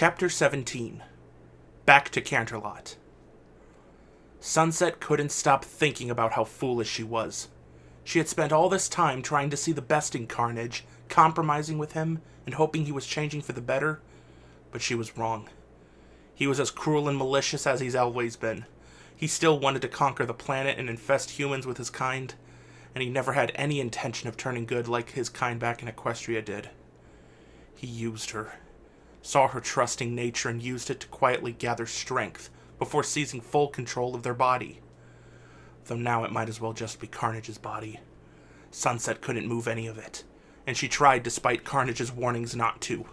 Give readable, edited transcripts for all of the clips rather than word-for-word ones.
Chapter 17. Back to Canterlot. Sunset couldn't stop thinking about how foolish she was. She had spent all this time trying to see the best in Carnage, compromising with him, and hoping he was changing for the better, but she was wrong. He was as cruel and malicious as he's always been. He still wanted to conquer the planet and infest humans with his kind, and he never had any intention of turning good like his kind back in Equestria did. He used her, saw her trusting nature, and used it to quietly gather strength before seizing full control of their body. Though now it might as well just be Carnage's body. Sunset couldn't move any of it, and she tried despite Carnage's warnings not to.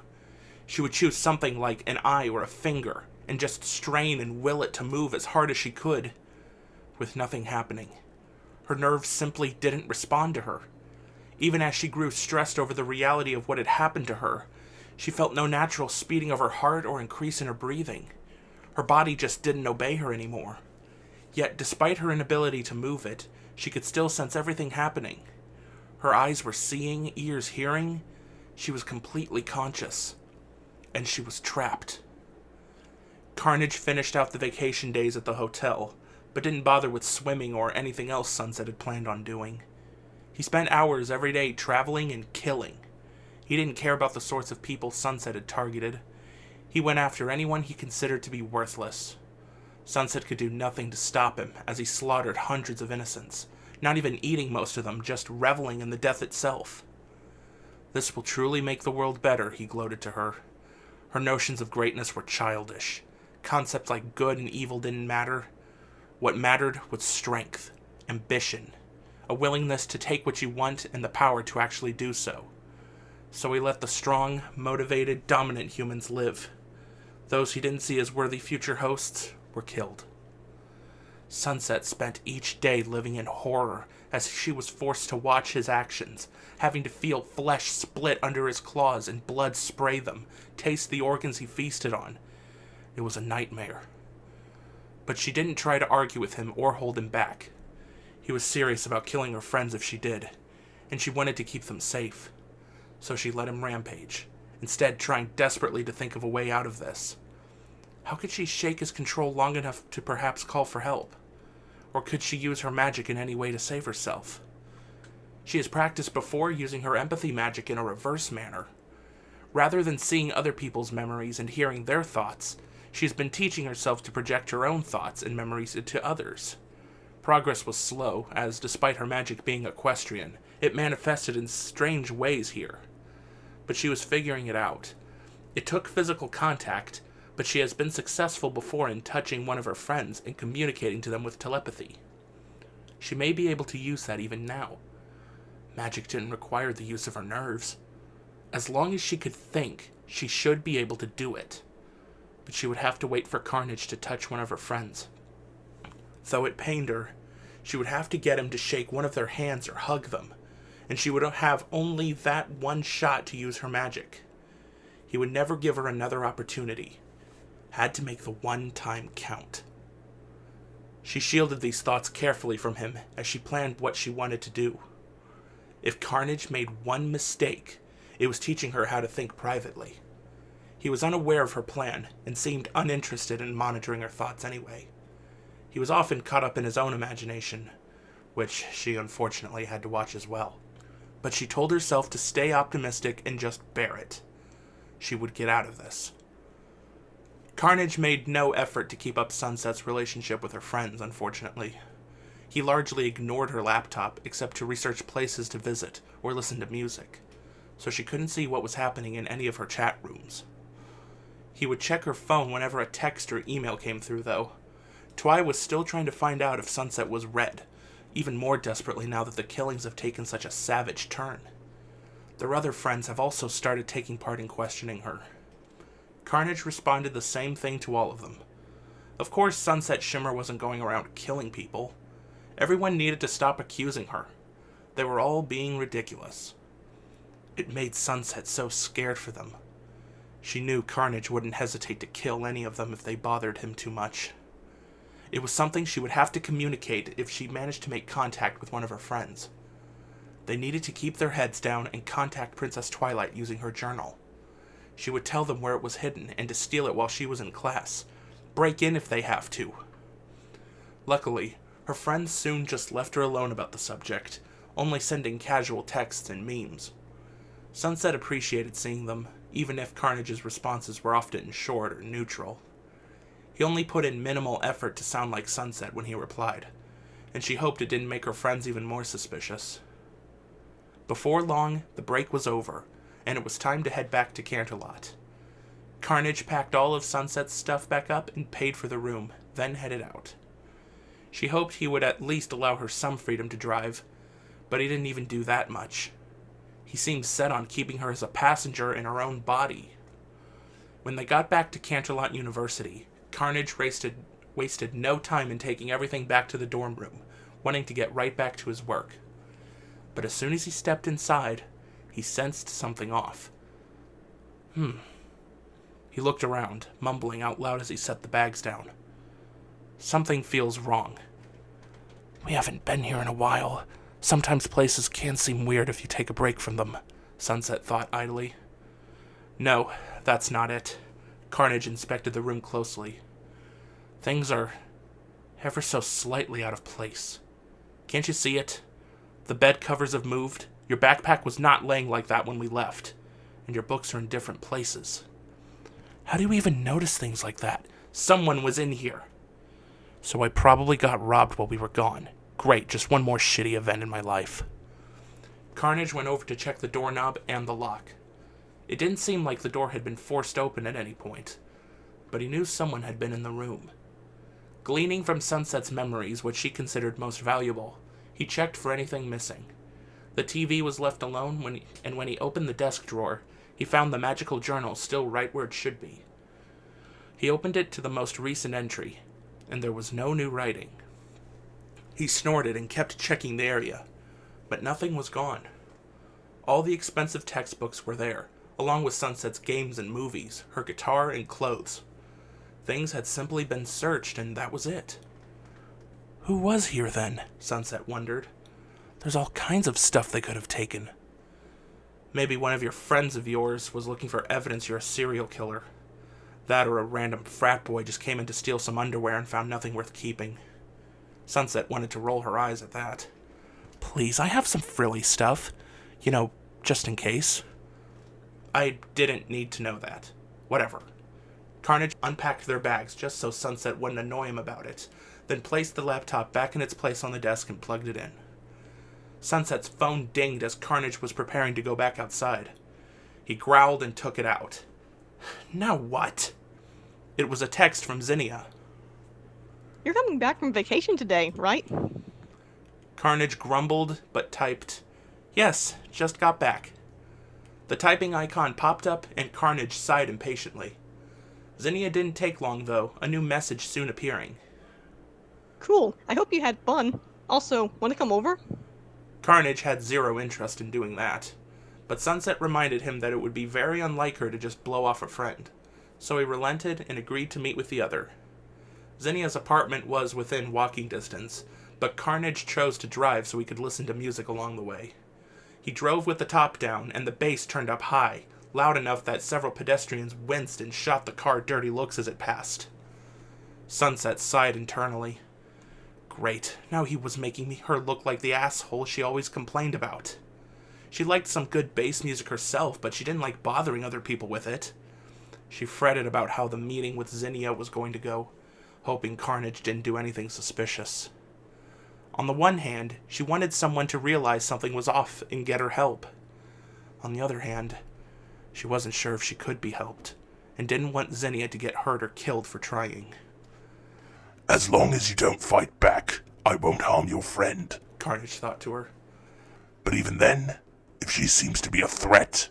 She would choose something like an eye or a finger, and just strain and will it to move as hard as she could, with nothing happening. Her nerves simply didn't respond to her. Even as she grew stressed over the reality of what had happened to her, she felt no natural speeding of her heart or increase in her breathing. Her body just didn't obey her anymore. Yet, despite her inability to move it, she could still sense everything happening. Her eyes were seeing, ears hearing. She was completely conscious. And she was trapped. Carnage finished out the vacation days at the hotel, but didn't bother with swimming or anything else Sunset had planned on doing. He spent hours every day traveling and killing. He didn't care about the sorts of people Sunset had targeted. He went after anyone he considered to be worthless. Sunset could do nothing to stop him as he slaughtered hundreds of innocents, not even eating most of them, just reveling in the death itself. This will truly make the world better, he gloated to her. Her notions of greatness were childish. Concepts like good and evil didn't matter. What mattered was strength, ambition, a willingness to take what you want and the power to actually do so. So he let the strong, motivated, dominant humans live. Those he didn't see as worthy future hosts were killed. Sunset spent each day living in horror as she was forced to watch his actions, having to feel flesh split under his claws and blood spray them, taste the organs he feasted on. It was a nightmare. But she didn't try to argue with him or hold him back. He was serious about killing her friends if she did, and she wanted to keep them safe. So she let him rampage, instead trying desperately to think of a way out of this. How could she shake his control long enough to perhaps call for help? Or could she use her magic in any way to save herself? She has practiced before using her empathy magic in a reverse manner. Rather than seeing other people's memories and hearing their thoughts, she's been teaching herself to project her own thoughts and memories into others. Progress was slow, as despite her magic being equestrian, it manifested in strange ways here. But she was figuring it out. It took physical contact, but she has been successful before in touching one of her friends and communicating to them with telepathy. She may be able to use that even now. Magic didn't require the use of her nerves. As long as she could think, she should be able to do it. But she would have to wait for Carnage to touch one of her friends. Though it pained her, she would have to get him to shake one of their hands or hug them, and she would have only that one shot to use her magic. He would never give her another opportunity. Had to make the one time count. She shielded these thoughts carefully from him as she planned what she wanted to do. If Carnage made one mistake, it was teaching her how to think privately. He was unaware of her plan and seemed uninterested in monitoring her thoughts anyway. He was often caught up in his own imagination, which she unfortunately had to watch as well. But she told herself to stay optimistic and just bear it. She would get out of this. Carnage made no effort to keep up Sunset's relationship with her friends, unfortunately. He largely ignored her laptop, except to research places to visit or listen to music, so she couldn't see what was happening in any of her chat rooms. He would check her phone whenever a text or email came through, though. Twy was still trying to find out if Sunset was red, even more desperately now that the killings have taken such a savage turn. Their other friends have also started taking part in questioning her. Carnage responded the same thing to all of them. Of course, Sunset Shimmer wasn't going around killing people. Everyone needed to stop accusing her. They were all being ridiculous. It made Sunset so scared for them. She knew Carnage wouldn't hesitate to kill any of them if they bothered him too much. It was something she would have to communicate if she managed to make contact with one of her friends. They needed to keep their heads down and contact Princess Twilight using her journal. She would tell them where it was hidden and to steal it while she was in class. Break in if they have to. Luckily, her friends soon just left her alone about the subject, only sending casual texts and memes. Sunset appreciated seeing them, even if Carnage's responses were often short or neutral. He only put in minimal effort to sound like Sunset when he replied, and she hoped it didn't make her friends even more suspicious. Before long, the break was over, and it was time to head back to Canterlot. Carnage packed all of Sunset's stuff back up and paid for the room, then headed out. She hoped he would at least allow her some freedom to drive, but he didn't even do that much. He seemed set on keeping her as a passenger in her own body. When they got back to Canterlot University, Carnage wasted no time in taking everything back to the dorm room, wanting to get right back to his work. But as soon as he stepped inside, he sensed something off. He looked around, mumbling out loud as he set the bags down. Something feels wrong. We haven't been here in a while. Sometimes places can seem weird if you take a break from them, Sunset thought idly. No, that's not it. Carnage inspected the room closely. Things are ever so slightly out of place. Can't you see it? The bed covers have moved. Your backpack was not laying like that when we left, and your books are in different places. How do you even notice things like that? Someone was in here. So I probably got robbed while we were gone. Great, just one more shitty event in my life. Carnage went over to check the doorknob and the lock. It didn't seem like the door had been forced open at any point, but he knew someone had been in the room. Gleaning from Sunset's memories what she considered most valuable, he checked for anything missing. The TV was left alone, when he opened the desk drawer, he found the magical journal still right where it should be. He opened it to the most recent entry, and there was no new writing. He snorted and kept checking the area, but nothing was gone. All the expensive textbooks were there, along with Sunset's games and movies, her guitar and clothes. Things had simply been searched, and that was it. Who was here then? Sunset wondered. There's all kinds of stuff they could have taken. Maybe one of your friends of yours was looking for evidence you're a serial killer. That or a random frat boy just came in to steal some underwear and found nothing worth keeping. Sunset wanted to roll her eyes at that. Please, I have some frilly stuff. You know, just in case. I didn't need to know that. Whatever. Carnage unpacked their bags just so Sunset wouldn't annoy him about it, then placed the laptop back in its place on the desk and plugged it in. Sunset's phone dinged as Carnage was preparing to go back outside. He growled and took it out. Now what? It was a text from Zinnia. You're coming back from vacation today, right? Carnage grumbled, but typed, Yes, just got back. The typing icon popped up, and Carnage sighed impatiently. Zinnia didn't take long, though, a new message soon appearing. Cool, I hope you had fun. Also, want to come over? Carnage had zero interest in doing that, but Sunset reminded him that it would be very unlike her to just blow off a friend, so he relented and agreed to meet with the other. Zinnia's apartment was within walking distance, but Carnage chose to drive so he could listen to music along the way. He drove with the top down, and the bass turned up high, loud enough that several pedestrians winced and shot the car dirty looks as it passed. Sunset sighed internally. Great, now he was making her look like the asshole she always complained about. She liked some good bass music herself, but she didn't like bothering other people with it. She fretted about how the meeting with Zinnia was going to go, hoping Carnage didn't do anything suspicious. On the one hand, she wanted someone to realize something was off and get her help. On the other hand, she wasn't sure if she could be helped, and didn't want Zinnia to get hurt or killed for trying. As long as you don't fight back, I won't harm your friend, Carnage thought to her. But even then, if she seems to be a threat,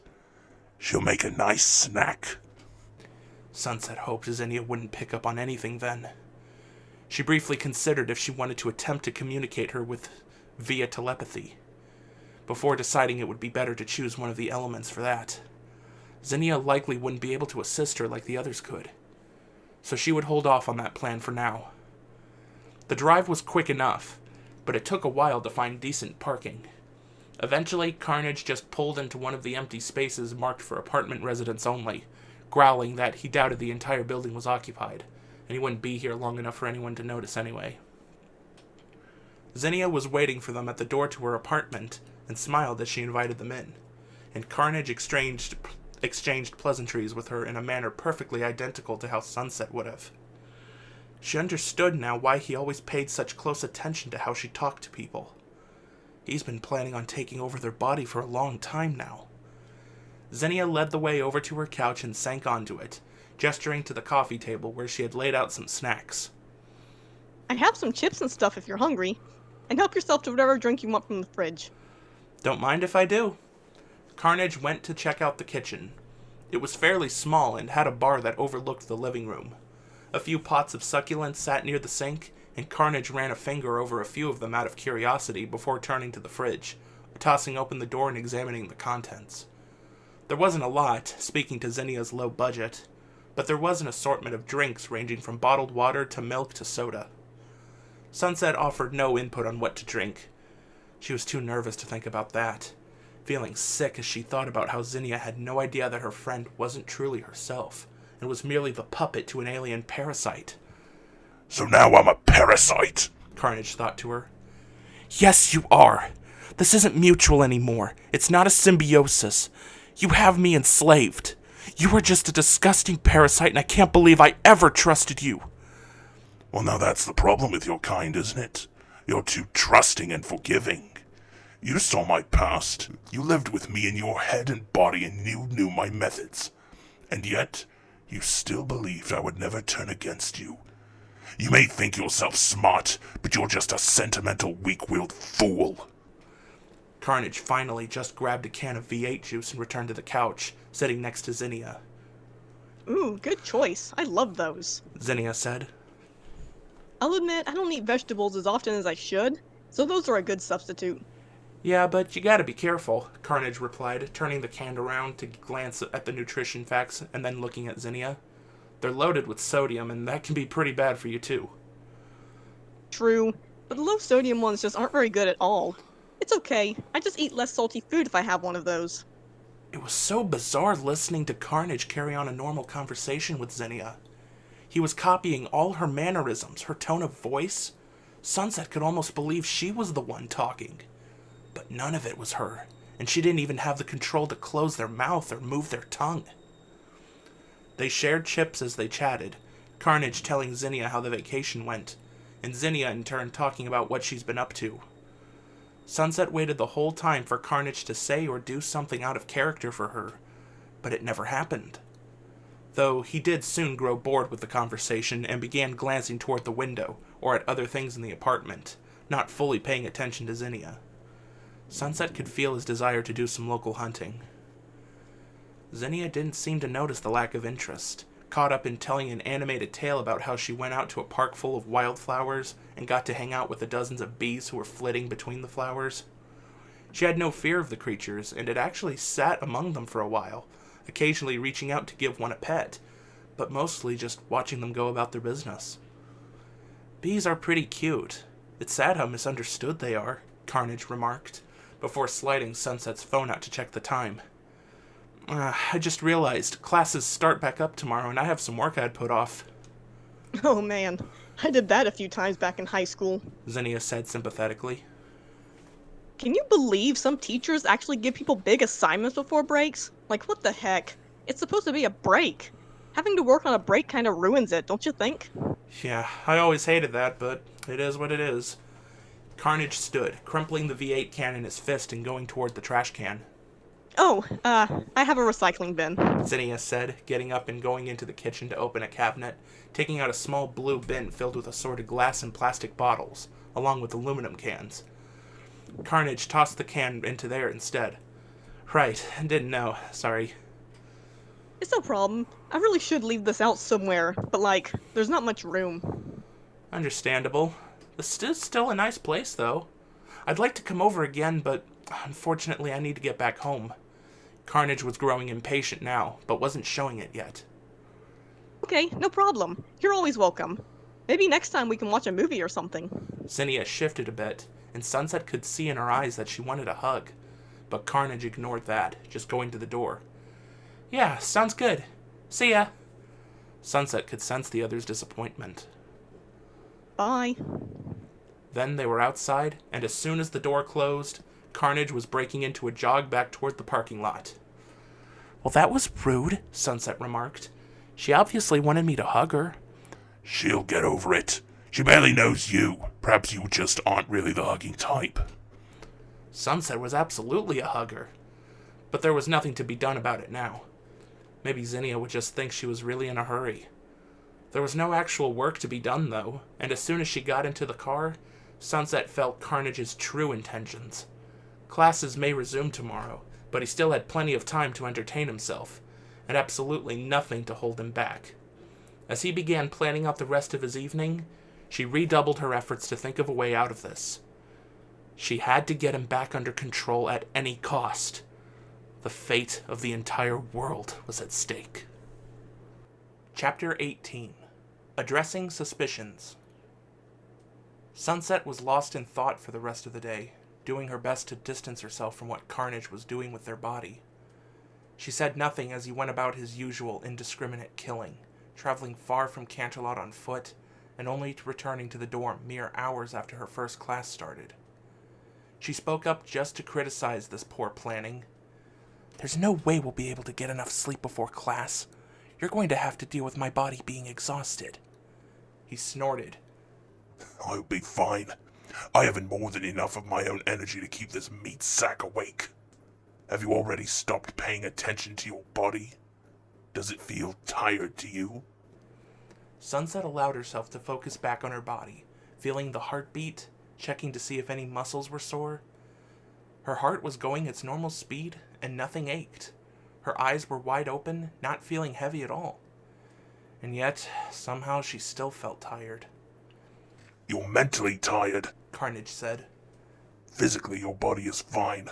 she'll make a nice snack. Sunset hoped Zinnia wouldn't pick up on anything then. She briefly considered if she wanted to attempt to communicate her with via telepathy, before deciding it would be better to choose one of the elements for that. Zinnia likely wouldn't be able to assist her like the others could, so she would hold off on that plan for now. The drive was quick enough, but it took a while to find decent parking. Eventually, Carnage just pulled into one of the empty spaces marked for apartment residents only, growling that he doubted the entire building was occupied, and he wouldn't be here long enough for anyone to notice anyway. Zinnia was waiting for them at the door to her apartment and smiled as she invited them in, and Carnage exchanged pleasantries with her in a manner perfectly identical to how Sunset would have. She understood now why he always paid such close attention to how she talked to people. He's been planning on taking over their body for a long time now. Zinnia led the way over to her couch and sank onto it, gesturing to the coffee table where she had laid out some snacks. I have some chips and stuff if you're hungry. And help yourself to whatever drink you want from the fridge. Don't mind if I do. Carnage went to check out the kitchen. It was fairly small and had a bar that overlooked the living room. A few pots of succulents sat near the sink, and Carnage ran a finger over a few of them out of curiosity before turning to the fridge, tossing open the door and examining the contents. There wasn't a lot, speaking to Zinnia's low budget, but there was an assortment of drinks ranging from bottled water to milk to soda. Sunset offered no input on what to drink. She was too nervous to think about that, feeling sick as she thought about how Zinnia had no idea that her friend wasn't truly herself, and was merely the puppet to an alien parasite. So now I'm a parasite? Carnage thought to her. Yes, you are. This isn't mutual anymore. It's not a symbiosis. You have me enslaved. You are just a disgusting parasite, and I can't believe I ever trusted you. Well, now that's the problem with your kind, isn't it? You're too trusting and forgiving. You saw my past. You lived with me in your head and body, and you knew my methods. And yet, you still believed I would never turn against you. You may think yourself smart, but you're just a sentimental, weak-willed fool. Carnage finally just grabbed a can of V8 juice and returned to the couch, sitting next to Zinnia. Ooh, good choice. I love those. Zinnia said. I'll admit, I don't eat vegetables as often as I should, so those are a good substitute. Yeah, but you gotta be careful, Carnage replied, turning the can around to glance at the nutrition facts and then looking at Zinnia. They're loaded with sodium, and that can be pretty bad for you too. True, but the low sodium ones just aren't very good at all. It's okay, I just eat less salty food if I have one of those. It was so bizarre listening to Carnage carry on a normal conversation with Zinnia. He was copying all her mannerisms, her tone of voice. Sunset could almost believe she was the one talking. But none of it was her, and she didn't even have the control to close their mouth or move their tongue. They shared chips as they chatted, Carnage telling Zinnia how the vacation went, and Zinnia in turn talking about what she's been up to. Sunset waited the whole time for Carnage to say or do something out of character for her, but it never happened. Though he did soon grow bored with the conversation and began glancing toward the window or at other things in the apartment, not fully paying attention to Zinnia. Sunset could feel his desire to do some local hunting. Zinnia didn't seem to notice the lack of interest, caught up in telling an animated tale about how she went out to a park full of wildflowers and got to hang out with the dozens of bees who were flitting between the flowers. She had no fear of the creatures and had actually sat among them for a while, occasionally reaching out to give one a pet, but mostly just watching them go about their business. Bees are pretty cute. It's sad how misunderstood they are, Carnage remarked, before sliding Sunset's phone out to check the time. I just realized classes start back up tomorrow and I have some work I'd put off. Oh man, I did that a few times back in high school. Zinnia said sympathetically. Can you believe some teachers actually give people big assignments before breaks? Like, what the heck? It's supposed to be a break. Having to work on a break kind of ruins it, don't you think? Yeah, I always hated that, but it is what it is. Carnage stood, crumpling the V8 can in his fist and going toward the trash can. Oh, I have a recycling bin. Zinnia said, getting up and going into the kitchen to open a cabinet, taking out a small blue bin filled with assorted glass and plastic bottles, along with aluminum cans. Carnage tossed the can into there instead. Right, didn't know, sorry. It's no problem. I really should leave this out somewhere, but like, there's not much room. Understandable. This is still a nice place, though. I'd like to come over again, but unfortunately I need to get back home. Carnage was growing impatient now, but wasn't showing it yet. Okay, no problem. You're always welcome. Maybe next time we can watch a movie or something. Zinnia shifted a bit, and Sunset could see in her eyes that she wanted a hug, But Carnage ignored that, just going to the door. Yeah, sounds good. See ya. Sunset could sense the other's disappointment. Bye. Then they were outside, and as soon as the door closed, Carnage was breaking into a jog back toward the parking lot. Well, that was rude, Sunset remarked. She obviously wanted me to hug her. She'll get over it. She barely knows you. Perhaps you just aren't really the hugging type. Sunset was absolutely a hugger. But there was nothing to be done about it now. Maybe Zinnia would just think she was really in a hurry. There was no actual work to be done, though, and as soon as she got into the car, Sunset felt Carnage's true intentions. Classes may resume tomorrow, but he still had plenty of time to entertain himself, and absolutely nothing to hold him back. As he began planning out the rest of his evening, she redoubled her efforts to think of a way out of this. She had to get him back under control at any cost. The fate of the entire world was at stake. Chapter 18. Addressing Suspicions. Sunset was lost in thought for the rest of the day, doing her best to distance herself from what Carnage was doing with their body. She said nothing as he went about his usual indiscriminate killing, traveling far from Canterlot on foot, and only returning to the dorm mere hours after her first class started. She spoke up just to criticize this poor planning. There's no way we'll be able to get enough sleep before class. You're going to have to deal with my body being exhausted. He snorted. I'll be fine. I haven't more than enough of my own energy to keep this meat sack awake. Have you already stopped paying attention to your body? Does it feel tired to you? Sunset allowed herself to focus back on her body, feeling the heartbeat, checking to see if any muscles were sore. Her heart was going its normal speed, and nothing ached. Her eyes were wide open, not feeling heavy at all. And yet, somehow she still felt tired. You're mentally tired, Carnage said. Physically, your body is fine.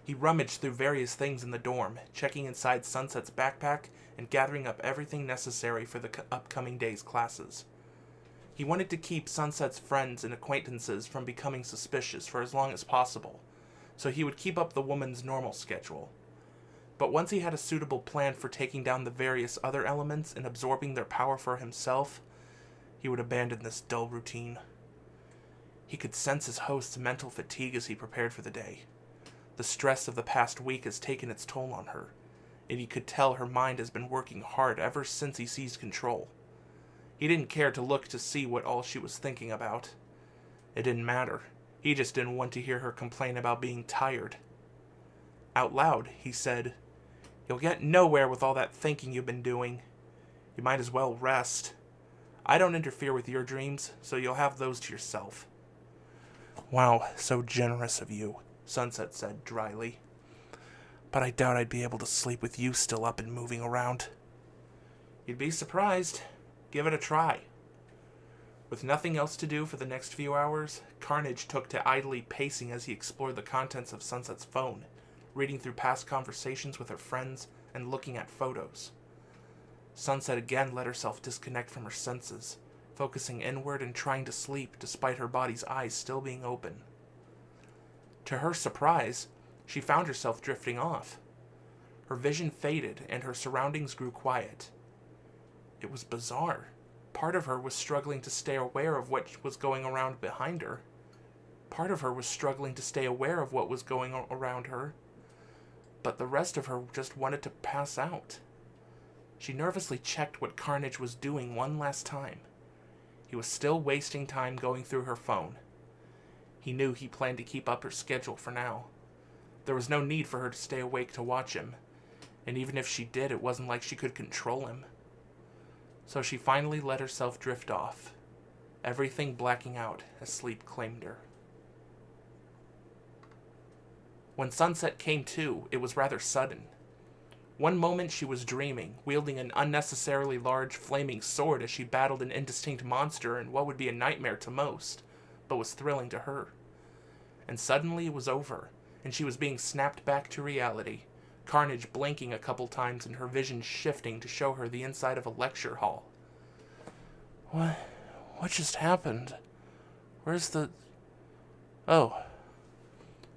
He rummaged through various things in the dorm, checking inside Sunset's backpack and gathering up everything necessary for the upcoming day's classes. He wanted to keep Sunset's friends and acquaintances from becoming suspicious for as long as possible, so he would keep up the woman's normal schedule. But once he had a suitable plan for taking down the various other elements and absorbing their power for himself, he would abandon this dull routine. He could sense his host's mental fatigue as he prepared for the day. The stress of the past week has taken its toll on her, and he could tell her mind has been working hard ever since he seized control. He didn't care to look to see what all she was thinking about. It didn't matter. He just didn't want to hear her complain about being tired. Out loud, he said, "You'll get nowhere with all that thinking you've been doing. You might as well rest. I don't interfere with your dreams, so you'll have those to yourself." "Wow, so generous of you," Sunset said dryly. "But I doubt I'd be able to sleep with you still up and moving around." "You'd be surprised. Give it a try." With nothing else to do for the next few hours, Carnage took to idly pacing as he explored the contents of Sunset's phone, reading through past conversations with her friends and looking at photos. Sunset again let herself disconnect from her senses, focusing inward and trying to sleep despite her body's eyes still being open. To her surprise, she found herself drifting off. Her vision faded and her surroundings grew quiet. It was bizarre. Part of her was struggling to stay aware of what was going around behind her. Part of her was struggling to stay aware of what was going around her. But the rest of her just wanted to pass out. She nervously checked what Carnage was doing one last time. He was still wasting time going through her phone. He knew he planned to keep up her schedule for now. There was no need for her to stay awake to watch him, and even if she did, it wasn't like she could control him. So she finally let herself drift off, everything blacking out as sleep claimed her. When Sunset came to, it was rather sudden. One moment she was dreaming, wielding an unnecessarily large flaming sword as she battled an indistinct monster in what would be a nightmare to most, but was thrilling to her. And suddenly it was over, and she was being snapped back to reality, Carnage blinking a couple times and her vision shifting to show her the inside of a lecture hall. What just happened? Where's the... Oh.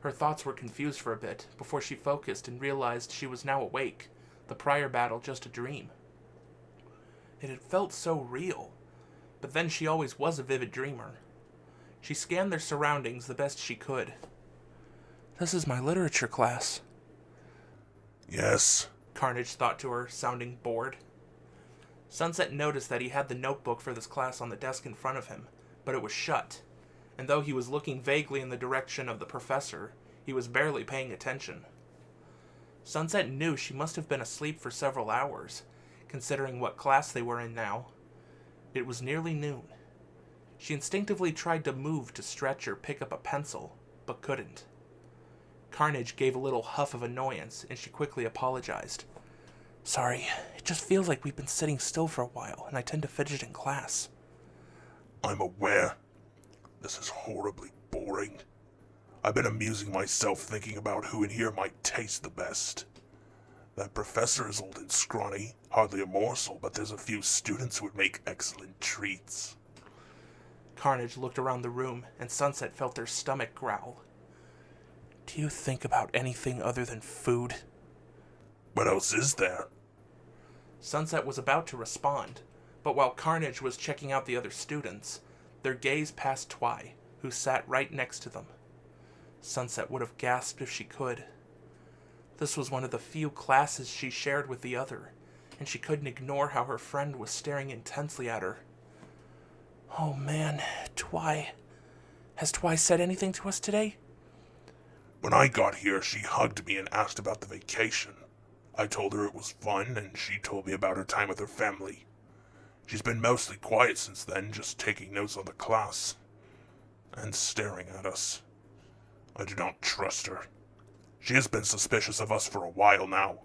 Her thoughts were confused for a bit, before she focused and realized she was now awake, the prior battle just a dream. It had felt so real, but then she always was a vivid dreamer. She scanned their surroundings the best she could. This is my literature class. Yes. Carnage thought to her, sounding bored. Sunset noticed that he had the notebook for this class on the desk in front of him, but it was shut, and though he was looking vaguely in the direction of the professor, he was barely paying attention. Sunset knew she must have been asleep for several hours, considering what class they were in now. It was nearly noon. She instinctively tried to move to stretch or pick up a pencil, but couldn't. Carnage gave a little huff of annoyance, and she quickly apologized. Sorry, it just feels like we've been sitting still for a while, and I tend to fidget in class. I'm aware. This is horribly boring. I've been amusing myself thinking about who in here might taste the best. That professor is old and scrawny, hardly a morsel, but there's a few students who would make excellent treats. Carnage looked around the room, and Sunset felt their stomach growl. Do you think about anything other than food? What else is there? Sunset was about to respond, but while Carnage was checking out the other students, their gaze passed Twy, who sat right next to them. Sunset would have gasped if she could. This was one of the few classes she shared with the other, and she couldn't ignore how her friend was staring intensely at her. Oh man, Twy. Has Twy said anything to us today? When I got here, she hugged me and asked about the vacation. I told her it was fun, and she told me about her time with her family. She's been mostly quiet since then, just taking notes on the class. And staring at us. I do not trust her. She has been suspicious of us for a while now.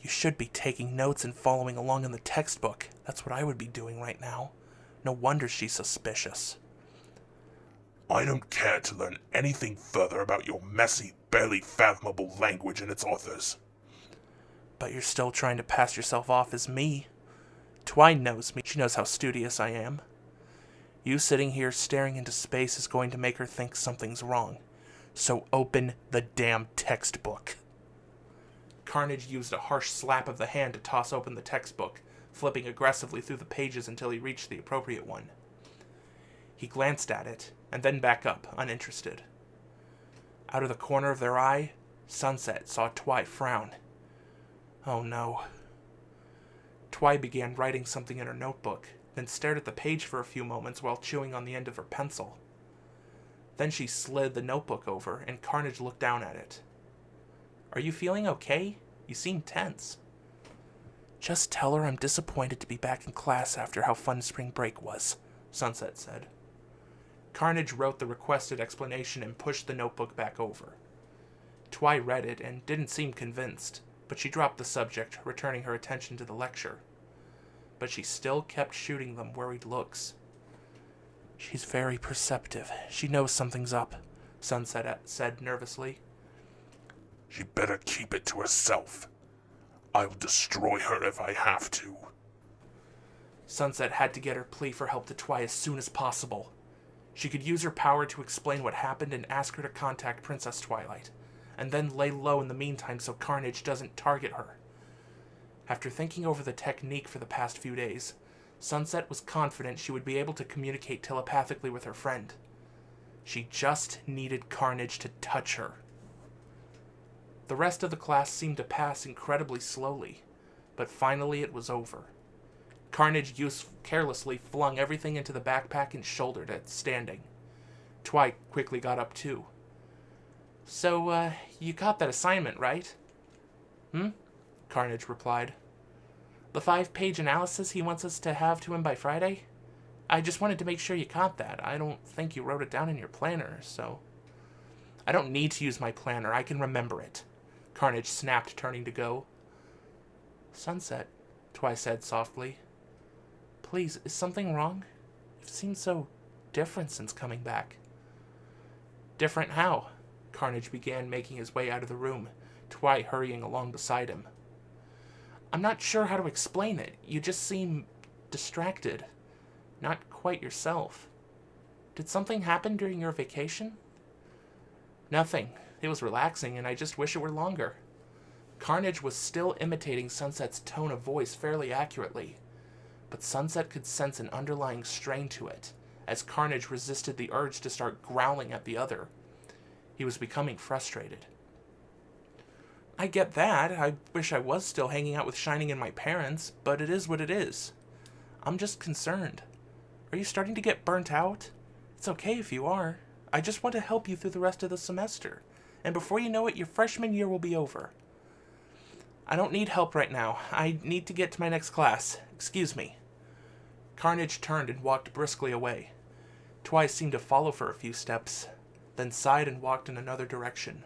You should be taking notes and following along in the textbook. That's what I would be doing right now. No wonder she's suspicious. I don't care to learn anything further about your messy, barely fathomable language and its authors. But you're still trying to pass yourself off as me. Twy knows me. She knows how studious I am. You sitting here staring into space is going to make her think something's wrong. So open the damn textbook. Carnage used a harsh slap of the hand to toss open the textbook, flipping aggressively through the pages until he reached the appropriate one. He glanced at it, and then back up, uninterested. Out of the corner of their eye, Sunset saw Twy frown. Oh no. Twy began writing something in her notebook, then stared at the page for a few moments while chewing on the end of her pencil. Then she slid the notebook over, and Carnage looked down at it. Are you feeling okay? You seem tense. Just tell her I'm disappointed to be back in class after how fun spring break was, Sunset said. Carnage wrote the requested explanation and pushed the notebook back over. Twy read it and didn't seem convinced, but she dropped the subject, returning her attention to the lecture. But she still kept shooting them worried looks. She's very perceptive. She knows something's up, Sunset said nervously. She better keep it to herself. I'll destroy her if I have to. Sunset had to get her plea for help to Twy as soon as possible. She could use her power to explain what happened and ask her to contact Princess Twilight, and then lay low in the meantime so Carnage doesn't target her. After thinking over the technique for the past few days, Sunset was confident she would be able to communicate telepathically with her friend. She just needed Carnage to touch her. The rest of the class seemed to pass incredibly slowly, but finally it was over. Carnage carelessly flung everything into the backpack and shouldered it, standing. Twy quickly got up too. So, you got that assignment, right? Carnage replied. The 5-page analysis he wants us to have to him by Friday? I just wanted to make sure you caught that. I don't think you wrote it down in your planner, so... I don't need to use my planner. I can remember it. Carnage snapped, turning to go. Sunset, Twy said softly. Please, is something wrong? You've seemed so different since coming back. Different how? Carnage began making his way out of the room, Twy hurrying along beside him. I'm not sure how to explain it. You just seem distracted. Not quite yourself. Did something happen during your vacation? Nothing. It was relaxing, and I just wish it were longer. Carnage was still imitating Sunset's tone of voice fairly accurately, but Sunset could sense an underlying strain to it, as Carnage resisted the urge to start growling at the other. He was becoming frustrated. I get that. I wish I was still hanging out with Shining and my parents, but it is what it is. I'm just concerned. Are you starting to get burnt out? It's okay if you are. I just want to help you through the rest of the semester, and before you know it, your freshman year will be over. I don't need help right now. I need to get to my next class. Excuse me. Carnage turned and walked briskly away. Twice seemed to follow for a few steps, then sighed and walked in another direction.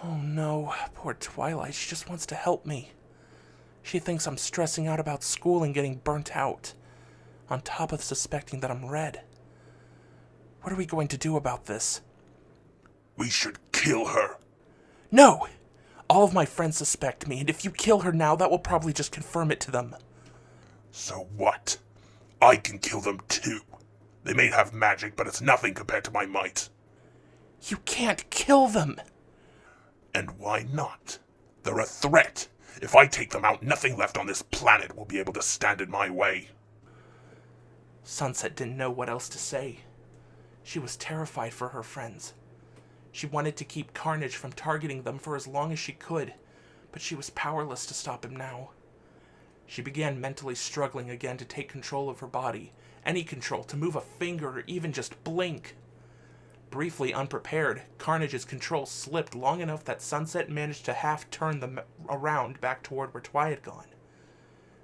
Oh no, poor Twilight. She just wants to help me. She thinks I'm stressing out about school and getting burnt out, on top of suspecting that I'm red. What are we going to do about this? We should kill her. No! All of my friends suspect me, and if you kill her now, that will probably just confirm it to them. So what? I can kill them too. They may have magic, but it's nothing compared to my might. You can't kill them! And why not? They're a threat. If I take them out, nothing left on this planet will be able to stand in my way. Sunset didn't know what else to say. She was terrified for her friends. She wanted to keep Carnage from targeting them for as long as she could, but she was powerless to stop him now. She began mentally struggling again to take control of her body, any control, to move a finger or even just blink. Briefly unprepared, Carnage's control slipped long enough that Sunset managed to half-turn them around back toward where Twi had gone.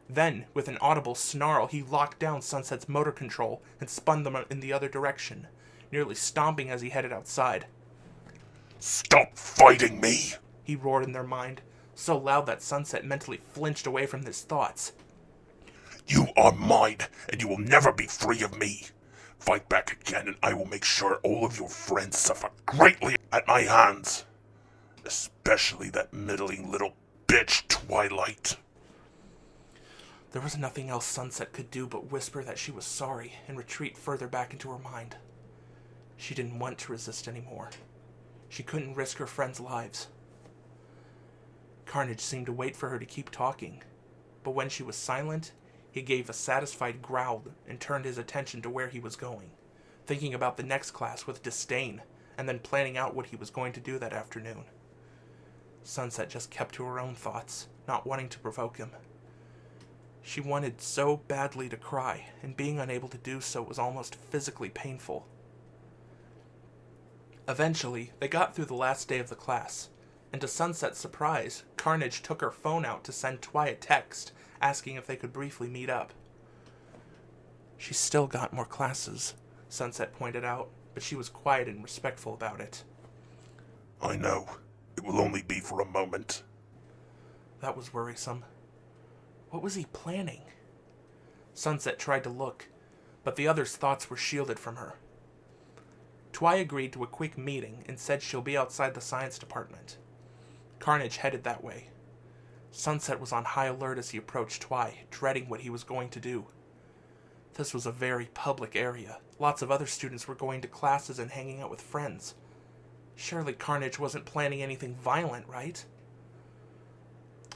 Then, with an audible snarl, he locked down Sunset's motor control and spun them in the other direction, nearly stomping as he headed outside. Stop fighting me! He roared in their mind, so loud that Sunset mentally flinched away from his thoughts. You are mine, and you will never be free of me. Fight back again, and I will make sure all of your friends suffer greatly at my hands. Especially that middling little bitch, Twilight. There was nothing else Sunset could do but whisper that she was sorry and retreat further back into her mind. She didn't want to resist anymore. She couldn't risk her friends' lives. Carnage seemed to wait for her to keep talking, but when she was silent, he gave a satisfied growl and turned his attention to where he was going, thinking about the next class with disdain, and then planning out what he was going to do that afternoon. Sunset just kept to her own thoughts, not wanting to provoke him. She wanted so badly to cry, and being unable to do so was almost physically painful. Eventually, they got through the last day of the class, and to Sunset's surprise, Carnage took her phone out to send Twi a text, asking if they could briefly meet up. She's still got more classes, Sunset pointed out, but she was quiet and respectful about it. I know. It will only be for a moment. That was worrisome. What was he planning? Sunset tried to look, but the other's thoughts were shielded from her. Twi agreed to a quick meeting and said she'll be outside the science department. Carnage headed that way. Sunset was on high alert as he approached Twi, dreading what he was going to do. This was a very public area. Lots of other students were going to classes and hanging out with friends. Surely Carnage wasn't planning anything violent, right?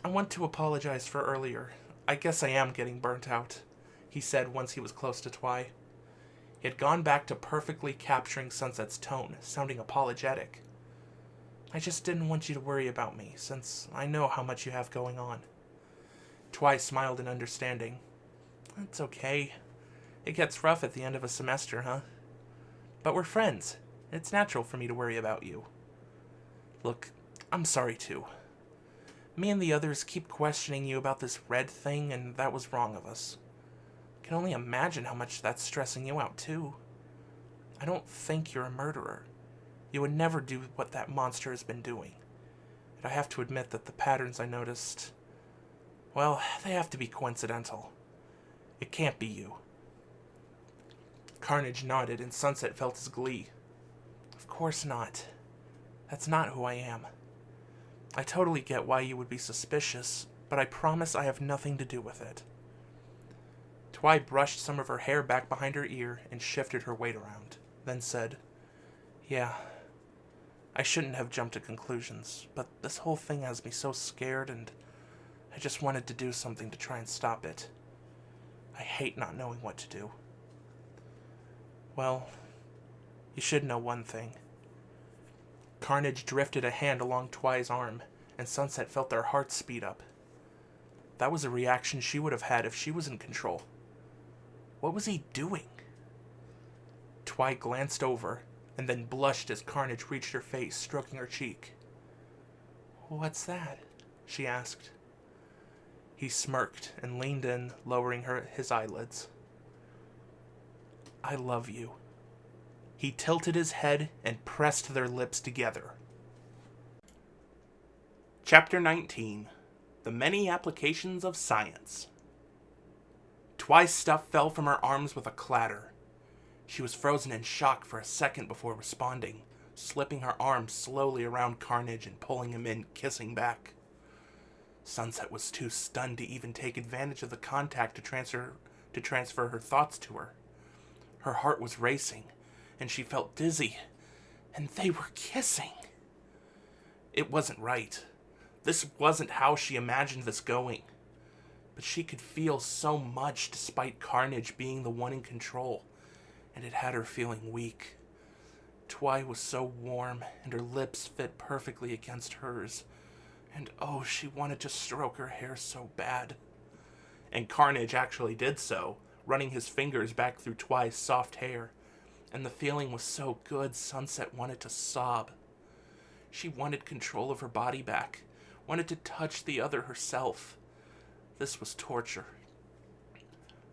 I want to apologize for earlier. I guess I am getting burnt out, he said once he was close to Twi. He had gone back to perfectly capturing Sunset's tone, sounding apologetic. I just didn't want you to worry about me, since I know how much you have going on. Twi smiled in understanding. It's okay. It gets rough at the end of a semester, huh? But we're friends. It's natural for me to worry about you. Look, I'm sorry too. Me and the others keep questioning you about this red thing, and that was wrong of us. I can only imagine how much that's stressing you out too. I don't think you're a murderer. You would never do what that monster has been doing. And I have to admit that the patterns I noticed, well, they have to be coincidental. It can't be you. Carnage nodded, and Sunset felt his glee. Of course not. That's not who I am. I totally get why you would be suspicious, but I promise I have nothing to do with it. Twi brushed some of her hair back behind her ear and shifted her weight around, then said, Yeah, I shouldn't have jumped to conclusions, but this whole thing has me so scared, and I just wanted to do something to try and stop it. I hate not knowing what to do. Well, you should know one thing. Carnage drifted a hand along Twy's arm, and Sunset felt their hearts speed up. That was a reaction she would have had if she was in control. What was he doing? Twy glanced over, and then blushed as Carnage reached her face, stroking her cheek. "What's that?" she asked. He smirked and leaned in, lowering his eyelids. "I love you." He tilted his head and pressed their lips together. Chapter 19. The Many Applications of Science. Twy's stuff fell from her arms with a clatter. She was frozen in shock for a second before responding, slipping her arms slowly around Carnage and pulling him in, kissing back. Sunset was too stunned to even take advantage of the contact to transfer her thoughts to her. Her heart was racing, and she felt dizzy, and they were kissing. It wasn't right. This wasn't how she imagined this going. But she could feel so much despite Carnage being the one in control, and it had her feeling weak. Twy was so warm, and her lips fit perfectly against hers, and oh, she wanted to stroke her hair so bad. And Carnage actually did so, running his fingers back through Twy's soft hair, and the feeling was so good Sunset wanted to sob. She wanted control of her body back, wanted to touch the other herself. This was torture.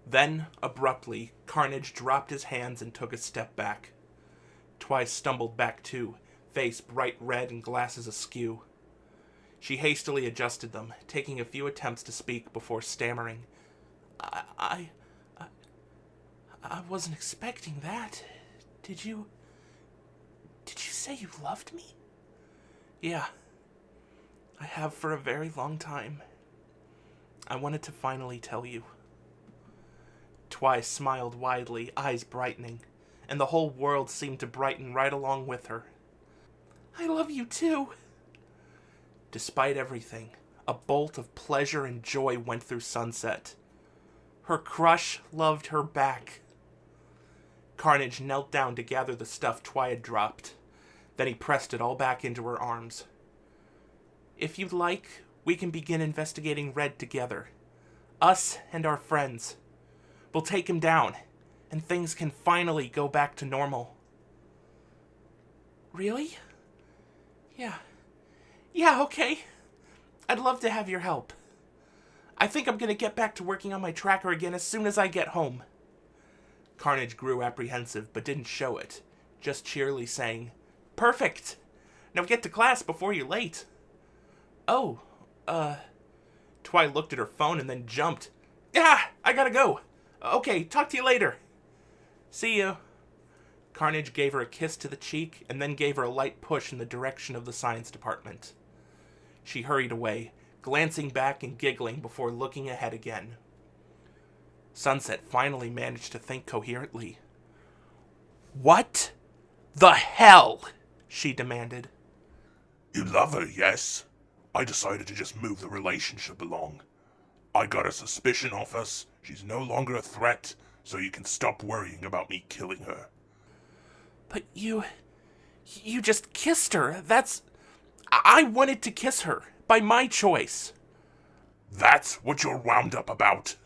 Then, abruptly, Carnage dropped his hands and took a step back. Twy stumbled back too, face bright red and glasses askew. She hastily adjusted them, taking a few attempts to speak before stammering. I wasn't expecting that. Did you say you loved me? Yeah. I have for a very long time. I wanted to finally tell you. Twy smiled widely, eyes brightening, and the whole world seemed to brighten right along with her. I love you too. Despite everything, a bolt of pleasure and joy went through Sunset. Her crush loved her back. Carnage knelt down to gather the stuff Twy had dropped. Then he pressed it all back into her arms. If you'd like, we can begin investigating Red together. Us and our friends. We'll take him down, and things can finally go back to normal. Really? Yeah. Yeah, okay. I'd love to have your help. I think I'm gonna get back to working on my tracker again as soon as I get home. Carnage grew apprehensive, but didn't show it, just cheerily saying, Perfect! Now get to class before you're late. Oh, Twy looked at her phone and then jumped. Ah, I gotta go. Okay, talk to you later. See you. Carnage gave her a kiss to the cheek and then gave her a light push in the direction of the science department. She hurried away, glancing back and giggling before looking ahead again. Sunset finally managed to think coherently. What the hell? She demanded. You love her, yes? I decided to just move the relationship along. I got a suspicion off us. She's no longer a threat, so you can stop worrying about me killing her. But you just kissed her. I wanted to kiss her, by my choice. That's what you're wound up about.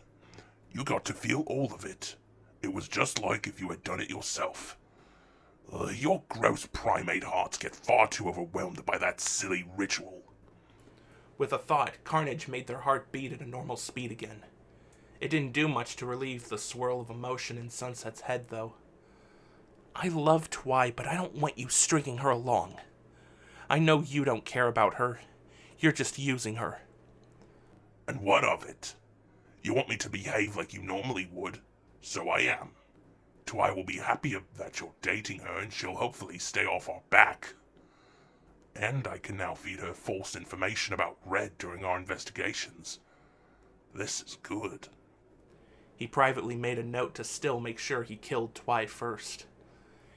You got to feel all of it. It was just like if you had done it yourself. Your gross primate hearts get far too overwhelmed by that silly ritual. With a thought, Carnage made their heart beat at a normal speed again. It didn't do much to relieve the swirl of emotion in Sunset's head, though. I love Twy, but I don't want you stringing her along. I know you don't care about her. You're just using her. And what of it? You want me to behave like you normally would, so I am. Twy will be happy that you're dating her, and she'll hopefully stay off our back. And I can now feed her false information about Red during our investigations. This is good. He privately made a note to still make sure he killed Twy first.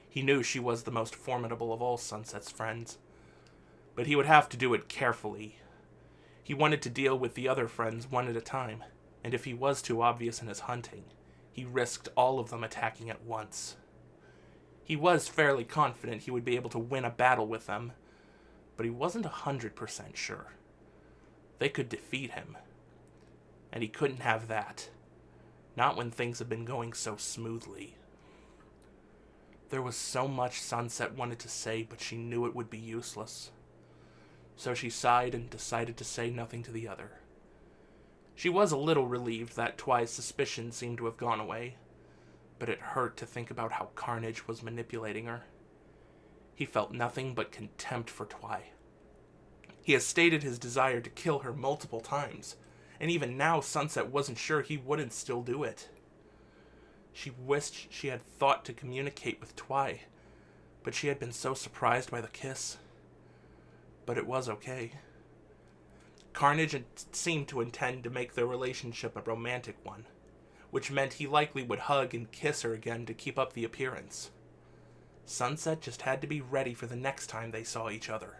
He knew she was the most formidable of all Sunset's friends, But he would have to do it carefully. He wanted to deal with the other friends one at a time, and if he was too obvious in his hunting, he risked all of them attacking at once. He was fairly confident he would be able to win a battle with them, but he wasn't 100% sure. They could defeat him, and he couldn't have that. Not when things had been going so smoothly. There was so much Sunset wanted to say, but she knew it would be useless. So she sighed and decided to say nothing to the other. She was a little relieved that Twy's suspicion seemed to have gone away, but it hurt to think about how Carnage was manipulating her. He felt nothing but contempt for Twy. He has stated his desire to kill her multiple times, and even now Sunset wasn't sure he wouldn't still do it. She wished she had thought to communicate with Twy, but she had been so surprised by the kiss. But it was okay. Carnage seemed to intend to make their relationship a romantic one, which meant he likely would hug and kiss her again to keep up the appearance. Sunset just had to be ready for the next time they saw each other.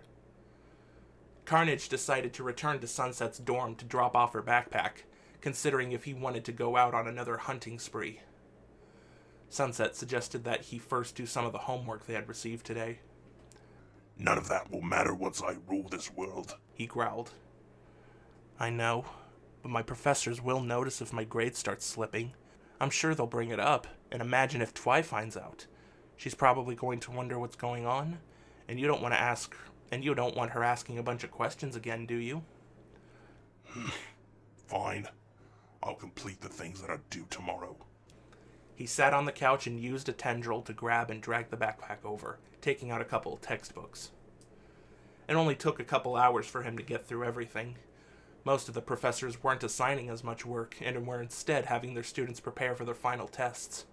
Carnage decided to return to Sunset's dorm to drop off her backpack, considering if he wanted to go out on another hunting spree. Sunset suggested that he first do some of the homework they had received today. None of that will matter once I rule this world, he growled. I know, but my professors will notice if my grades start slipping. I'm sure they'll bring it up, and imagine if Twy finds out. She's probably going to wonder what's going on, and you don't want her asking a bunch of questions again, do you? Fine. I'll complete the things that are due tomorrow. He sat on the couch and used a tendril to grab and drag the backpack over, taking out a couple of textbooks. It only took a couple hours for him to get through everything. Most of the professors weren't assigning as much work, and were instead having their students prepare for their final tests.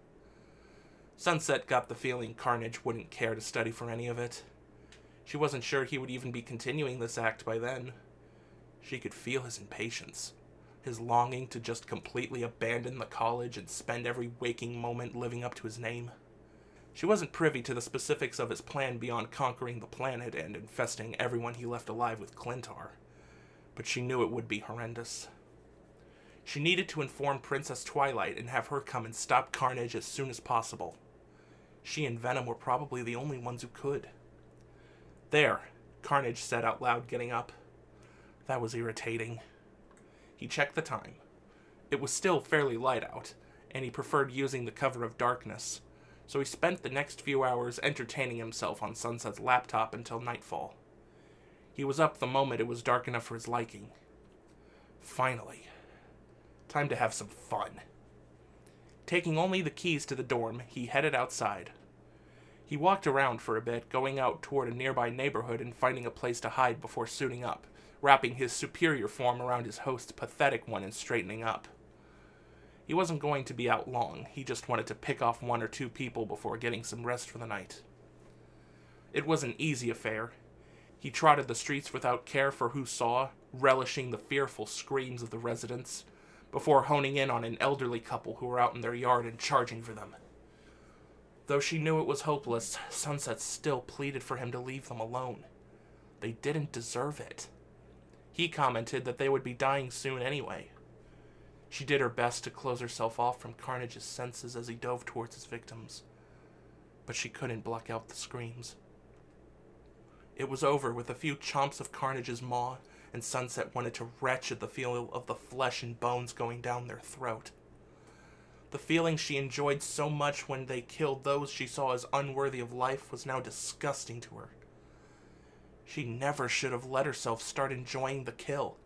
Sunset got the feeling Carnage wouldn't care to study for any of it. She wasn't sure he would even be continuing this act by then. She could feel his impatience, his longing to just completely abandon the college and spend every waking moment living up to his name. She wasn't privy to the specifics of his plan beyond conquering the planet and infesting everyone he left alive with Clintar, but she knew it would be horrendous. She needed to inform Princess Twilight and have her come and stop Carnage as soon as possible. She and Venom were probably the only ones who could. There, Carnage said out loud, getting up. That was irritating. He checked the time. It was still fairly light out, and he preferred using the cover of darkness, so he spent the next few hours entertaining himself on Sunset's laptop until nightfall. He was up the moment it was dark enough for his liking. Finally. Time to have some fun. Taking only the keys to the dorm, he headed outside. He walked around for a bit, going out toward a nearby neighborhood and finding a place to hide before suiting up, wrapping his superior form around his host's pathetic one and straightening up. He wasn't going to be out long, he just wanted to pick off one or two people before getting some rest for the night. It was an easy affair. He trotted the streets without care for who saw, relishing the fearful screams of the residents, before honing in on an elderly couple who were out in their yard and charging for them. Though she knew it was hopeless, Sunset still pleaded for him to leave them alone. They didn't deserve it. He commented that they would be dying soon anyway. She did her best to close herself off from Carnage's senses as he dove towards his victims, but she couldn't block out the screams. It was over with a few chomps of Carnage's maw, and Sunset wanted to retch at the feel of the flesh and bones going down their throat. The feeling she enjoyed so much when they killed those she saw as unworthy of life was now disgusting to her. She never should have let herself start enjoying the kill.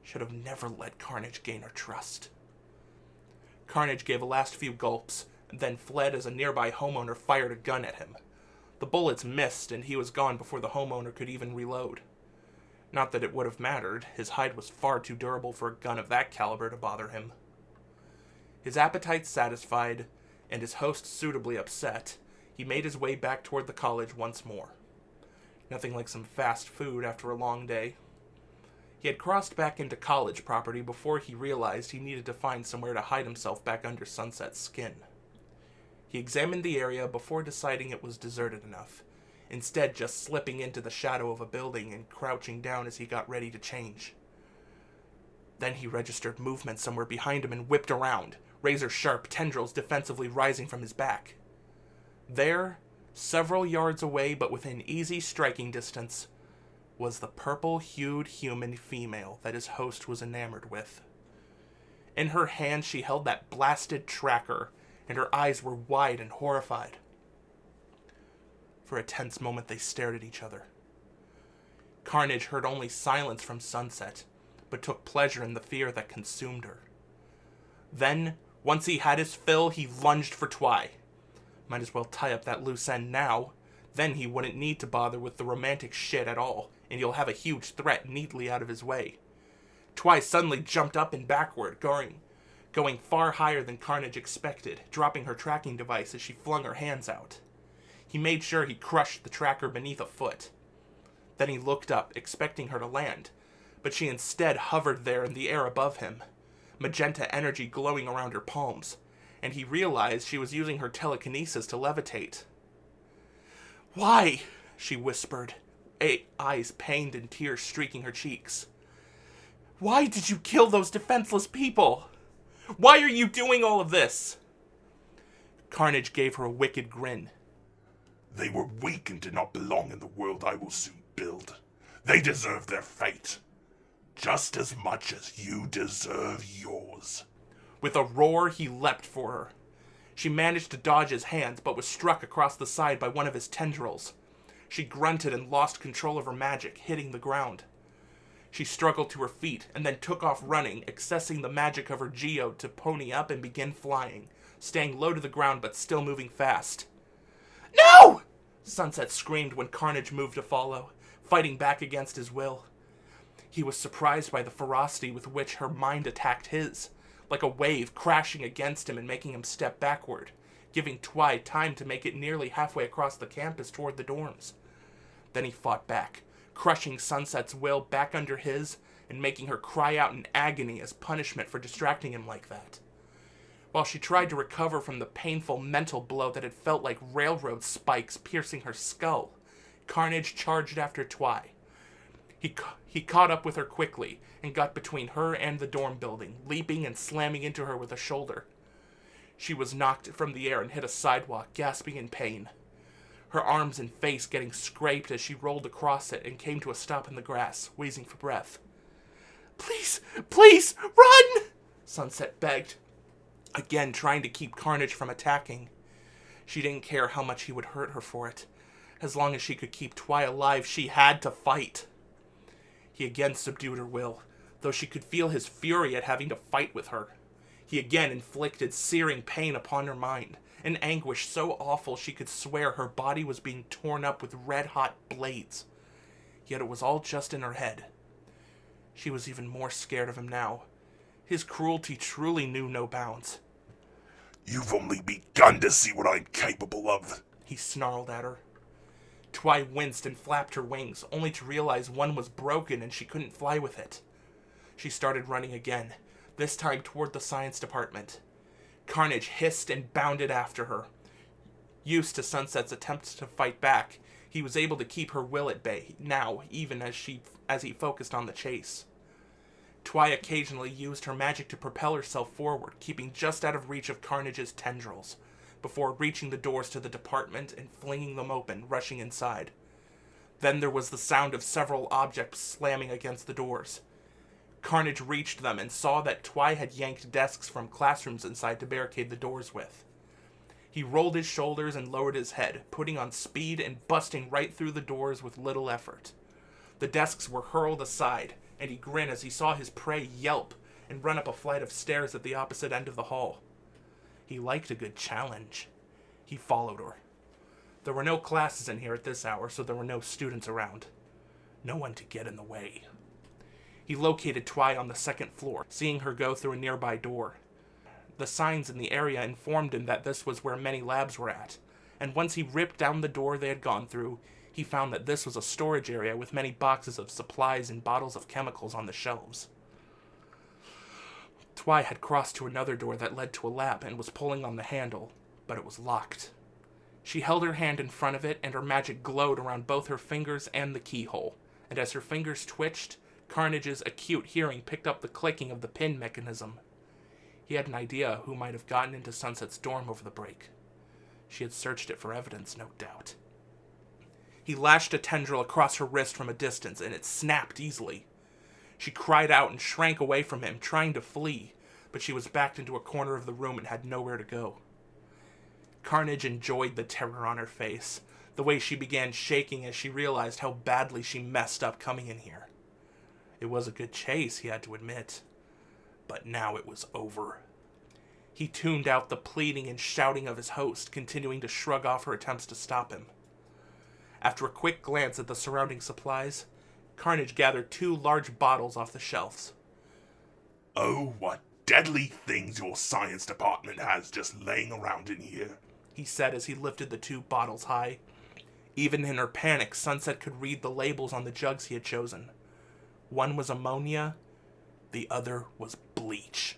Should have never let Carnage gain her trust. Carnage gave a last few gulps, and then fled as a nearby homeowner fired a gun at him. The bullets missed, and he was gone before the homeowner could even reload. Not that it would have mattered, his hide was far too durable for a gun of that caliber to bother him. His appetite satisfied, and his host suitably upset, he made his way back toward the college once more. Nothing like some fast food after a long day. He had crossed back into college property before he realized he needed to find somewhere to hide himself back under Sunset's skin. He examined the area before deciding it was deserted enough, instead just slipping into the shadow of a building and crouching down as he got ready to change. Then he registered movement somewhere behind him and whipped around, razor-sharp tendrils defensively rising from his back. There, several yards away but within easy striking distance, was the purple-hued human female that his host was enamored with. In her hand she held that blasted tracker, and her eyes were wide and horrified. For a tense moment they stared at each other. Carnage heard only silence from Sunset, but took pleasure in the fear that consumed her. Then, once he had his fill, he lunged for Twy. Might as well tie up that loose end now. Then he wouldn't need to bother with the romantic shit at all, and you'll have a huge threat neatly out of his way. Twy suddenly jumped up and backward, going far higher than Carnage expected, dropping her tracking device as she flung her hands out. He made sure he crushed the tracker beneath a foot. Then he looked up, expecting her to land, but she instead hovered there in the air above him, magenta energy glowing around her palms, and he realized she was using her telekinesis to levitate. "Why?" she whispered, eyes pained and tears streaking her cheeks. "Why did you kill those defenseless people? Why are you doing all of this?" Carnage gave her a wicked grin. They were weak and did not belong in the world I will soon build. They deserve their fate, just as much as you deserve yours. With a roar, he leapt for her. She managed to dodge his hands, but was struck across the side by one of his tendrils. She grunted and lost control of her magic, hitting the ground. She struggled to her feet, and then took off running, accessing the magic of her geode to pony up and begin flying, staying low to the ground but still moving fast. "No!" Sunset screamed when Carnage moved to follow, fighting back against his will. He was surprised by the ferocity with which her mind attacked his, like a wave crashing against him and making him step backward, giving Twy time to make it nearly halfway across the campus toward the dorms. Then he fought back, crushing Sunset's will back under his and making her cry out in agony as punishment for distracting him like that. While she tried to recover from the painful mental blow that had felt like railroad spikes piercing her skull, Carnage charged after Twy. He caught up with her quickly and got between her and the dorm building, leaping and slamming into her with a shoulder. She was knocked from the air and hit a sidewalk, gasping in pain. Her arms and face getting scraped as she rolled across it and came to a stop in the grass, wheezing for breath. "Please, please, run!" Sunset begged, again trying to keep Carnage from attacking. She didn't care how much he would hurt her for it. As long as she could keep Twy alive, she had to fight. He again subdued her will, though she could feel his fury at having to fight with her. He again inflicted searing pain upon her mind, an anguish so awful she could swear her body was being torn up with red-hot blades. Yet it was all just in her head. She was even more scared of him now. His cruelty truly knew no bounds. You've only begun to see what I'm capable of, he snarled at her. Twy winced and flapped her wings, only to realize one was broken and she couldn't fly with it. She started running again, this time toward the science department. Carnage hissed and bounded after her. Used to Sunset's attempts to fight back, he was able to keep her will at bay, now, even as he focused on the chase. Twy occasionally used her magic to propel herself forward, keeping just out of reach of Carnage's tendrils, before reaching the doors to the department and flinging them open, rushing inside. Then there was the sound of several objects slamming against the doors. Carnage reached them and saw that Twy had yanked desks from classrooms inside to barricade the doors with. He rolled his shoulders and lowered his head, putting on speed and busting right through the doors with little effort. The desks were hurled aside, and he grinned as he saw his prey yelp and run up a flight of stairs at the opposite end of the hall. He liked a good challenge. He followed her. There were no classes in here at this hour, so there were no students around. No one to get in the way. He located Twy on the second floor, seeing her go through a nearby door. The signs in the area informed him that this was where many labs were at, and once he ripped down the door they had gone through, he found that this was a storage area with many boxes of supplies and bottles of chemicals on the shelves. Twy had crossed to another door that led to a lab and was pulling on the handle, but it was locked. She held her hand in front of it, and her magic glowed around both her fingers and the keyhole. And as her fingers twitched, Carnage's acute hearing picked up the clicking of the pin mechanism. He had an idea who might have gotten into Sunset's dorm over the break. She had searched it for evidence, no doubt. He lashed a tendril across her wrist from a distance, and it snapped easily. She cried out and shrank away from him, trying to flee, but she was backed into a corner of the room and had nowhere to go. Carnage enjoyed the terror on her face, the way she began shaking as she realized how badly she messed up coming in here. It was a good chase, he had to admit, but now it was over. He tuned out the pleading and shouting of his host, continuing to shrug off her attempts to stop him. After a quick glance at the surrounding supplies, Carnage gathered 2 large bottles off the shelves. Oh, what deadly things your science department has just laying around in here, he said as he lifted the 2 bottles high. Even in her panic, Sunset could read the labels on the jugs he had chosen. One was ammonia, the other was bleach.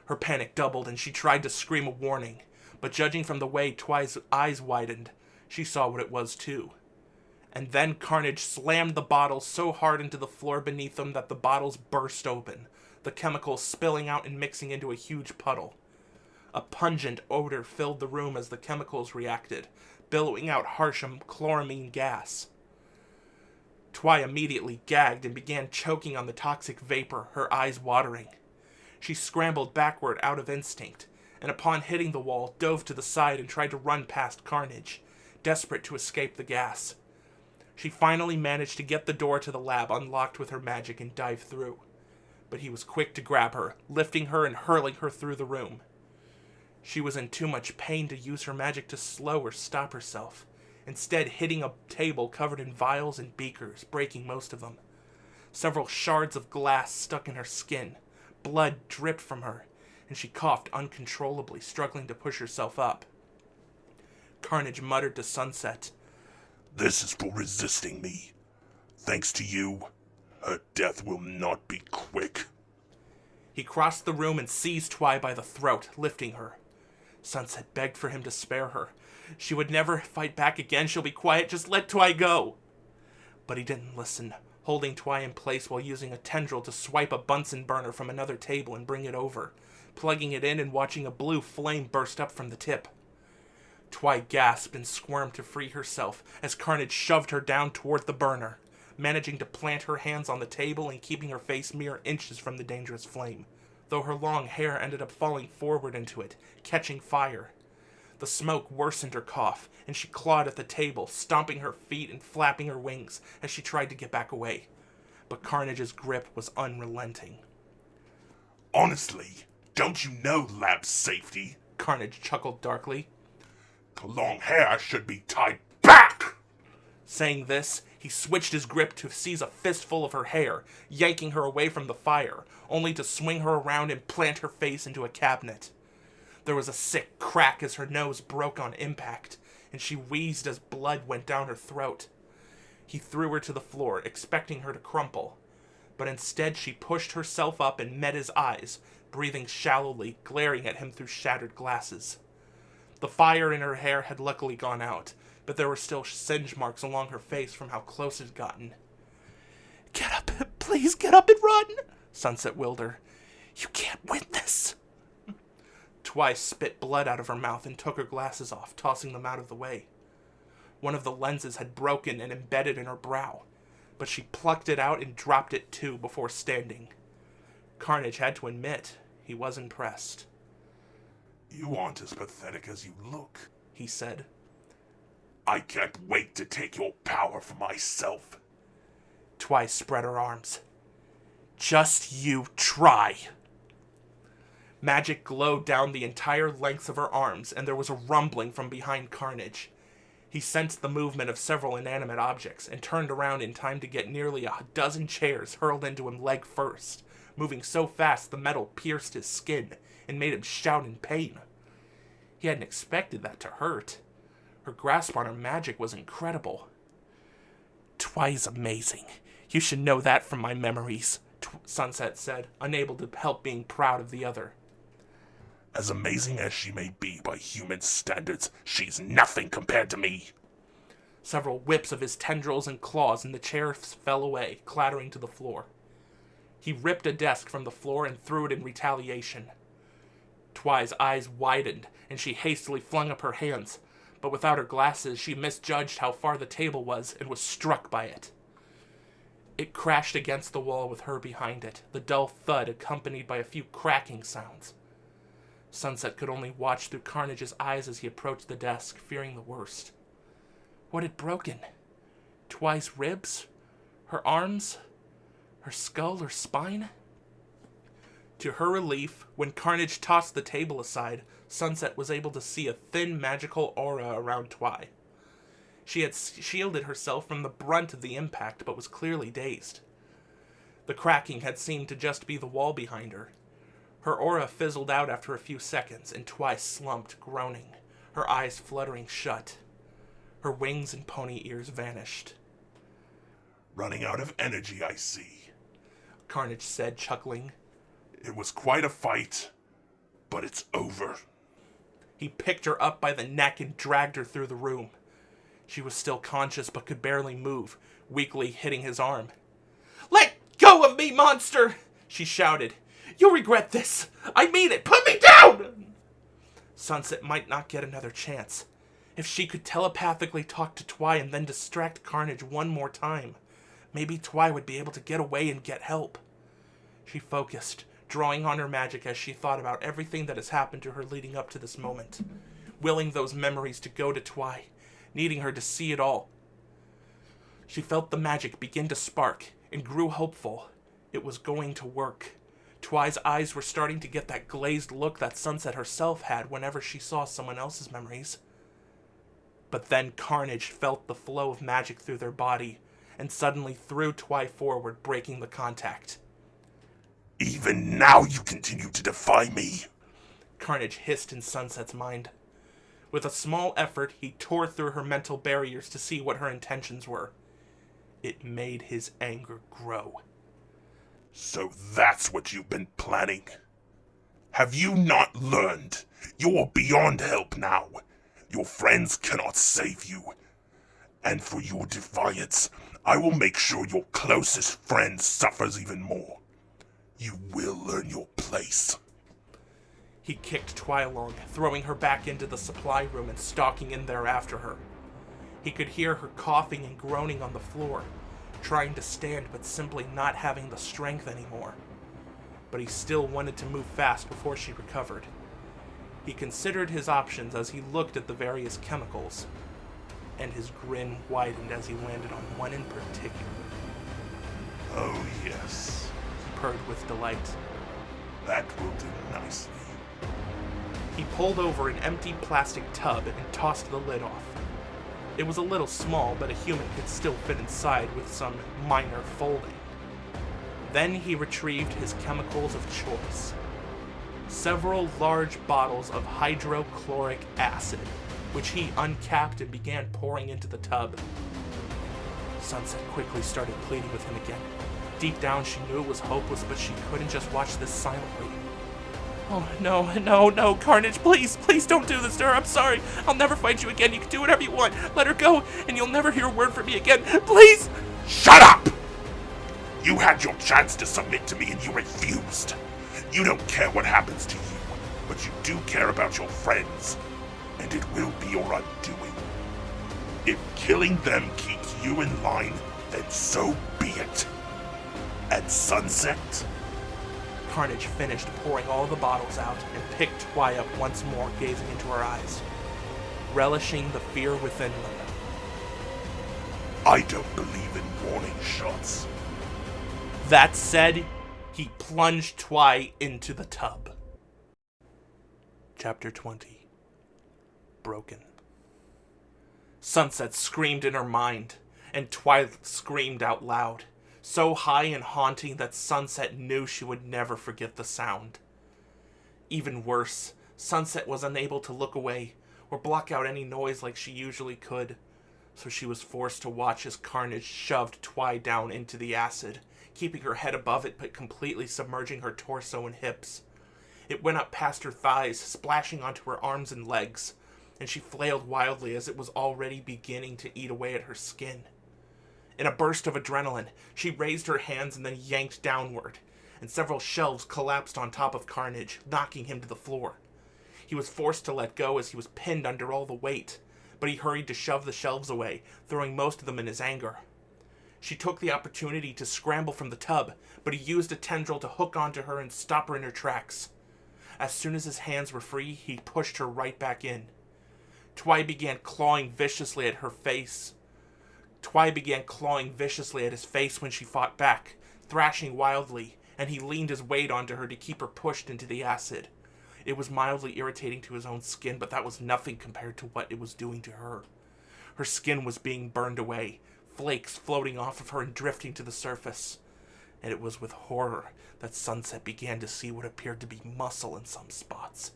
Her panic doubled and she tried to scream a warning, but judging from the way Twy's eyes widened, she saw what it was too. And then Carnage slammed the bottles so hard into the floor beneath them that the bottles burst open, the chemicals spilling out and mixing into a huge puddle. A pungent odor filled the room as the chemicals reacted, billowing out harsh chloramine gas. Twy immediately gagged and began choking on the toxic vapor, her eyes watering. She scrambled backward out of instinct, and upon hitting the wall, dove to the side and tried to run past Carnage, desperate to escape the gas. She finally managed to get the door to the lab unlocked with her magic and dive through. But he was quick to grab her, lifting her and hurling her through the room. She was in too much pain to use her magic to slow or stop herself, instead hitting a table covered in vials and beakers, breaking most of them. Several shards of glass stuck in her skin. Blood dripped from her, and she coughed uncontrollably, struggling to push herself up. Carnage muttered to Sunset, "This is for resisting me. Thanks to you, her death will not be quick." He crossed the room and seized Twy by the throat, lifting her. Sunset begged for him to spare her. She would never fight back again. She'll be quiet. Just let Twy go. But he didn't listen, holding Twy in place while using a tendril to swipe a Bunsen burner from another table and bring it over, plugging it in and watching a blue flame burst up from the tip. Twy gasped and squirmed to free herself as Carnage shoved her down toward the burner, managing to plant her hands on the table and keeping her face mere inches from the dangerous flame, though her long hair ended up falling forward into it, catching fire. The smoke worsened her cough, and she clawed at the table, stomping her feet and flapping her wings as she tried to get back away. But Carnage's grip was unrelenting. "Honestly, don't you know lab safety?" Carnage chuckled darkly. "The long hair should be tied back!" Saying this, he switched his grip to seize a fistful of her hair, yanking her away from the fire, only to swing her around and plant her face into a cabinet. There was a sick crack as her nose broke on impact, and she wheezed as blood went down her throat. He threw her to the floor, expecting her to crumple, but instead she pushed herself up and met his eyes, breathing shallowly, glaring at him through shattered glasses. The fire in her hair had luckily gone out, but there were still singe marks along her face from how close it had gotten. "Get up, please get up and run," Sunset willed her. "You can't win this." Twy spit blood out of her mouth and took her glasses off, tossing them out of the way. One of the lenses had broken and embedded in her brow, but she plucked it out and dropped it too before standing. Carnage had to admit he was impressed. "You aren't as pathetic as you look," he said. "I can't wait to take your power for myself." Twy spread her arms. "Just you try." Magic glowed down the entire length of her arms, and there was a rumbling from behind Carnage. He sensed the movement of several inanimate objects, and turned around in time to get nearly a dozen chairs hurled into him leg first, moving so fast the metal pierced his skin and made him shout in pain. He hadn't expected that to hurt. Her grasp on her magic was incredible. "Twy's amazing. You should know that from my memories," Sunset said, unable to help being proud of the other. As amazing as she may be by human standards, she's nothing compared to me. Several whips of his tendrils and claws, and the chairs fell away, clattering to the floor. He ripped a desk from the floor and threw it in retaliation. Twy's eyes widened, and she hastily flung up her hands, but without her glasses, she misjudged how far the table was and was struck by it. It crashed against the wall with her behind it, the dull thud accompanied by a few cracking sounds. Sunset could only watch through Carnage's eyes as he approached the desk, fearing the worst. What had broken? Twy's ribs? Her arms? Her skull or spine? To her relief, when Carnage tossed the table aside, Sunset was able to see a thin magical aura around Twy. She had shielded herself from the brunt of the impact, but was clearly dazed. The cracking had seemed to just be the wall behind her. Her aura fizzled out after a few seconds, and Twy slumped, groaning, her eyes fluttering shut. Her wings and pony ears vanished. Running out of energy, I see, Carnage said, chuckling. It was quite a fight, but it's over. He picked her up by the neck and dragged her through the room. She was still conscious but could barely move, weakly hitting his arm. "Let go of me, monster!" she shouted. "You'll regret this! I mean it! Put me down!" Sunset might not get another chance. If she could telepathically talk to Twy and then distract Carnage one more time, maybe Twy would be able to get away and get help. She focused, drawing on her magic as she thought about everything that has happened to her leading up to this moment, willing those memories to go to Twy, needing her to see it all. She felt the magic begin to spark and grew hopeful. It was going to work. Twy's eyes were starting to get that glazed look that Sunset herself had whenever she saw someone else's memories. But then Carnage felt the flow of magic through their body and suddenly threw Twy forward, breaking the contact. Even now you continue to defy me, Carnage hissed in Sunset's mind. With a small effort, he tore through her mental barriers to see what her intentions were. It made his anger grow. So that's what you've been planning. Have you not learned? You're beyond help now. Your friends cannot save you. And for your defiance, I will make sure your closest friend suffers even more. You will learn your place. He kicked Twy along, throwing her back into the supply room and stalking in there after her. He could hear her coughing and groaning on the floor, trying to stand but simply not having the strength anymore. But he still wanted to move fast before she recovered. He considered his options as he looked at the various chemicals, and his grin widened as he landed on one in particular. Oh yes, He purred with delight. that will do nicely. He pulled over an empty plastic tub and tossed the lid off. It was a little small, but a human could still fit inside with some minor folding. Then he retrieved his chemicals of choice. Several large bottles of hydrochloric acid, which he uncapped and began pouring into the tub. Sunset quickly started pleading with him again. Deep down, she knew it was hopeless, but she couldn't just watch this silently. "Oh, no, Carnage, please don't do this to her. I'm sorry. I'll never fight you again. You can do whatever you want. Let her go, and you'll never hear a word from me again. Please!" Shut up! You had your chance to submit to me and you refused. You don't care what happens to you, but you do care about your friends, and it will be your undoing. If killing them keeps you in line, then so be it. At sunset, Carnage finished pouring all the bottles out and picked Twy up once more, gazing into her eyes, relishing the fear within them. I don't believe in warning shots. That said, he plunged Twy into the tub. Chapter 20. Broken. Sunset screamed in her mind, and Twy screamed out loud, so high and haunting that Sunset knew she would never forget the sound. Even worse, Sunset was unable to look away or block out any noise like she usually could, so she was forced to watch as Carnage shoved Twy down into the acid, keeping her head above it but completely submerging her torso and hips. It went up past her thighs, splashing onto her arms and legs, and she flailed wildly as it was already beginning to eat away at her skin. In a burst of adrenaline, she raised her hands and then yanked downward, and several shelves collapsed on top of Carnage, knocking him to the floor. He was forced to let go as he was pinned under all the weight, but he hurried to shove the shelves away, throwing most of them in his anger. She took the opportunity to scramble from the tub, but he used a tendril to hook onto her and stop her in her tracks. As soon as his hands were free, he pushed her right back in. Twy began clawing viciously at her face. Twy began clawing viciously at his face when she fought back, thrashing wildly, and he leaned his weight onto her to keep her pushed into the acid. It was mildly irritating to his own skin, but that was nothing compared to what it was doing to her. Her skin was being burned away, flakes floating off of her and drifting to the surface. And it was with horror that Sunset began to see what appeared to be muscle in some spots.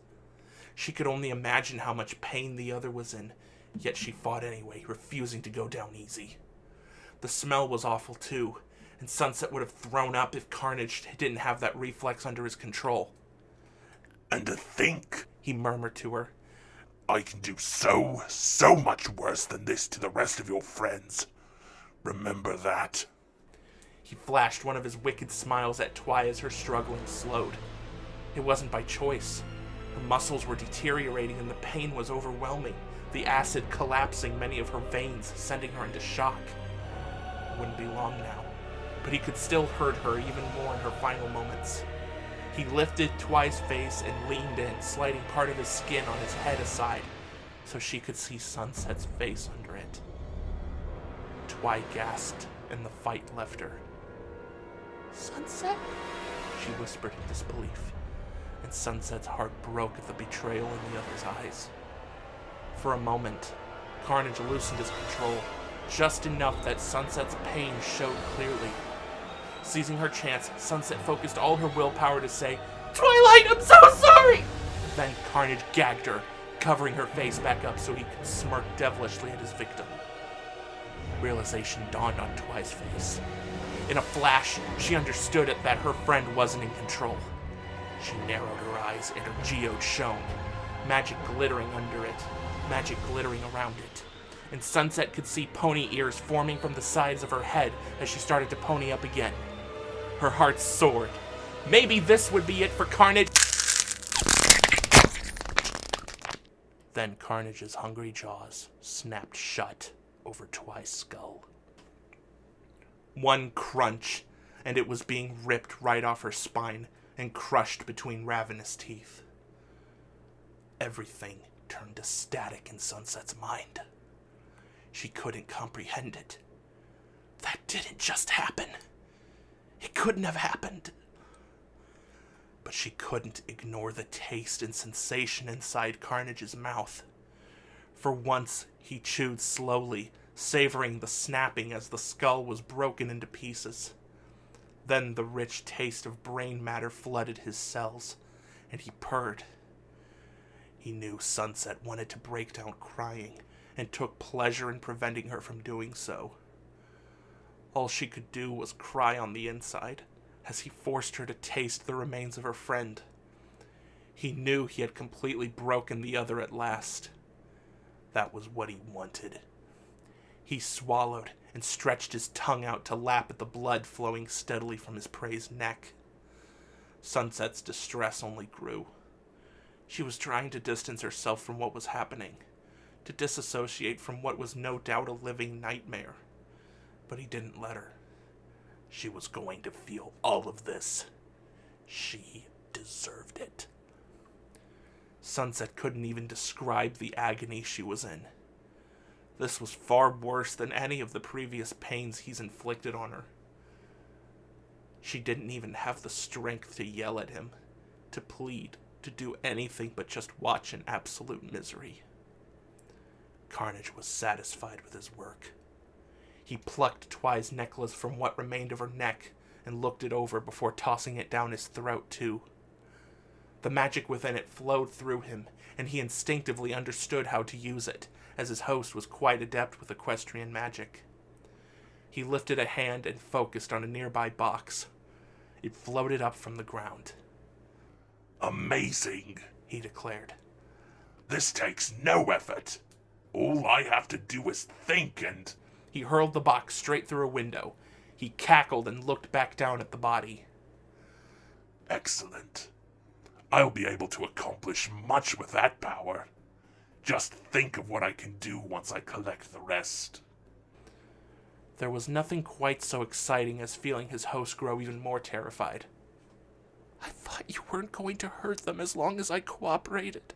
She could only imagine how much pain the other was in, yet she fought anyway, refusing to go down easy. The smell was awful too, and Sunset would have thrown up if Carnage didn't have that reflex under his control. And to think, He murmured to her. I can do so much worse than this to the rest of your friends. Remember that. He flashed one of his wicked smiles at Twy as her struggling slowed. It wasn't by choice. Her muscles were deteriorating and the pain was overwhelming, the acid collapsing many of her veins, sending her into shock. It wouldn't be long now, but he could still hurt her even more in her final moments. He lifted Twy's face and leaned in, sliding part of his skin on his head aside, so she could see Sunset's face under it. Twy gasped, and the fight left her. "Sunset?" she whispered in disbelief, and Sunset's heart broke at the betrayal in the other's eyes. For a moment, Carnage loosened his control, just enough that Sunset's pain showed clearly. Seizing her chance, Sunset focused all her willpower to say, "Twilight, I'm so sorry!" Then Carnage gagged her, covering her face back up so he could smirk devilishly at his victim. Realization dawned on Twy's face. In a flash, she understood it that her friend wasn't in control. She narrowed her eyes and her geode shone, magic glittering under it, magic glittering around it. And Sunset could see pony ears forming from the sides of her head as she started to pony up again. Her heart soared. Maybe this would be it for Carnage. Then Carnage's hungry jaws snapped shut over Twy's skull. One crunch, and it was being ripped right off her spine and crushed between ravenous teeth. Everything turned to static in Sunset's mind. She couldn't comprehend it. That didn't just happen. It couldn't have happened. But she couldn't ignore the taste and sensation inside Carnage's mouth. For once, he chewed slowly, savoring the snapping as the skull was broken into pieces. Then the rich taste of brain matter flooded his cells, and he purred. He knew Sunset wanted to break down crying, and took pleasure in preventing her from doing so. All she could do was cry on the inside, as he forced her to taste the remains of her friend. He knew he had completely broken the other at last. That was what he wanted. He swallowed and stretched his tongue out to lap at the blood flowing steadily from his prey's neck. Sunset's distress only grew. She was trying to distance herself from what was happening, to disassociate from what was no doubt a living nightmare. But he didn't let her. She was going to feel all of this. She deserved it. Sunset couldn't even describe the agony she was in. This was far worse than any of the previous pains he's inflicted on her. She didn't even have the strength to yell at him, to plead, to do anything but just watch in absolute misery. Carnage was satisfied with his work. He plucked Twy's necklace from what remained of her neck and looked it over before tossing it down his throat too. The magic within it flowed through him, and he instinctively understood how to use it, as his host was quite adept with equestrian magic. He lifted a hand and focused on a nearby box. It floated up from the ground. Amazing, he declared. this takes no effort. All I have to do is think and... He hurled the box straight through a window. He cackled and looked back down at the body. Excellent. I'll be able to accomplish much with that power. Just think of what I can do once I collect the rest. There was nothing quite so exciting as feeling his host grow even more terrified. I thought you weren't going to hurt them as long as I cooperated.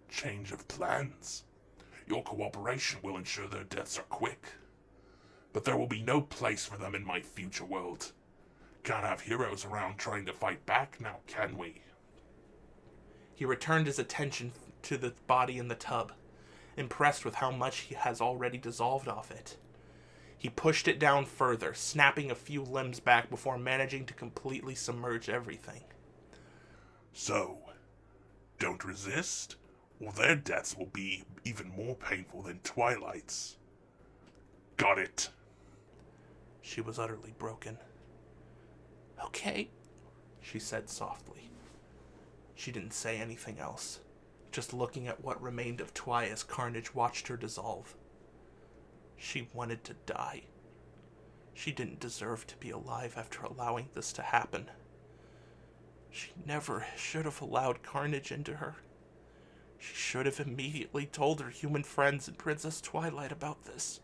Change of plans. Your cooperation will ensure their deaths are quick. But there will be no place for them in my future world. Can't have heroes around trying to fight back now, can we? He returned his attention to the body in the tub, impressed with how much he has already dissolved off it. He pushed it down further, snapping a few limbs back before managing to completely submerge everything. So, don't resist, or their deaths will be even more painful than Twilight's. Got it. She was utterly broken. Okay, she said softly. She didn't say anything else, just looking at what remained of Twy as Carnage watched her dissolve. She wanted to die. She didn't deserve to be alive after allowing this to happen. She never should have allowed Carnage into her. She should have immediately told her human friends and Princess Twilight about this.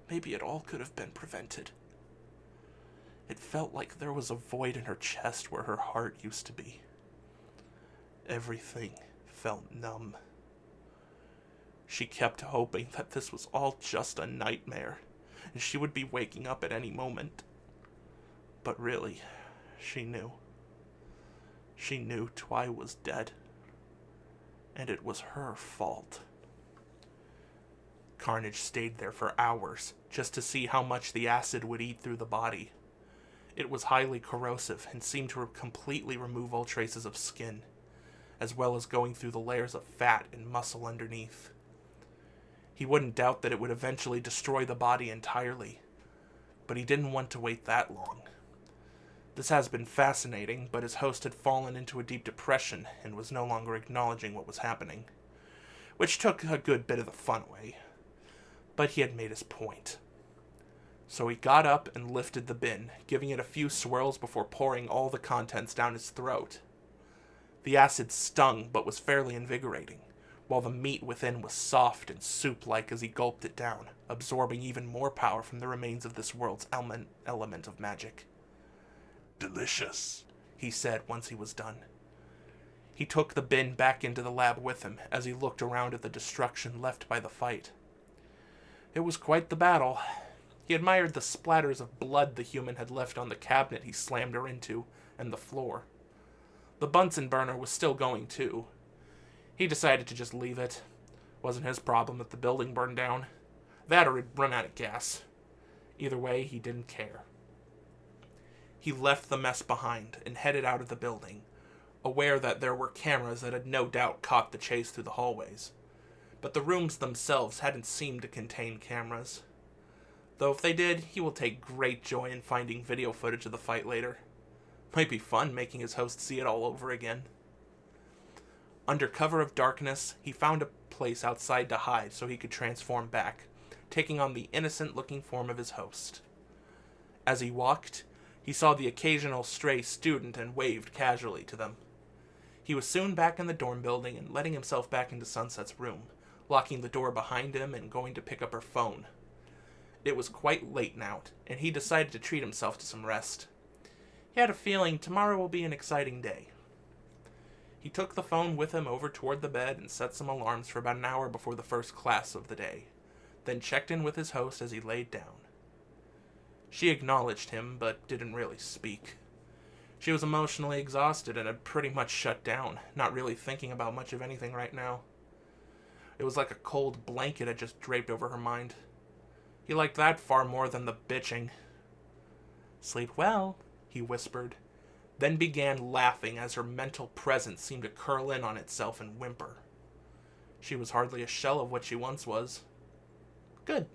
Maybe it all could have been prevented. It felt like there was a void in her chest where her heart used to be. Everything felt numb. She kept hoping that this was all just a nightmare, and she would be waking up at any moment. But really, she knew. She knew Twy was dead, and it was her fault. Carnage stayed there for hours, just to see how much the acid would eat through the body. It was highly corrosive, and seemed to completely remove all traces of skin, as well as going through the layers of fat and muscle underneath. He wouldn't doubt that it would eventually destroy the body entirely, but he didn't want to wait that long. This has been fascinating, but his host had fallen into a deep depression and was no longer acknowledging what was happening, which took a good bit of the fun away. But he had made his point. So he got up and lifted the bin, giving it a few swirls before pouring all the contents down his throat. The acid stung, but was fairly invigorating, while the meat within was soft and soup-like as he gulped it down, absorbing even more power from the remains of this world's element of magic. Delicious, he said once he was done. He took the bin back into the lab with him as he looked around at the destruction left by the fight. It was quite the battle. He admired the splatters of blood the human had left on the cabinet he slammed her into, and the floor. The Bunsen burner was still going too. He decided to just leave it. Wasn't his problem that the building burned down. That or he'd run out of gas. Either way, he didn't care. He left the mess behind and headed out of the building, aware that there were cameras that had no doubt caught the chase through the hallways. But the rooms themselves hadn't seemed to contain cameras. Though if they did, he will take great joy in finding video footage of the fight later. Might be fun making his host see it all over again. Under cover of darkness, he found a place outside to hide so he could transform back, taking on the innocent-looking form of his host. As he walked, he saw the occasional stray student and waved casually to them. He was soon back in the dorm building and letting himself back into Sunset's room, locking the door behind him and going to pick up her phone. It was quite late now, and he decided to treat himself to some rest. He had a feeling tomorrow will be an exciting day. He took the phone with him over toward the bed and set some alarms for about an hour before the first class of the day, then checked in with his host as he laid down. She acknowledged him, but didn't really speak. She was emotionally exhausted and had pretty much shut down, not really thinking about much of anything right now. It was like a cold blanket had just draped over her mind. He liked that far more than the bitching. "Sleep well," he whispered, then began laughing as her mental presence seemed to curl in on itself and whimper. She was hardly a shell of what she once was. Good.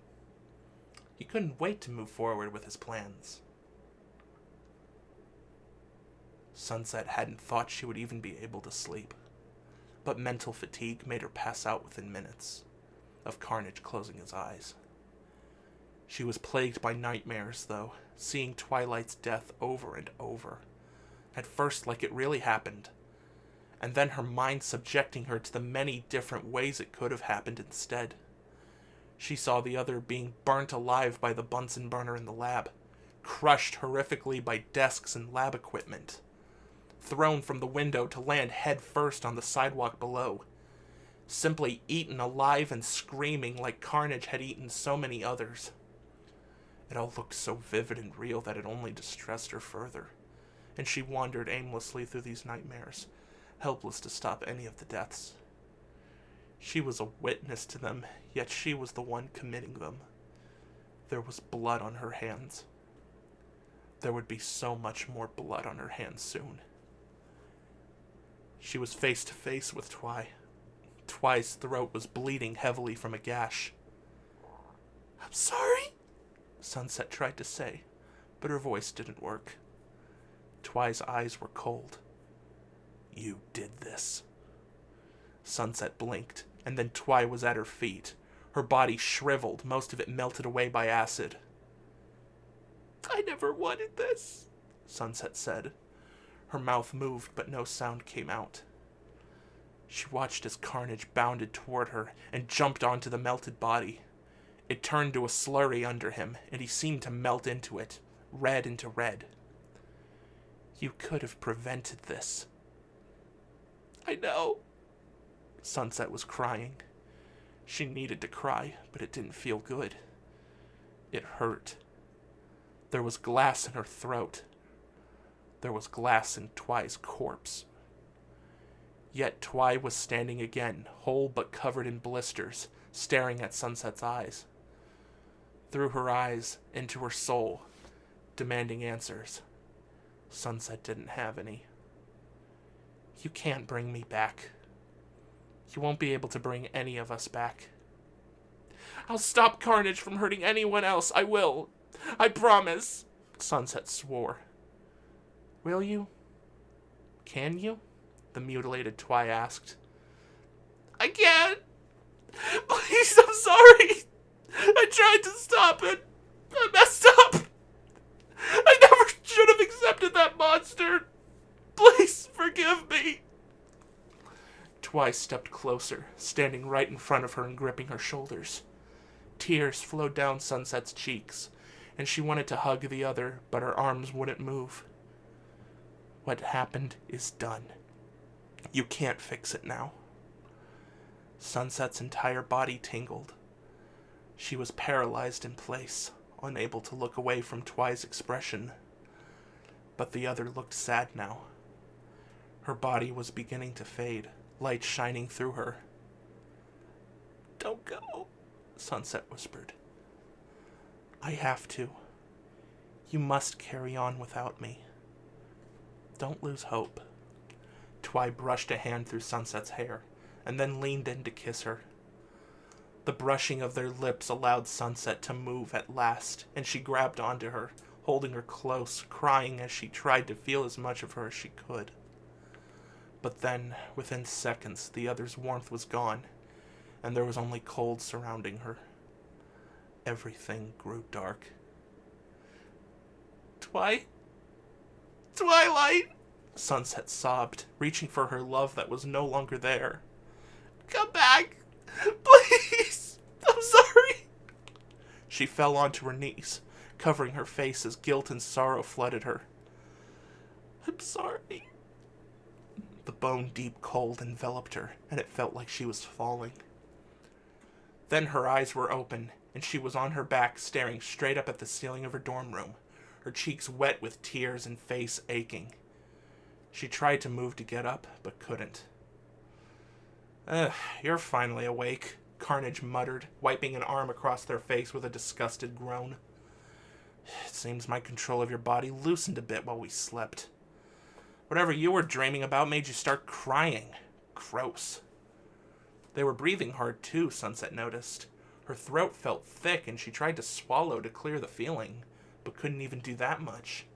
He couldn't wait to move forward with his plans. Sunset hadn't thought she would even be able to sleep, but mental fatigue made her pass out within minutes of Carnage closing his eyes. She was plagued by nightmares, though, seeing Twilight's death over and over, at first like it really happened, and then her mind subjecting her to the many different ways it could have happened instead. She saw the other being burnt alive by the Bunsen burner in the lab, crushed horrifically by desks and lab equipment, thrown from the window to land head first on the sidewalk below, simply eaten alive and screaming like Carnage had eaten so many others. It all looked so vivid and real that it only distressed her further, and she wandered aimlessly through these nightmares, helpless to stop any of the deaths. She was a witness to them, yet she was the one committing them. There was blood on her hands. There would be so much more blood on her hands soon. She was face to face with Twi. Twi's throat was bleeding heavily from a gash. "I'm sorry," Sunset tried to say, but her voice didn't work. Twi's eyes were cold. "You did this." Sunset blinked, and then Twi was at her feet. Her body shriveled, most of it melted away by acid. "I never wanted this," Sunset said. Her mouth moved, but no sound came out. She watched as Carnage bounded toward her and jumped onto the melted body. It turned to a slurry under him, and he seemed to melt into it, red into red. "You could have prevented this." "I know." Sunset was crying. She needed to cry, but it didn't feel good. It hurt. There was glass in her throat. There was glass in Twi's corpse. Yet Twi was standing again, whole but covered in blisters, staring at Sunset's eyes. Through her eyes, into her soul, demanding answers. Sunset didn't have any. "You can't bring me back. You won't be able to bring any of us back." "I'll stop Carnage from hurting anyone else. I will. I promise," Sunset swore. "Will you? Can you?" the mutilated Twi asked. "I can't. Please, I'm sorry. I tried to stop it. I messed up. I never should have accepted that monster. Please forgive me." Twi stepped closer, standing right in front of her and gripping her shoulders. Tears flowed down Sunset's cheeks, and she wanted to hug the other, but her arms wouldn't move. What happened is done. You can't fix it now. Sunset's entire body tingled. She was paralyzed in place, unable to look away from Twi's expression. But the other looked sad now. Her body was beginning to fade, light shining through her. "Don't go," Sunset whispered. "I have to. You must carry on without me. Don't lose hope." Twi brushed a hand through Sunset's hair, and then leaned in to kiss her. The brushing of their lips allowed Sunset to move at last, and she grabbed onto her, holding her close, crying as she tried to feel as much of her as she could. But then, within seconds, the other's warmth was gone, and there was only cold surrounding her. Everything grew dark. Twilight!" Sunset sobbed, reaching for her love that was no longer there. "Come back! Please! I'm sorry!" She fell onto her knees, covering her face as guilt and sorrow flooded her. "I'm sorry." The bone-deep cold enveloped her, and it felt like she was falling. Then her eyes were open, and she was on her back, staring straight up at the ceiling of her dorm room, her cheeks wet with tears and face aching. She tried to move to get up, but couldn't. You're finally awake," Carnage muttered, wiping an arm across their face with a disgusted groan. "It seems my control of your body loosened a bit while we slept. Whatever you were dreaming about made you start crying. Gross." They were breathing hard too, Sunset noticed. Her throat felt thick and she tried to swallow to clear the feeling, but couldn't even do that much.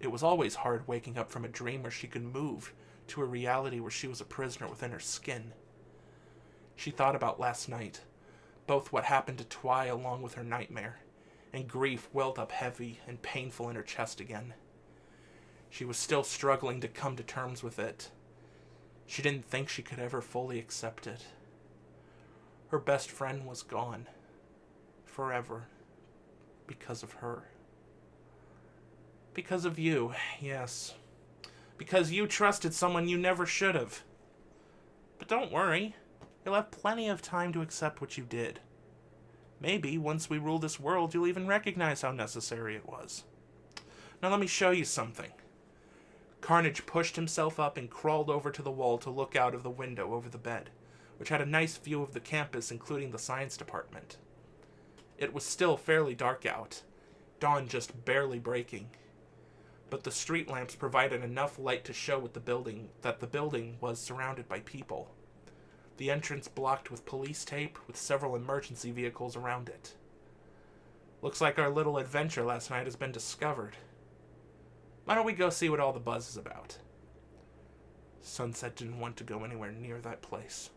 It was always hard waking up from a dream where she could move to a reality where she was a prisoner within her skin. She thought about last night, both what happened to Twy along with her nightmare, and grief welled up heavy and painful in her chest again. She was still struggling to come to terms with it. She didn't think she could ever fully accept it. Her best friend was gone. Forever. Because of her. Because of you, yes. Because you trusted someone you never should have. But don't worry. You'll have plenty of time to accept what you did. Maybe, once we rule this world, you'll even recognize how necessary it was. Now let me show you something. Carnage pushed himself up and crawled over to the wall to look out of the window over the bed, which had a nice view of the campus, including the science department. It was still fairly dark out, dawn just barely breaking, but the street lamps provided enough light to show that the building was surrounded by people. The entrance blocked with police tape, with several emergency vehicles around it. Looks like our little adventure last night has been discovered. Why don't we go see what all the buzz is about? Sunset didn't want to go anywhere near that place,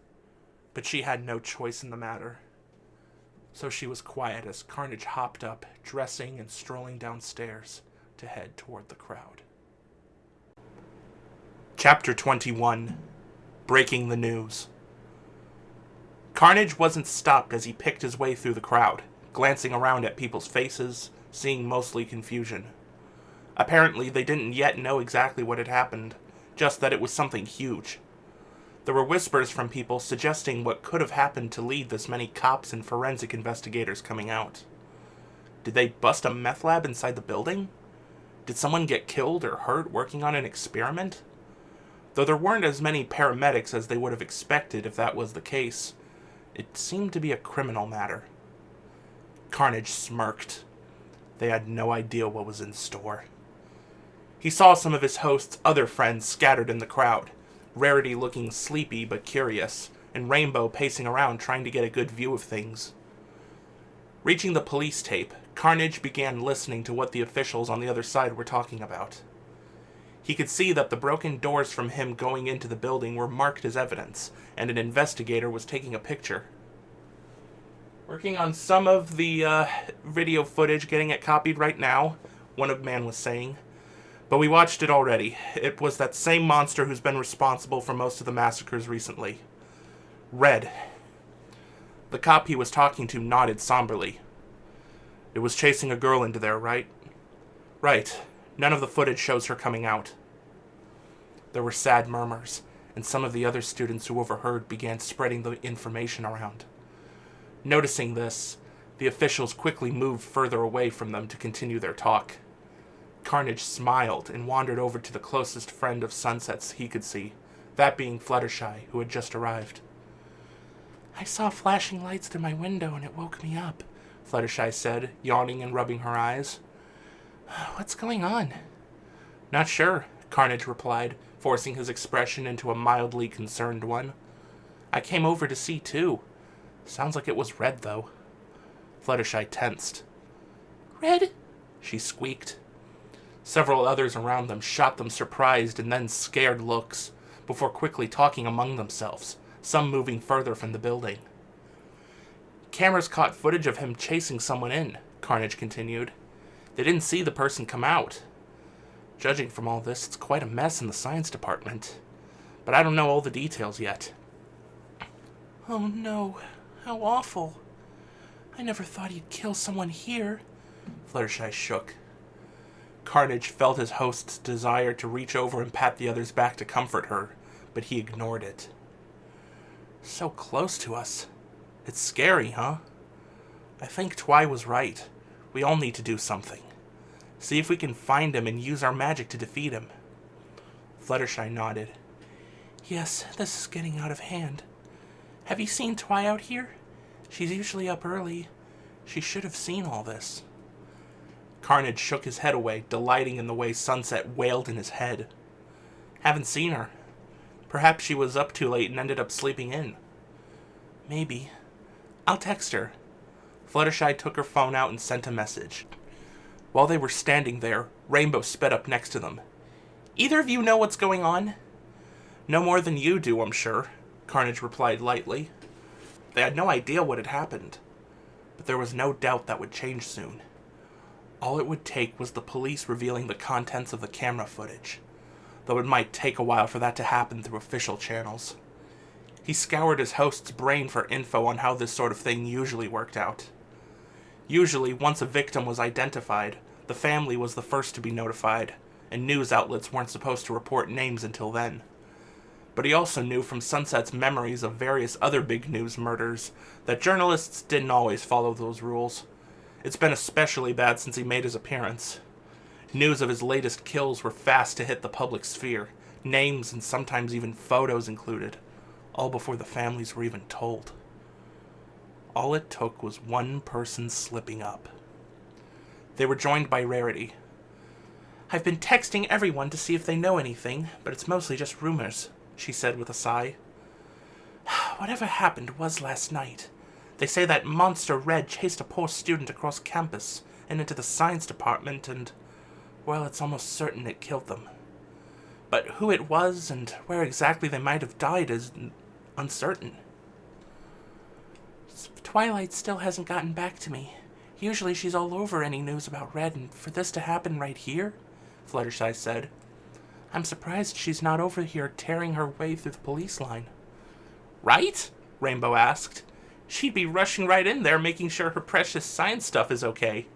but she had no choice in the matter. So she was quiet as Carnage hopped up, dressing and strolling downstairs to head toward the crowd. Chapter 21. Breaking the News. Carnage wasn't stopped as he picked his way through the crowd, glancing around at people's faces, seeing mostly confusion. Apparently, they didn't yet know exactly what had happened, just that it was something huge. There were whispers from people suggesting what could have happened to lead this many cops and forensic investigators coming out. Did they bust a meth lab inside the building? Did someone get killed or hurt working on an experiment? Though there weren't as many paramedics as they would have expected if that was the case, it seemed to be a criminal matter. Carnage smirked. They had no idea what was in store. He saw some of his host's other friends scattered in the crowd, Rarity looking sleepy but curious, and Rainbow pacing around trying to get a good view of things. Reaching the police tape, Carnage began listening to what the officials on the other side were talking about. He could see that the broken doors from him going into the building were marked as evidence, and an investigator was taking a picture. Working on some of the video footage, getting it copied right now, one man was saying. But we watched it already. It was that same monster who's been responsible for most of the massacres recently. Red. The cop he was talking to nodded somberly. It was chasing a girl into there, right? Right. None of the footage shows her coming out. There were sad murmurs, and some of the other students who overheard began spreading the information around. Noticing this, the officials quickly moved further away from them to continue their talk. Carnage smiled and wandered over to the closest friend of Sunset's he could see, that being Fluttershy, who had just arrived. I saw flashing lights through my window and it woke me up, Fluttershy said, yawning and rubbing her eyes. What's going on? Not sure, Carnage replied, forcing his expression into a mildly concerned one. I came over to see too. Sounds like it was Red, though. Fluttershy tensed. Red? She squeaked. Several others around them shot them surprised and then scared looks, before quickly talking among themselves, some moving further from the building. Cameras caught footage of him chasing someone in, Carnage continued. They didn't see the person come out. Judging from all this, it's quite a mess in the science department. But I don't know all the details yet. Oh no, how awful. I never thought he'd kill someone here. Fluttershy shook. Carnage felt his host's desire to reach over and pat the others back to comfort her, but he ignored it. So close to us. It's scary, huh? I think Twy was right. We all need to do something. See if we can find him and use our magic to defeat him. Fluttershy nodded. Yes, this is getting out of hand. Have you seen Twy out here? She's usually up early. She should have seen all this. Carnage shook his head away, delighting in the way Sunset wailed in his head. Haven't seen her. Perhaps she was up too late and ended up sleeping in. Maybe. I'll text her. Fluttershy took her phone out and sent a message. While they were standing there, Rainbow sped up next to them. "Either of you know what's going on?" "No more than you do, I'm sure," Carnage replied lightly. They had no idea what had happened, but there was no doubt that would change soon. All it would take was the police revealing the contents of the camera footage, though it might take a while for that to happen through official channels. He scoured his host's brain for info on how this sort of thing usually worked out. Usually, once a victim was identified, the family was the first to be notified, and news outlets weren't supposed to report names until then. But he also knew from Sunset's memories of various other big news murders that journalists didn't always follow those rules. It's been especially bad since he made his appearance. News of his latest kills were fast to hit the public sphere, names and sometimes even photos included, all before the families were even told. All it took was one person slipping up. They were joined by Rarity. "I've been texting everyone to see if they know anything, but it's mostly just rumors," she said with a sigh. "Whatever happened was last night. They say that monster Red chased a poor student across campus and into the science department and, well, it's almost certain it killed them. But who it was and where exactly they might have died is uncertain. Twilight still hasn't gotten back to me. Usually she's all over any news about Red, and for this to happen right here," Fluttershy said. "I'm surprised she's not over here tearing her way through the police line." "Right?" Rainbow asked. "She'd be rushing right in there, making sure her precious science stuff is okay."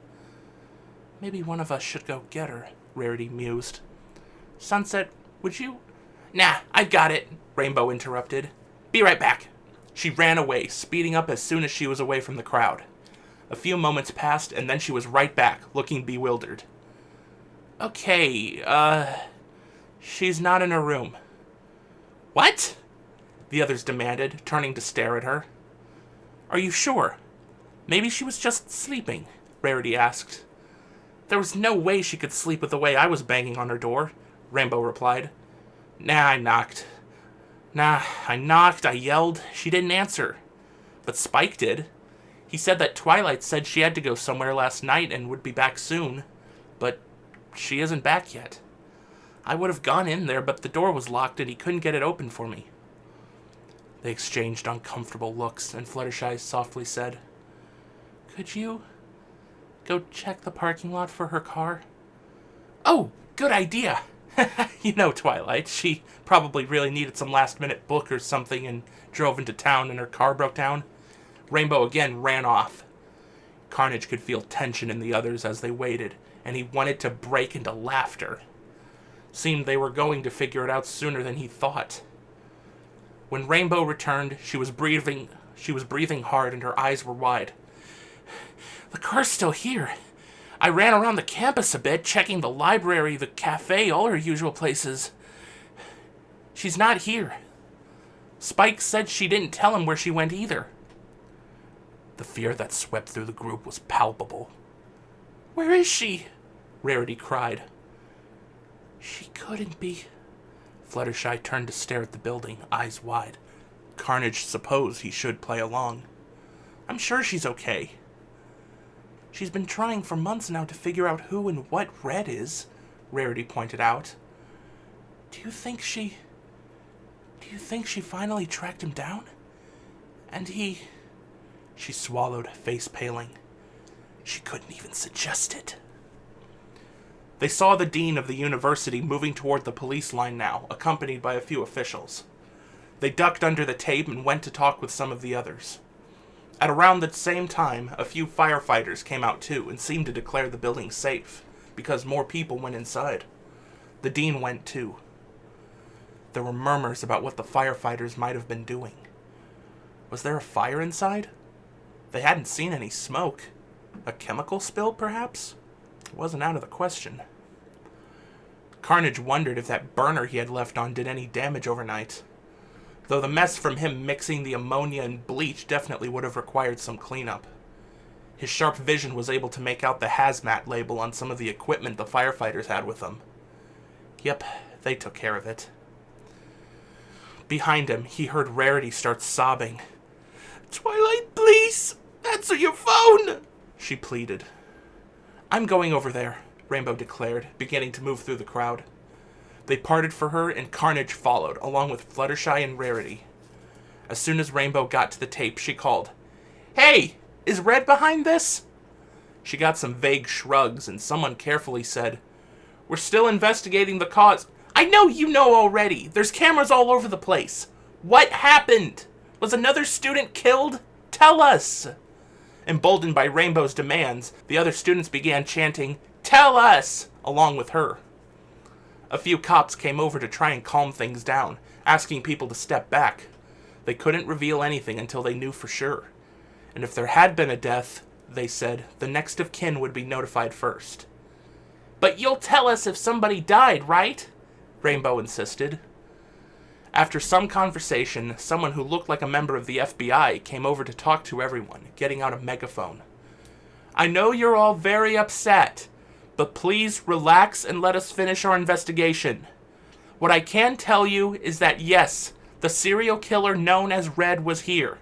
"Maybe one of us should go get her," Rarity mused. "Sunset, would you—" "Nah, I've got it," Rainbow interrupted. "Be right back." She ran away, speeding up as soon as she was away from the crowd. A few moments passed, and then she was right back, looking bewildered. "Okay, she's not in her room." "What?" the others demanded, turning to stare at her. "Are you sure? Maybe she was just sleeping," Rarity asked. "There was no way she could sleep with the way I was banging on her door," Rainbow replied. I knocked, I yelled. She didn't answer. But Spike did. He said that Twilight said she had to go somewhere last night and would be back soon. But she isn't back yet. I would have gone in there, but the door was locked and he couldn't get it open for me." They exchanged uncomfortable looks, and Fluttershy softly said, "Could you go check the parking lot for her car?" "Oh, good idea." You know Twilight. She probably really needed some last-minute book or something and drove into town and her car broke down. Rainbow again ran off. Carnage could feel tension in the others as they waited, and he wanted to break into laughter. Seemed they were going to figure it out sooner than he thought. When Rainbow returned, she was breathing hard and her eyes were wide. "The car's still here. I ran around the campus a bit, checking the library, the cafe, all her usual places. She's not here. Spike said she didn't tell him where she went either." The fear that swept through the group was palpable. "Where is she?" Rarity cried. "She couldn't be." Fluttershy turned to stare at the building, eyes wide. Carnage supposed he should play along. "I'm sure she's okay." "She's been trying for months now to figure out who and what Red is," Rarity pointed out. Do you think she finally tracked him down? And She swallowed, face paling. She couldn't even suggest it. They saw the dean of the university moving toward the police line now, accompanied by a few officials. They ducked under the tape and went to talk with some of the others. At around the same time, a few firefighters came out too and seemed to declare the building safe, because more people went inside. The dean went too. There were murmurs about what the firefighters might have been doing. Was there a fire inside? They hadn't seen any smoke. A chemical spill, perhaps? It wasn't out of the question. Carnage wondered if that burner he had left on did any damage overnight, though the mess from him mixing the ammonia and bleach definitely would have required some cleanup. His sharp vision was able to make out the hazmat label on some of the equipment the firefighters had with them. Yep, they took care of it. Behind him, he heard Rarity start sobbing. "Twilight, please! Answer your phone!" she pleaded. I'm going over there, Rainbow declared, beginning to move through the crowd. They parted for her, and Carnage followed, along with Fluttershy and Rarity. As soon as Rainbow got to the tape, she called, "Hey, is Red behind this?" She got some vague shrugs, and someone carefully said, "We're still investigating the cause." "I know you know already. There's cameras all over the place. What happened? Was another student killed? Tell us." Emboldened by Rainbow's demands, the other students began chanting, "Tell us!" along with her. A few cops came over to try and calm things down, asking people to step back. They couldn't reveal anything until they knew for sure. And if there had been a death, they said, the next of kin would be notified first. "But you'll tell us if somebody died, right?" Rainbow insisted. After some conversation, someone who looked like a member of the FBI came over to talk to everyone, getting out a megaphone. "I know you're all very upset, but please relax and let us finish our investigation. What I can tell you is that yes, the serial killer known as Red was here.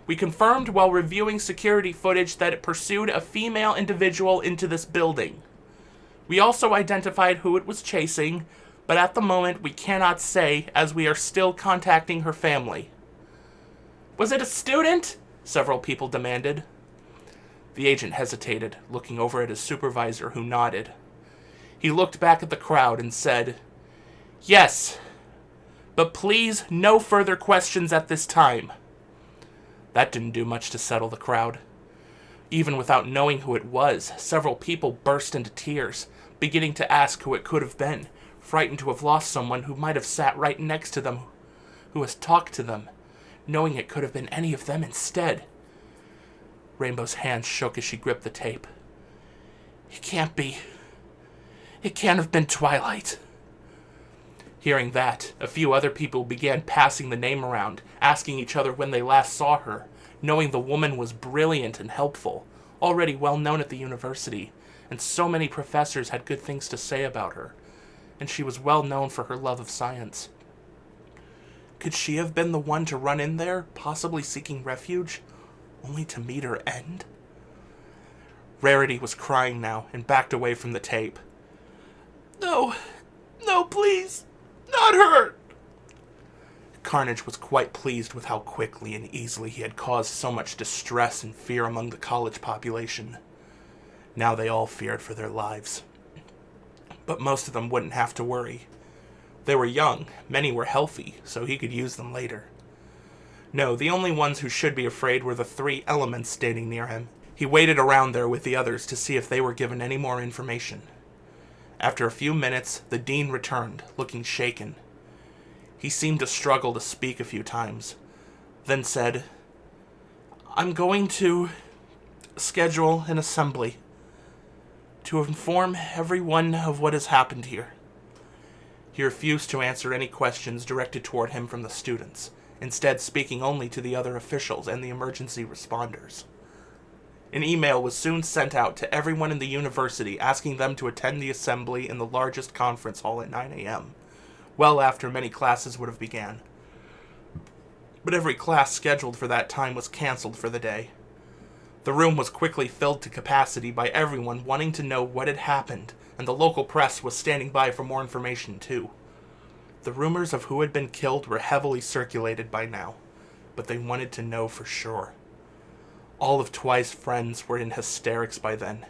We confirmed while reviewing security footage that it pursued a female individual into this building. We also identified who it was chasing, but at the moment we cannot say as we are still contacting her family." "Was it a student?" several people demanded. The agent hesitated, looking over at his supervisor, who nodded. He looked back at the crowd and said, "Yes, but please no further questions at this time." That didn't do much to settle the crowd. Even without knowing who it was, several people burst into tears, beginning to ask who it could have been, frightened to have lost someone who might have sat right next to them, who has talked to them, knowing it could have been any of them instead. Rainbow's hands shook as she gripped the tape. "It can't be. It can't have been Twilight." Hearing that, a few other people began passing the name around, asking each other when they last saw her, knowing the woman was brilliant and helpful, already well known at the university, and so many professors had good things to say about her, and she was well known for her love of science. Could she have been the one to run in there, possibly seeking refuge, only to meet her end? Rarity was crying now and backed away from the tape. No, please, not her!" Carnage was quite pleased with how quickly and easily he had caused so much distress and fear among the college population. Now they all feared for their lives. But most of them wouldn't have to worry. They were young, many were healthy, so he could use them later. No, the only ones who should be afraid were the 3 elements standing near him. He waited around there with the others to see if they were given any more information. After a few minutes, the dean returned, looking shaken. He seemed to struggle to speak a few times, then said, "I'm going to schedule an assembly to inform everyone of what has happened here." He refused to answer any questions directed toward him from the students, instead speaking only to the other officials and the emergency responders. An email was soon sent out to everyone in the university asking them to attend the assembly in the largest conference hall at 9 a.m., well after many classes would have began. But every class scheduled for that time was canceled for the day. The room was quickly filled to capacity by everyone wanting to know what had happened, and the local press was standing by for more information too. The rumors of who had been killed were heavily circulated by now, but they wanted to know for sure. All of Twi's friends were in hysterics by then.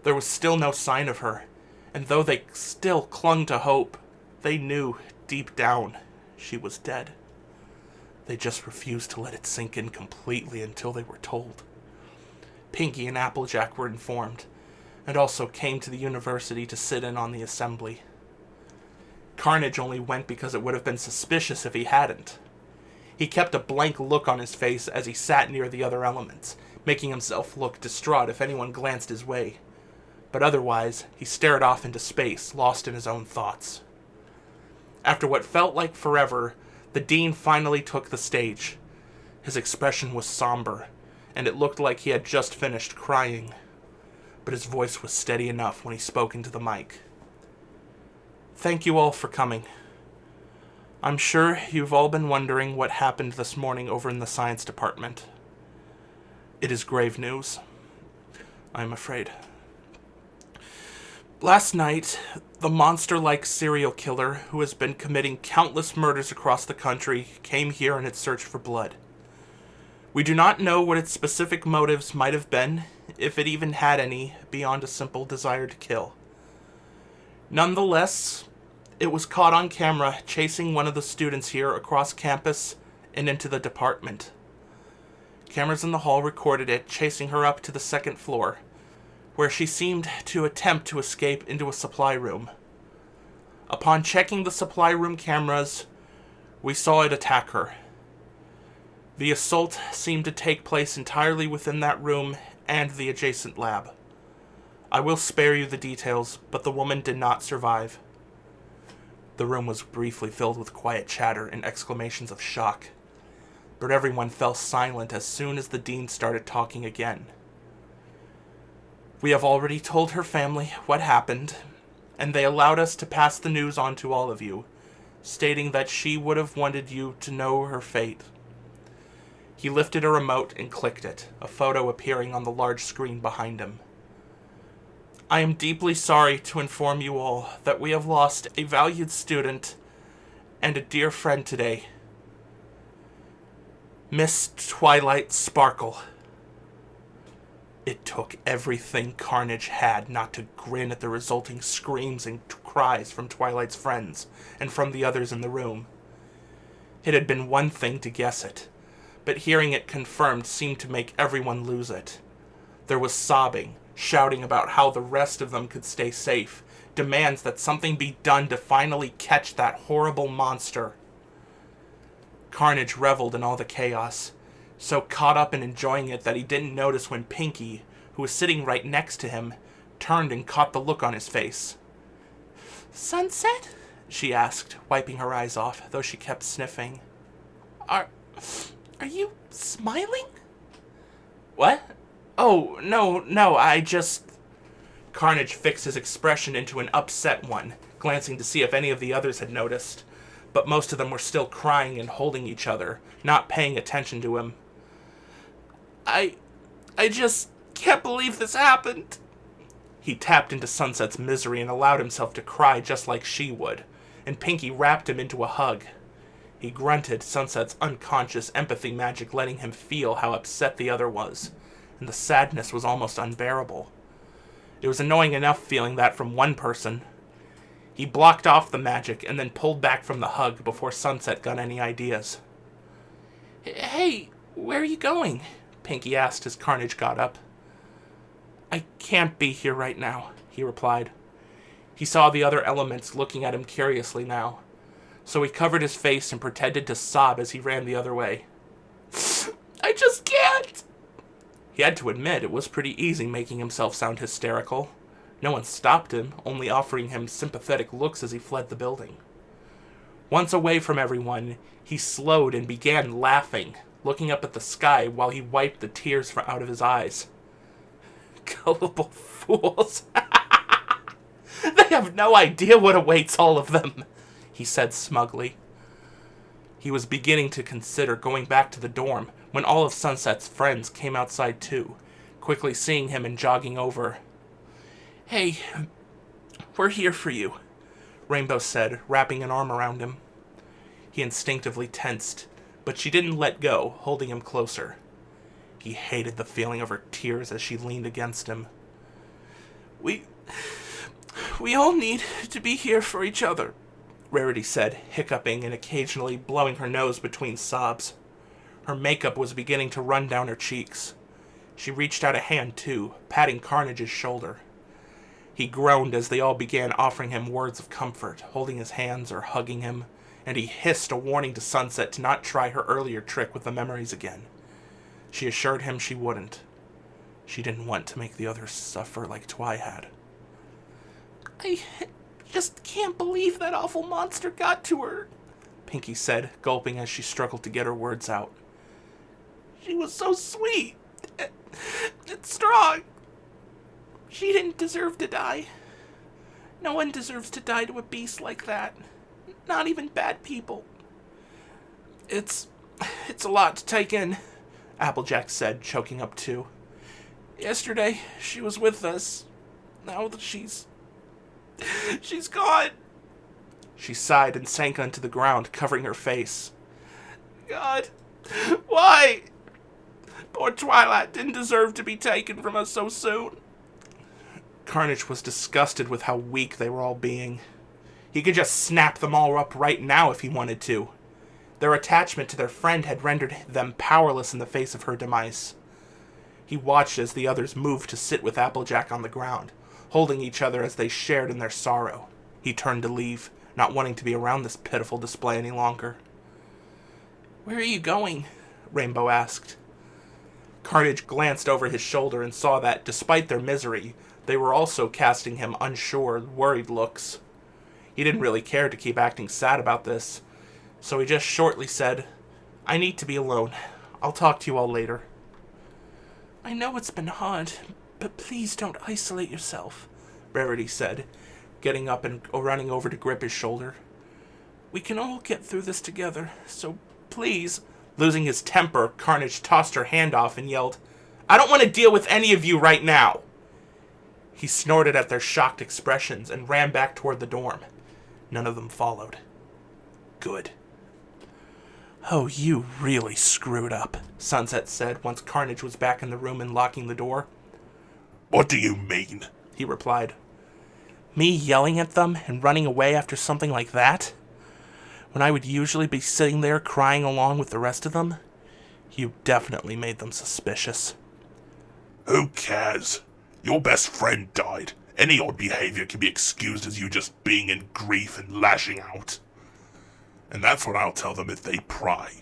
There was still no sign of her, and though they still clung to hope, they knew, deep down, she was dead. They just refused to let it sink in completely until they were told. Pinky and Applejack were informed, and also came to the university to sit in on the assembly. Carnage only went because it would have been suspicious if he hadn't. He kept a blank look on his face as he sat near the other elements, making himself look distraught if anyone glanced his way. But otherwise, he stared off into space, lost in his own thoughts. After what felt like forever, the dean finally took the stage. His expression was somber, and it looked like he had just finished crying. But his voice was steady enough when he spoke into the mic. "Thank you all for coming. I'm sure you've all been wondering what happened this morning over in the science department. It is grave news, I'm afraid. Last night, the monster-like serial killer who has been committing countless murders across the country came here in its search for blood. We do not know what its specific motives might have been, if it even had any, beyond a simple desire to kill. Nonetheless, it was caught on camera chasing one of the students here across campus and into the department. Cameras in the hall recorded it chasing her up to the second floor, where she seemed to attempt to escape into a supply room. Upon checking the supply room cameras, we saw it attack her. The assault seemed to take place entirely within that room and the adjacent lab. I will spare you the details, but the woman did not survive. The room was briefly filled with quiet chatter and exclamations of shock, but everyone fell silent as soon as the dean started talking again. We have already told her family what happened, and they allowed us to pass the news on to all of you, stating that she would have wanted you to know her fate. He lifted a remote and clicked it, a photo appearing on the large screen behind him. I am deeply sorry to inform you all that we have lost a valued student and a dear friend today, Miss Twilight Sparkle. It took everything Carnage had not to grin at the resulting screams and cries from Twilight's friends and from the others in the room. It had been one thing to guess it, but hearing it confirmed seemed to make everyone lose it. There was sobbing, shouting about how the rest of them could stay safe, demands that something be done to finally catch that horrible monster. Carnage reveled in all the chaos, so caught up in enjoying it that he didn't notice when Pinky, who was sitting right next to him, turned and caught the look on his face. "Sunset?" she asked, wiping her eyes off, though she kept sniffing. Are you smiling?" "What? Oh, no, I just..." Carnage fixed his expression into an upset one, glancing to see if any of the others had noticed, but most of them were still crying and holding each other, not paying attention to him. I just can't believe this happened." He tapped into Sunset's misery and allowed himself to cry just like she would, and Pinky wrapped him into a hug. He grunted, Sunset's unconscious empathy magic letting him feel how upset the other was, and the sadness was almost unbearable. It was annoying enough feeling that from one person. He blocked off the magic and then pulled back from the hug before Sunset got any ideas. "Hey, where are you going?" Pinky asked as Carnage got up. "I can't be here right now," he replied. He saw the other elements looking at him curiously now, so he covered his face and pretended to sob as he ran the other way. "I just can't!" He had to admit it was pretty easy making himself sound hysterical. No one stopped him, only offering him sympathetic looks as he fled the building. Once away from everyone, he slowed and began laughing, looking up at the sky while he wiped the tears from out of his eyes. Gullible fools. They have no idea what awaits all of them, he said smugly. He was beginning to consider going back to the dorm when all of Sunset's friends came outside too, quickly seeing him and jogging over. "Hey, we're here for you," Rainbow said, wrapping an arm around him. He instinctively tensed, but she didn't let go, holding him closer. He hated the feeling of her tears as she leaned against him. We all need to be here for each other," Rarity said, hiccuping and occasionally blowing her nose between sobs. Her makeup was beginning to run down her cheeks. She reached out a hand, too, patting Carnage's shoulder. He groaned as they all began offering him words of comfort, holding his hands or hugging him, and he hissed a warning to Sunset to not try her earlier trick with the memories again. She assured him she wouldn't. She didn't want to make the others suffer like Twi had. "I just can't believe that awful monster got to her," Pinky said, gulping as she struggled to get her words out. "She was so sweet and strong. She didn't deserve to die. No one deserves to die to a beast like that. Not even bad people." It's a lot to take in," Applejack said, choking up too. "Yesterday, she was with us. Now that she's She's gone. She sighed and sank onto the ground, covering her face. God, why? Poor Twilight didn't deserve to be taken from us so soon. Carnage was disgusted with how weak they were all being. He could just snap them all up right now if he wanted to. Their attachment to their friend had rendered them powerless in the face of her demise. He watched as the others moved to sit with Applejack on the ground, holding each other as they shared in their sorrow. He turned to leave, not wanting to be around this pitiful display any longer. "Where are you going?" Rainbow asked. Carnage glanced over his shoulder and saw that, despite their misery, they were also casting him unsure, worried looks. He didn't really care to keep acting sad about this, so he just shortly said, "I need to be alone. I'll talk to you all later." "I know it's been hard, but please don't isolate yourself," Rarity said, getting up and running over to grip his shoulder. "We can all get through this together, so please." Losing his temper, Carnage tossed her hand off and yelled, "I don't want to deal with any of you right now." He snorted at their shocked expressions and ran back toward the dorm. None of them followed. Good. "Oh, you really screwed up," Sunset said once Carnage was back in the room and locking the door. What do you mean? He replied. "Me yelling at them and running away after something like that? When I would usually be sitting there crying along with the rest of them? You definitely made them suspicious." Who cares? Your best friend died. Any odd behavior can be excused as you just being in grief and lashing out. And that's what I'll tell them if they pry.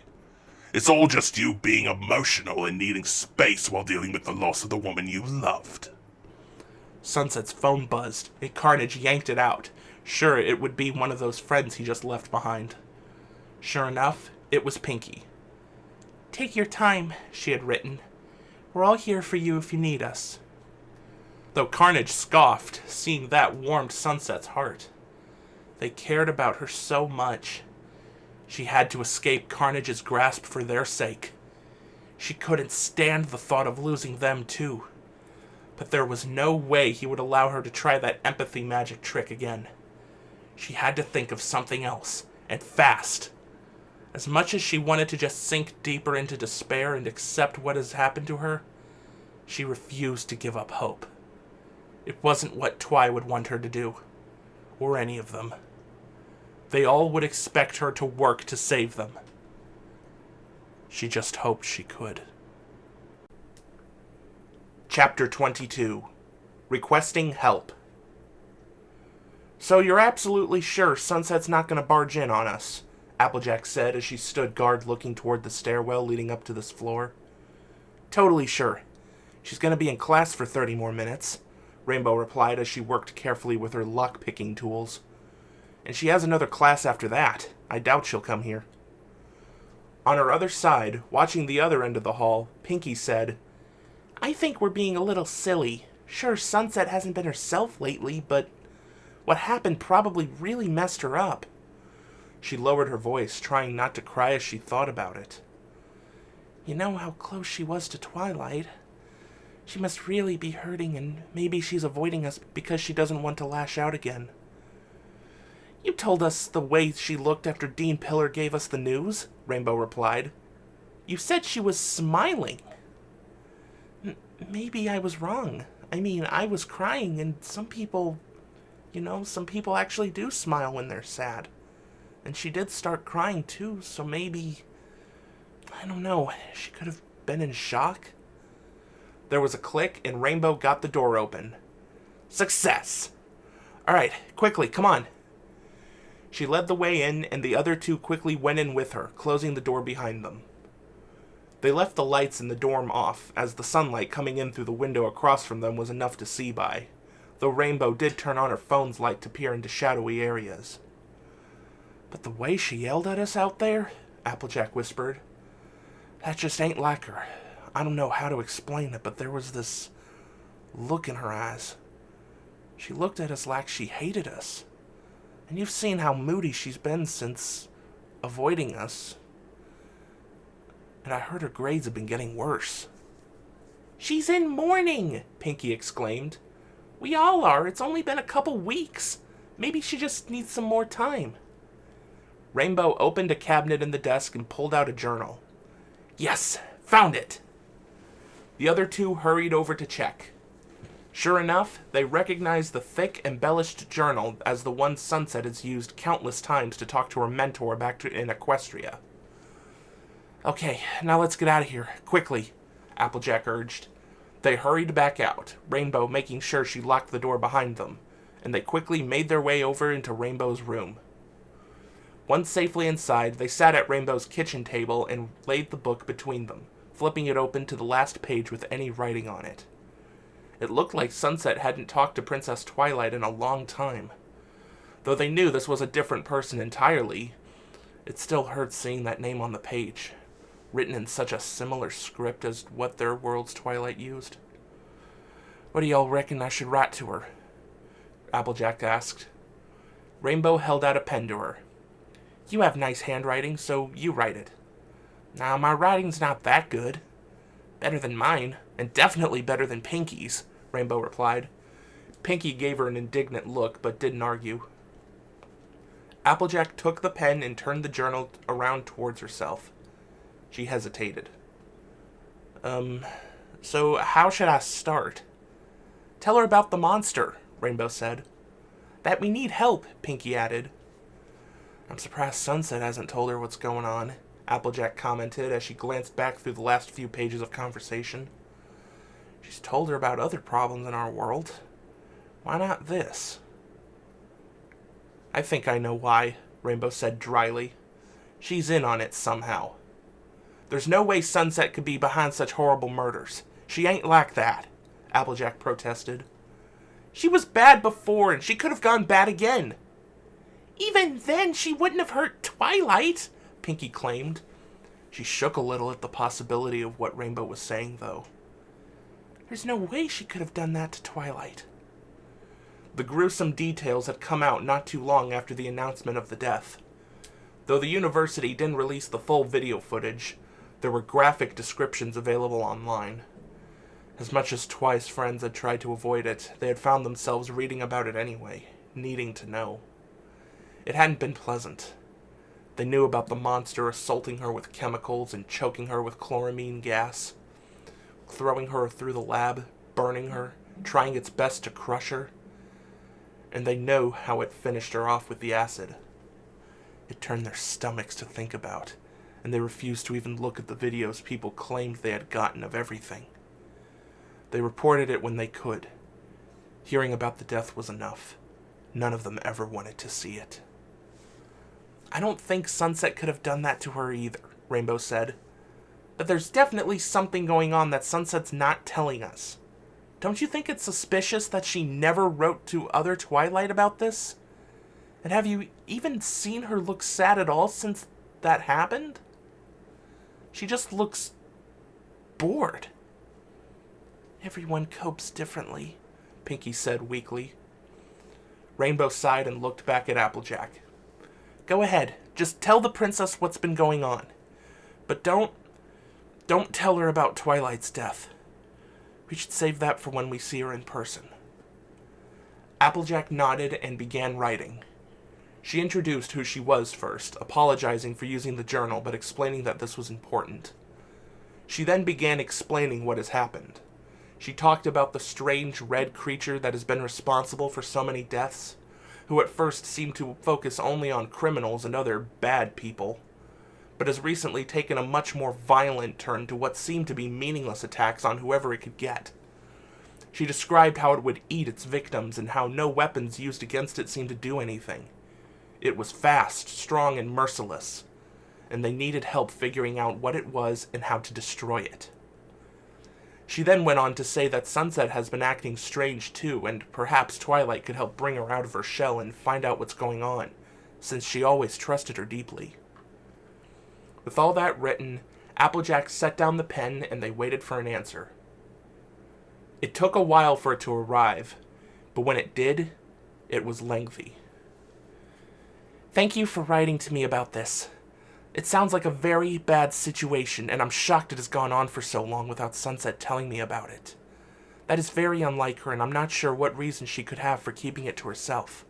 It's all just you being emotional and needing space while dealing with the loss of the woman you loved. Sunset's phone buzzed, and Carnage yanked it out. Sure, it would be one of those friends he just left behind. Sure enough, it was Pinky. "Take your time," she had written. "We're all here for you if you need us." Though Carnage scoffed, seeing that warmed Sunset's heart. They cared about her so much. She had to escape Carnage's grasp for their sake. She couldn't stand the thought of losing them too. But there was no way he would allow her to try that empathy magic trick again. She had to think of something else, and fast. As much as she wanted to just sink deeper into despair and accept what has happened to her, she refused to give up hope. It wasn't what Twy would want her to do, or any of them. They all would expect her to work to save them. She just hoped she could. Chapter 22. Requesting Help. "So you're absolutely sure Sunset's not going to barge in on us?" Applejack said as she stood guard looking toward the stairwell leading up to this floor. "Totally sure. She's going to be in class for 30 more minutes," Rainbow replied as she worked carefully with her lock-picking tools. "And she has another class after that. I doubt she'll come here." On her other side, watching the other end of the hall, Pinky said, "I think we're being a little silly. Sure, Sunset hasn't been herself lately, but what happened probably really messed her up." She lowered her voice, trying not to cry as she thought about it. "You know how close she was to Twilight. She must really be hurting, and maybe she's avoiding us because she doesn't want to lash out again." "You told us the way she looked after Dean Pillar gave us the news," Rainbow replied. "You said she was smiling." Maybe I was wrong. I mean, I was crying, and some people actually do smile when they're sad. And she did start crying too, so maybe, I don't know, she could have been in shock." There was a click, and Rainbow got the door open. "Success! Alright, quickly, come on." She led the way in, and the other two quickly went in with her, closing the door behind them. They left the lights in the dorm off, as the sunlight coming in through the window across from them was enough to see by, though Rainbow did turn on her phone's light to peer into shadowy areas. "But the way she yelled at us out there," Applejack whispered, "that just ain't like her. I don't know how to explain it, but there was this look in her eyes. She looked at us like she hated us. And you've seen how moody she's been since avoiding us. And I heard her grades have been getting worse." "She's in mourning!" Pinky exclaimed. "We all are. It's only been a couple weeks. Maybe she just needs some more time. Rainbow opened a cabinet in the desk and pulled out a journal. Yes, found it! The other two hurried over to check. Sure enough, they recognized the thick, embellished journal as the one Sunset has used countless times to talk to her mentor back in Equestria. Okay, now let's get out of here, quickly, Applejack urged. They hurried back out, Rainbow making sure she locked the door behind them, and they quickly made their way over into Rainbow's room. Once safely inside, they sat at Rainbow's kitchen table and laid the book between them, flipping it open to the last page with any writing on it. It looked like Sunset hadn't talked to Princess Twilight in a long time. Though they knew this was a different person entirely, it still hurt seeing that name on the page, written in such a similar script as what their world's Twilight used. What do y'all reckon I should write to her? Applejack asked. Rainbow held out a pen to her. You have nice handwriting, so you write it. Nah, my writing's not that good. Better than mine, and definitely better than Pinky's, Rainbow replied. Pinky gave her an indignant look, but didn't argue. Applejack took the pen and turned the journal around towards herself. She hesitated. So how should I start? Tell her about the monster, Rainbow said. That we need help, Pinky added. I'm surprised Sunset hasn't told her what's going on, Applejack commented as she glanced back through the last few pages of conversation. She's told her about other problems in our world. Why not this? I think I know why, Rainbow said dryly. She's in on it somehow. There's no way Sunset could be behind such horrible murders. She ain't like that, Applejack protested. She was bad before, and she could have gone bad again. Even then, she wouldn't have hurt Twilight, Pinky claimed. She shook a little at the possibility of what Rainbow was saying, though. There's no way she could have done that to Twilight. The gruesome details had come out not too long after the announcement of the death. Though the university didn't release the full video footage, there were graphic descriptions available online. As much as Twi's friends had tried to avoid it, they had found themselves reading about it anyway, needing to know. It hadn't been pleasant. They knew about the monster assaulting her with chemicals and choking her with chloramine gas, throwing her through the lab, burning her, trying its best to crush her. And they know how it finished her off with the acid. It turned their stomachs to think about, and they refused to even look at the videos people claimed they had gotten of everything. They reported it when they could. Hearing about the death was enough. None of them ever wanted to see it. I don't think Sunset could have done that to her either, Rainbow said. But there's definitely something going on that Sunset's not telling us. Don't you think it's suspicious that she never wrote to other Twilight about this? And have you even seen her look sad at all since that happened? She just looks bored. Everyone copes differently, Pinky said weakly. Rainbow sighed and looked back at Applejack. Go ahead, just tell the princess what's been going on. But don't tell her about Twilight's death. We should save that for when we see her in person. Applejack nodded and began writing. She introduced who she was first, apologizing for using the journal but explaining that this was important. She then began explaining what has happened. She talked about the strange red creature that has been responsible for so many deaths, who at first seemed to focus only on criminals and other bad people, but has recently taken a much more violent turn to what seemed to be meaningless attacks on whoever it could get. She described how it would eat its victims and how no weapons used against it seemed to do anything. It was fast, strong, and merciless, and they needed help figuring out what it was and how to destroy it. She then went on to say that Sunset has been acting strange too, and perhaps Twilight could help bring her out of her shell and find out what's going on, since she always trusted her deeply. With all that written, Applejack set down the pen and they waited for an answer. It took a while for it to arrive, but when it did, it was lengthy. Thank you for writing to me about this. It sounds like a very bad situation, and I'm shocked it has gone on for so long without Sunset telling me about it. That is very unlike her, and I'm not sure what reason she could have for keeping it to herself.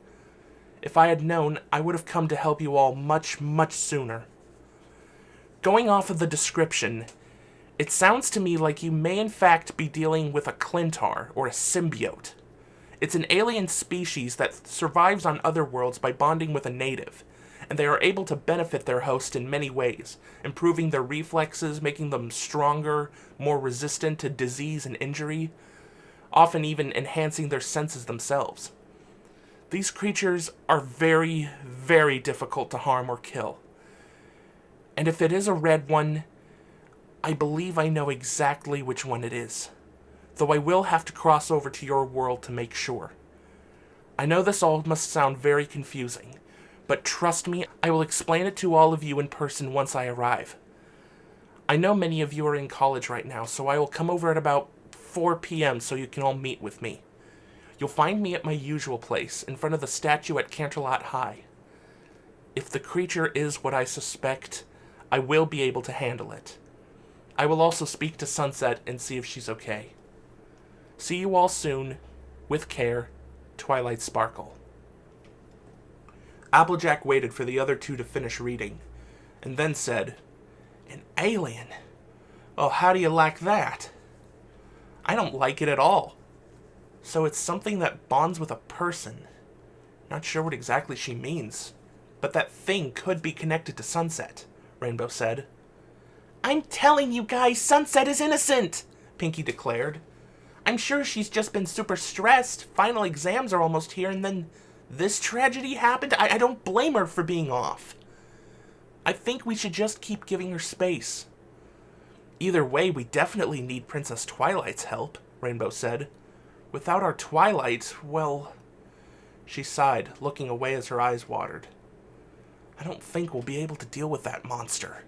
If I had known, I would have come to help you all much, much sooner. Going off of the description, it sounds to me like you may in fact be dealing with a Clintar, or a symbiote. It's an alien species that survives on other worlds by bonding with a native, and they are able to benefit their host in many ways, improving their reflexes, making them stronger, more resistant to disease and injury, often even enhancing their senses themselves. These creatures are very, very difficult to harm or kill. And if it is a red one, I believe I know exactly which one it is, though I will have to cross over to your world to make sure. I know this all must sound very confusing, but trust me, I will explain it to all of you in person once I arrive. I know many of you are in college right now, so I will come over at about 4 p.m. so you can all meet with me. You'll find me at my usual place, in front of the statue at Canterlot High. If the creature is what I suspect, I will be able to handle it. I will also speak to Sunset and see if she's okay. See you all soon. With care, Twilight Sparkle. Applejack waited for the other two to finish reading, and then said, "An alien? Well, how do you like that?" "I don't like it at all." "So it's something that bonds with a person." "Not sure what exactly she means, but that thing could be connected to Sunset," Rainbow said. "I'm telling you guys, Sunset is innocent," Pinkie declared. "I'm sure she's just been super stressed. Final exams are almost here, and then this tragedy happened. I don't blame her for being off. I think we should just keep giving her space." "Either way, we definitely need Princess Twilight's help," Rainbow said. "Without our Twilight, well..." She sighed, looking away as her eyes watered. "I don't think we'll be able to deal with that monster."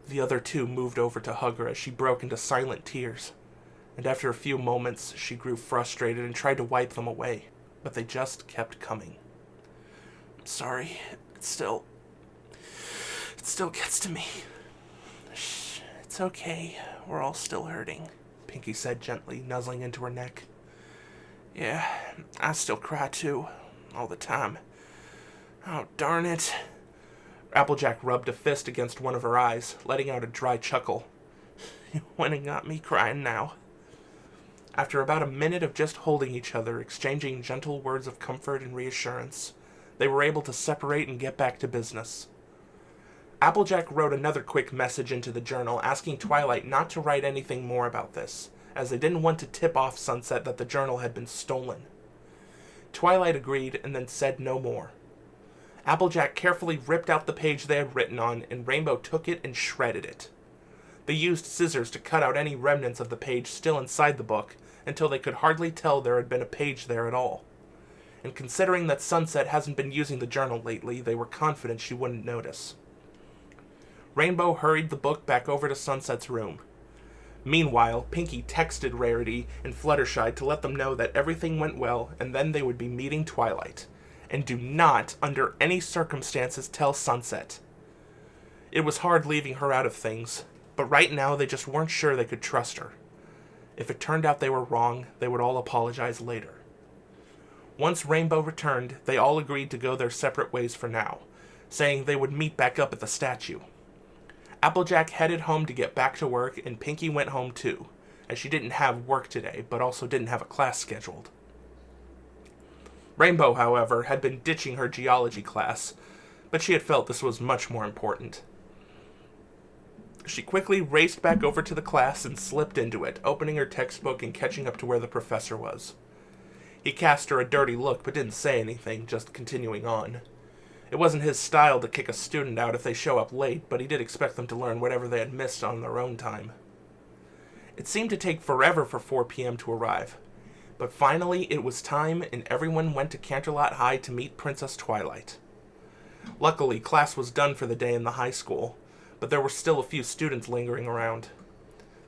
The other two moved over to hug her as she broke into silent tears, and after a few moments, she grew frustrated and tried to wipe them away, but they just kept coming. "I'm sorry, it still gets to me." "Shh, it's okay, we're all still hurting," Pinkie said gently, nuzzling into her neck. "Yeah, I still cry too, all the time. Oh, darn it." Applejack rubbed a fist against one of her eyes, letting out a dry chuckle. "You went and got me crying now." After about a minute of just holding each other, exchanging gentle words of comfort and reassurance, they were able to separate and get back to business. Applejack wrote another quick message into the journal asking Twilight not to write anything more about this, as they didn't want to tip off Sunset that the journal had been stolen. Twilight agreed and then said no more. Applejack carefully ripped out the page they had written on, and Rainbow took it and shredded it. They used scissors to cut out any remnants of the page still inside the book, until they could hardly tell there had been a page there at all. And considering that Sunset hasn't been using the journal lately, they were confident she wouldn't notice. Rainbow hurried the book back over to Sunset's room. Meanwhile, Pinkie texted Rarity and Fluttershy to let them know that everything went well, and then they would be meeting Twilight. And do not, under any circumstances, tell Sunset. It was hard leaving her out of things, but right now they just weren't sure they could trust her. If it turned out they were wrong, they would all apologize later. Once Rainbow returned, they all agreed to go their separate ways for now, saying they would meet back up at the statue. Applejack headed home to get back to work, and Pinkie went home too, as she didn't have work today, but also didn't have a class scheduled. Rainbow, however, had been ditching her geology class, but she had felt this was much more important. She quickly raced back over to the class and slipped into it, opening her textbook and catching up to where the professor was. He cast her a dirty look, but didn't say anything, just continuing on. It wasn't his style to kick a student out if they show up late, but he did expect them to learn whatever they had missed on their own time. It seemed to take forever for 4 p.m. to arrive, but finally it was time, and everyone went to Canterlot High to meet Princess Twilight. Luckily, class was done for the day in the high school, but there were still a few students lingering around.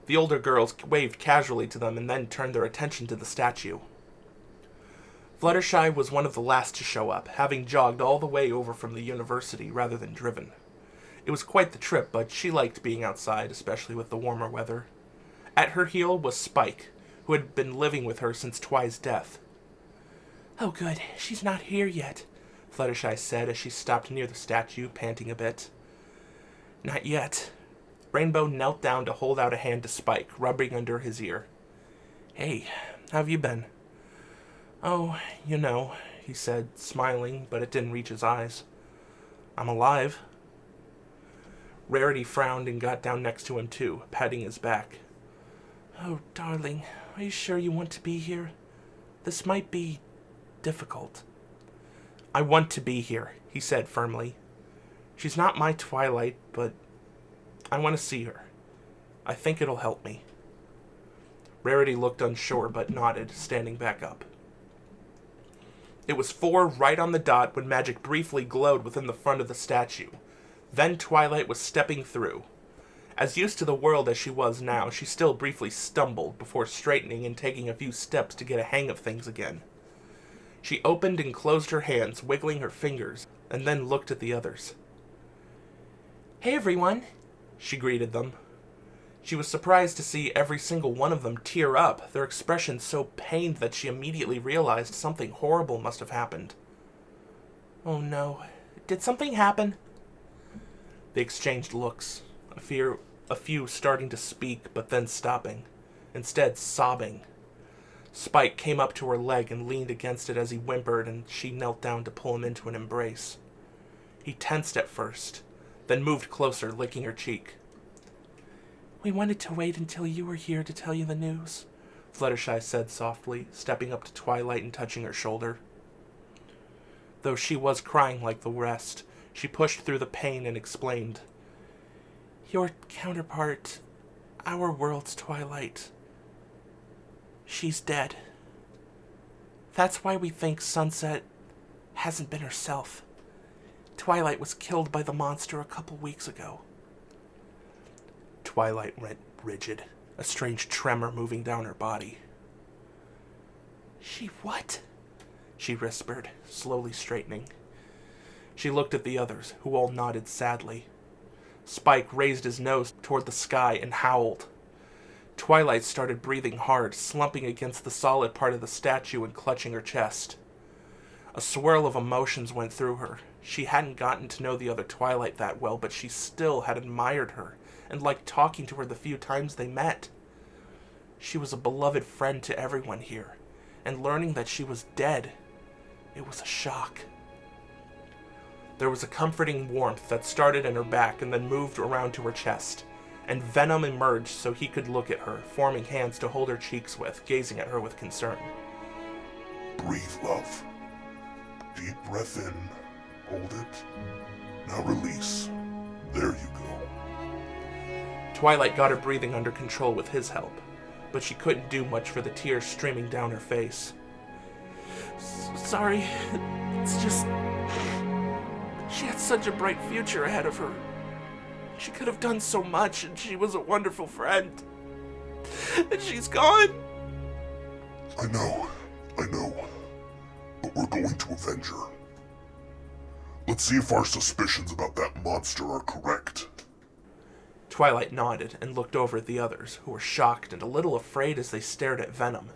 The older girls waved casually to them and then turned their attention to the statue. Fluttershy was one of the last to show up, having jogged all the way over from the university rather than driven. It was quite the trip, but she liked being outside, especially with the warmer weather. At her heel was Spike, who had been living with her since Twi's death. Oh good, she's not here yet, Fluttershy said as she stopped near the statue, panting a bit. Not yet. Rainbow knelt down to hold out a hand to Spike, rubbing under his ear. Hey, how have you been? Oh, you know, he said, smiling, but it didn't reach his eyes. I'm alive. Rarity frowned and got down next to him too, patting his back. Oh, darling, are you sure you want to be here? This might be difficult. I want to be here, he said firmly. She's not my Twilight, but I want to see her. I think it'll help me. Rarity looked unsure, but nodded, standing back up. It was 4 right on the dot when magic briefly glowed within the front of the statue. Then Twilight was stepping through. As used to the world as she was now, she still briefly stumbled before straightening and taking a few steps to get a hang of things again. She opened and closed her hands, wiggling her fingers, and then looked at the others. Hey everyone, she greeted them. She was surprised to see every single one of them tear up, their expressions so pained that she immediately realized something horrible must have happened. Oh no, did something happen? They exchanged looks, a few starting to speak but then stopping, instead sobbing. Spike came up to her leg and leaned against it as he whimpered, and she knelt down to pull him into an embrace. He tensed at first, then moved closer, licking her cheek. We wanted to wait until you were here to tell you the news, Fluttershy said softly, stepping up to Twilight and touching her shoulder. Though she was crying like the rest, she pushed through the pain and explained. Your counterpart, our world's Twilight, she's dead. That's why we think Sunset hasn't been herself. Twilight was killed by the monster a couple weeks ago. Twilight went rigid, a strange tremor moving down her body. She what? She whispered, slowly straightening. She looked at the others, who all nodded sadly. Spike raised his nose toward the sky and howled. Twilight started breathing hard, slumping against the solid part of the statue and clutching her chest. A swirl of emotions went through her. She hadn't gotten to know the other Twilight that well, but she still had admired her and liked talking to her the few times they met. She was a beloved friend to everyone here, and learning that she was dead, it was a shock. There was a comforting warmth that started in her back and then moved around to her chest, and Venom emerged so he could look at her, forming hands to hold her cheeks with, gazing at her with concern. Breathe, love. Deep breath in. Hold it. Now release. There you go. Twilight got her breathing under control with his help, but she couldn't do much for the tears streaming down her face. Sorry, it's just... She had such a bright future ahead of her. She could have done so much, and she was a wonderful friend. And she's gone! I know. But we're going to avenge her. Let's see if our suspicions about that monster are correct. Twilight nodded and looked over at the others, who were shocked and a little afraid as they stared at Venom.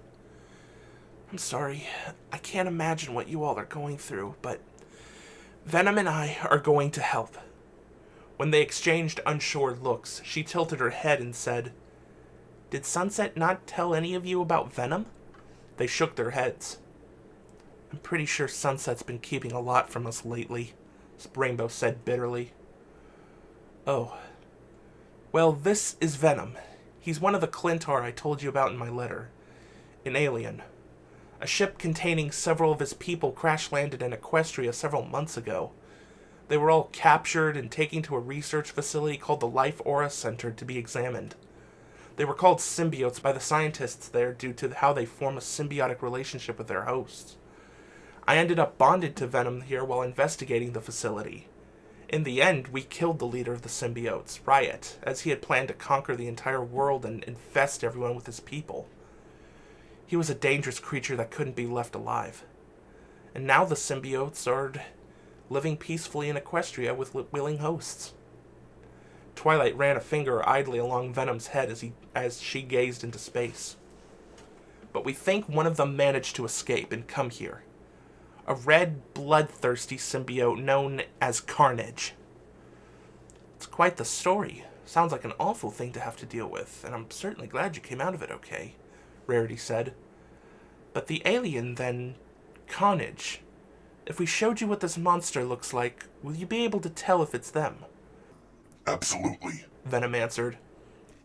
I'm sorry, I can't imagine what you all are going through, but Venom and I are going to help. When they exchanged unsure looks, she tilted her head and said, Did Sunset not tell any of you about Venom? They shook their heads. I'm pretty sure Sunset's been keeping a lot from us lately, Rainbow said bitterly. Oh. Well, this is Venom. He's one of the Clintar I told you about in my letter. An alien. A ship containing several of his people crash-landed in Equestria several months ago. They were all captured and taken to a research facility called the Life Aura Center to be examined. They were called symbiotes by the scientists there due to how they form a symbiotic relationship with their hosts. I ended up bonded to Venom here while investigating the facility. In the end, we killed the leader of the symbiotes, Riot, as he had planned to conquer the entire world and infest everyone with his people. He was a dangerous creature that couldn't be left alive. And now the symbiotes are living peacefully in Equestria with willing hosts. Twilight ran a finger idly along Venom's head as she gazed into space. But we think one of them managed to escape and come here. a red, bloodthirsty symbiote known as Carnage. It's quite the story. Sounds like an awful thing to have to deal with, and I'm certainly glad you came out of it okay, Rarity said. But the alien, then, Carnage, if we showed you what this monster looks like, will you be able to tell if it's them? Absolutely. Venom answered.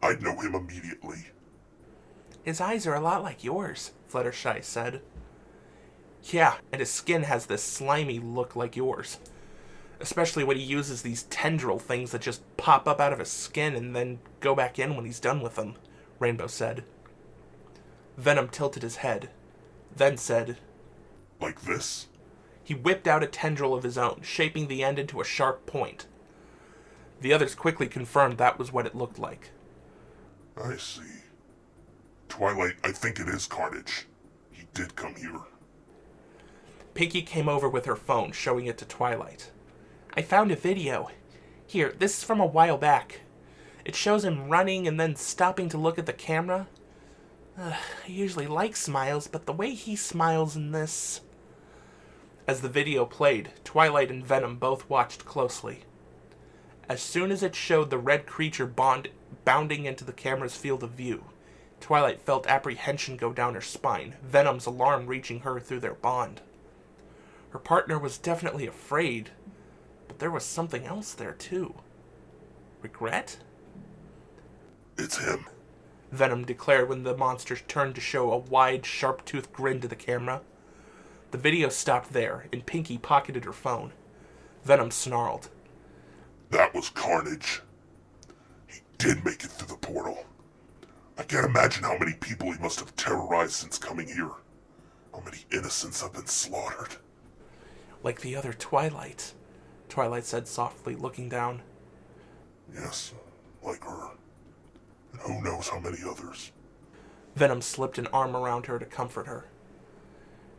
I'd know him immediately. His eyes are a lot like yours, Fluttershy said. Yeah, and his skin has this slimy look like yours. Especially when he uses these tendril things that just pop up out of his skin and then go back in when he's done with them, Rainbow said. Venom tilted his head, then said, Like this? He whipped out a tendril of his own, shaping the end into a sharp point. The others quickly confirmed that was what it looked like. I see. Twilight, I think it is Carnage. He did come here. Pinky came over with her phone, showing it to Twilight. I found a video. Here, this is from a while back. It shows him running and then stopping to look at the camera. I usually like smiles, but the way he smiles in this... As the video played, Twilight and Venom both watched closely. As soon as it showed the red creature bounding into the camera's field of view, Twilight felt apprehension go down her spine, Venom's alarm reaching her through their bond. Her partner was definitely afraid, but there was something else there too. Regret? It's him, Venom declared when the monster turned to show a wide, sharp-toothed grin to the camera. The video stopped there, and Pinky pocketed her phone. Venom snarled. That was Carnage. He did make it through the portal. I can't imagine how many people he must have terrorized since coming here. How many innocents have been slaughtered. Like the other Twilight, Twilight said softly, looking down. Yes, like her. And who knows how many others. Venom slipped an arm around her to comfort her.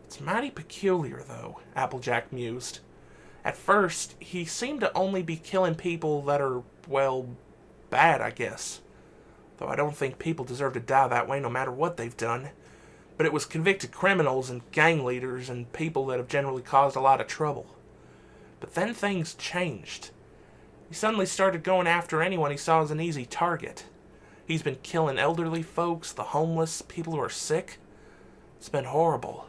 It's mighty peculiar, though, Applejack mused. At first, he seemed to only be killing people that are, well, bad, I guess. Though I don't think people deserve to die that way no matter what they've done. But it was convicted criminals and gang leaders and people that have generally caused a lot of trouble. But then things changed. He suddenly started going after anyone he saw as an easy target. He's been killing elderly folks, the homeless, people who are sick. It's been horrible.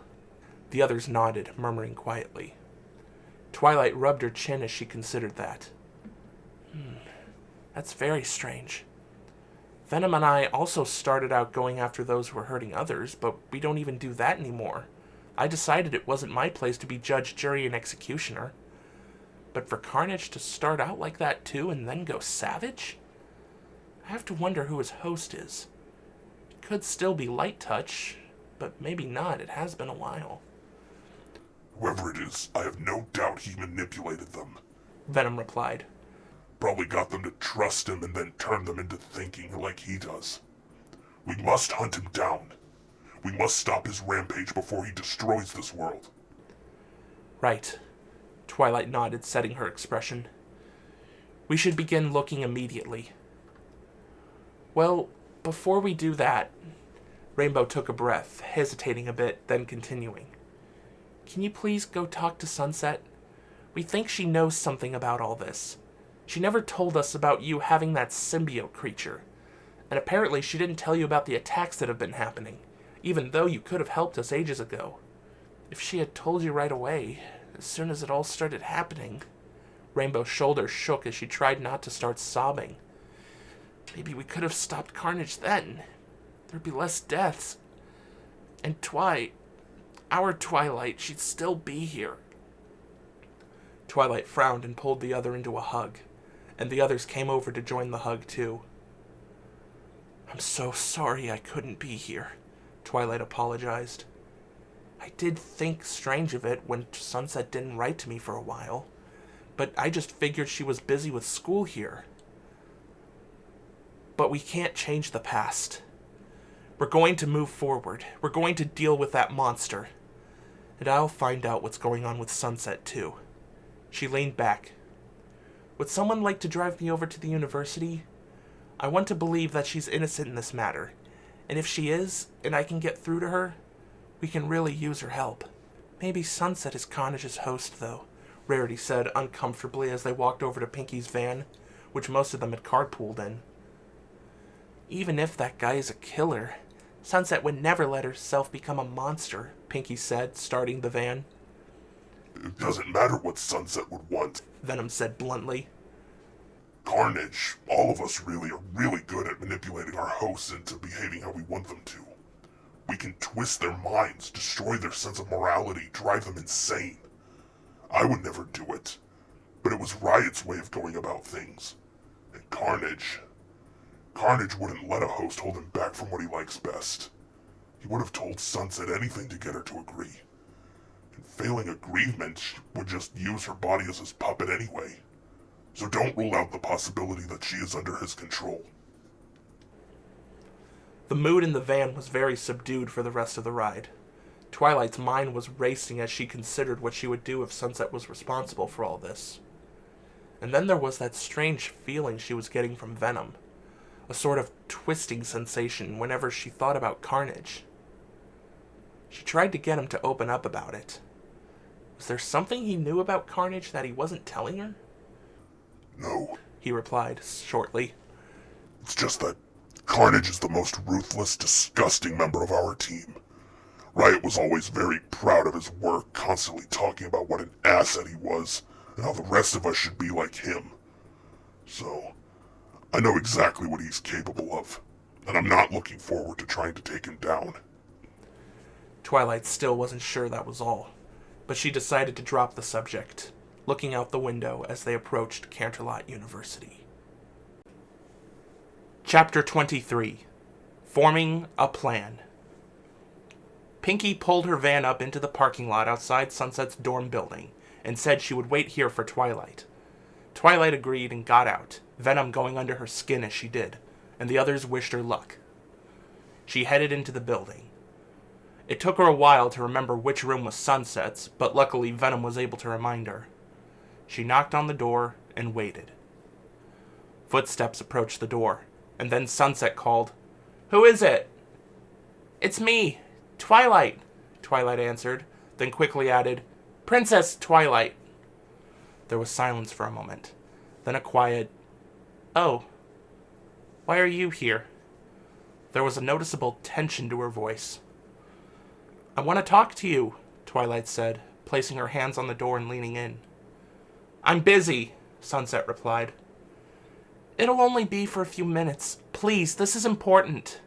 The others nodded, murmuring quietly. Twilight rubbed her chin as she considered that. That's very strange. Venom and I also started out going after those who were hurting others, but we don't even do that anymore. I decided it wasn't my place to be judge, jury, and executioner. But for Carnage to start out like that too and then go savage? I have to wonder who his host is. It could still be Light Touch, but maybe not. It has been a while. Whoever it is, I have no doubt he manipulated them. Venom replied. Probably got them to trust him and then turn them into thinking like he does. We must hunt him down. We must stop his rampage before he destroys this world. Right. Twilight nodded, setting her expression. We should begin looking immediately. Well, before we do that, Rainbow took a breath, hesitating a bit, then continuing. Can you please go talk to Sunset? We think she knows something about all this. She never told us about you having that symbiote creature. And apparently she didn't tell you about the attacks that have been happening, even though you could have helped us ages ago. If she had told you right away, as soon as it all started happening... Rainbow's shoulders shook as she tried not to start sobbing. Maybe we could have stopped Carnage then. There'd be less deaths. And our Twilight, she'd still be here. Twilight frowned and pulled the other into a hug, and the others came over to join the hug too. I'm so sorry I couldn't be here, Twilight apologized. I did think strange of it when Sunset didn't write to me for a while, but I just figured she was busy with school here. But we can't change the past. We're going to move forward. We're going to deal with that monster. And I'll find out what's going on with Sunset, too. She leaned back. Would someone like to drive me over to the university? I want to believe that she's innocent in this matter. And if she is, and I can get through to her, we can really use her help. Maybe Sunset is Carnage's host, though, Rarity said uncomfortably as they walked over to Pinky's van, which most of them had carpooled in. Even if that guy is a killer, Sunset would never let herself become a monster, Pinky said, starting the van. It doesn't matter what Sunset would want, Venom said bluntly. Carnage, all of us really are really good at manipulating our hosts into behaving how we want them to. We can twist their minds, destroy their sense of morality, drive them insane. I would never do it, but it was Riot's way of going about things. And Carnage wouldn't let a host hold him back from what he likes best. He would have told Sunset anything to get her to agree. And failing agreement, she would just use her body as his puppet anyway. So don't rule out the possibility that she is under his control. The mood in the van was very subdued for the rest of the ride. Twilight's mind was racing as she considered what she would do if Sunset was responsible for all this. And then there was that strange feeling she was getting from Venom. A sort of twisting sensation whenever she thought about Carnage. She tried to get him to open up about it. Was there something he knew about Carnage that he wasn't telling her? No, he replied shortly. It's just that Carnage is the most ruthless, disgusting member of our team. Riot was always very proud of his work, constantly talking about what an asset he was, and how the rest of us should be like him. So, I know exactly what he's capable of, and I'm not looking forward to trying to take him down. Twilight still wasn't sure that was all, but she decided to drop the subject, looking out the window as they approached Canterlot University. Chapter 23. Forming a Plan. Pinky pulled her van up into the parking lot outside Sunset's dorm building and said she would wait here for Twilight. Twilight agreed and got out, Venom going under her skin as she did, and the others wished her luck. She headed into the building. It took her a while to remember which room was Sunset's, but luckily Venom was able to remind her. She knocked on the door and waited. Footsteps approached the door, and then Sunset called, "Who is it?" "It's me, Twilight," Twilight answered, then quickly added, "Princess Twilight." There was silence for a moment, then a quiet, "Oh, why are you here?" There was a noticeable tension to her voice. "I want to talk to you," Twilight said, placing her hands on the door and leaning in. "I'm busy," Sunset replied. "It'll only be for a few minutes. Please, this is important.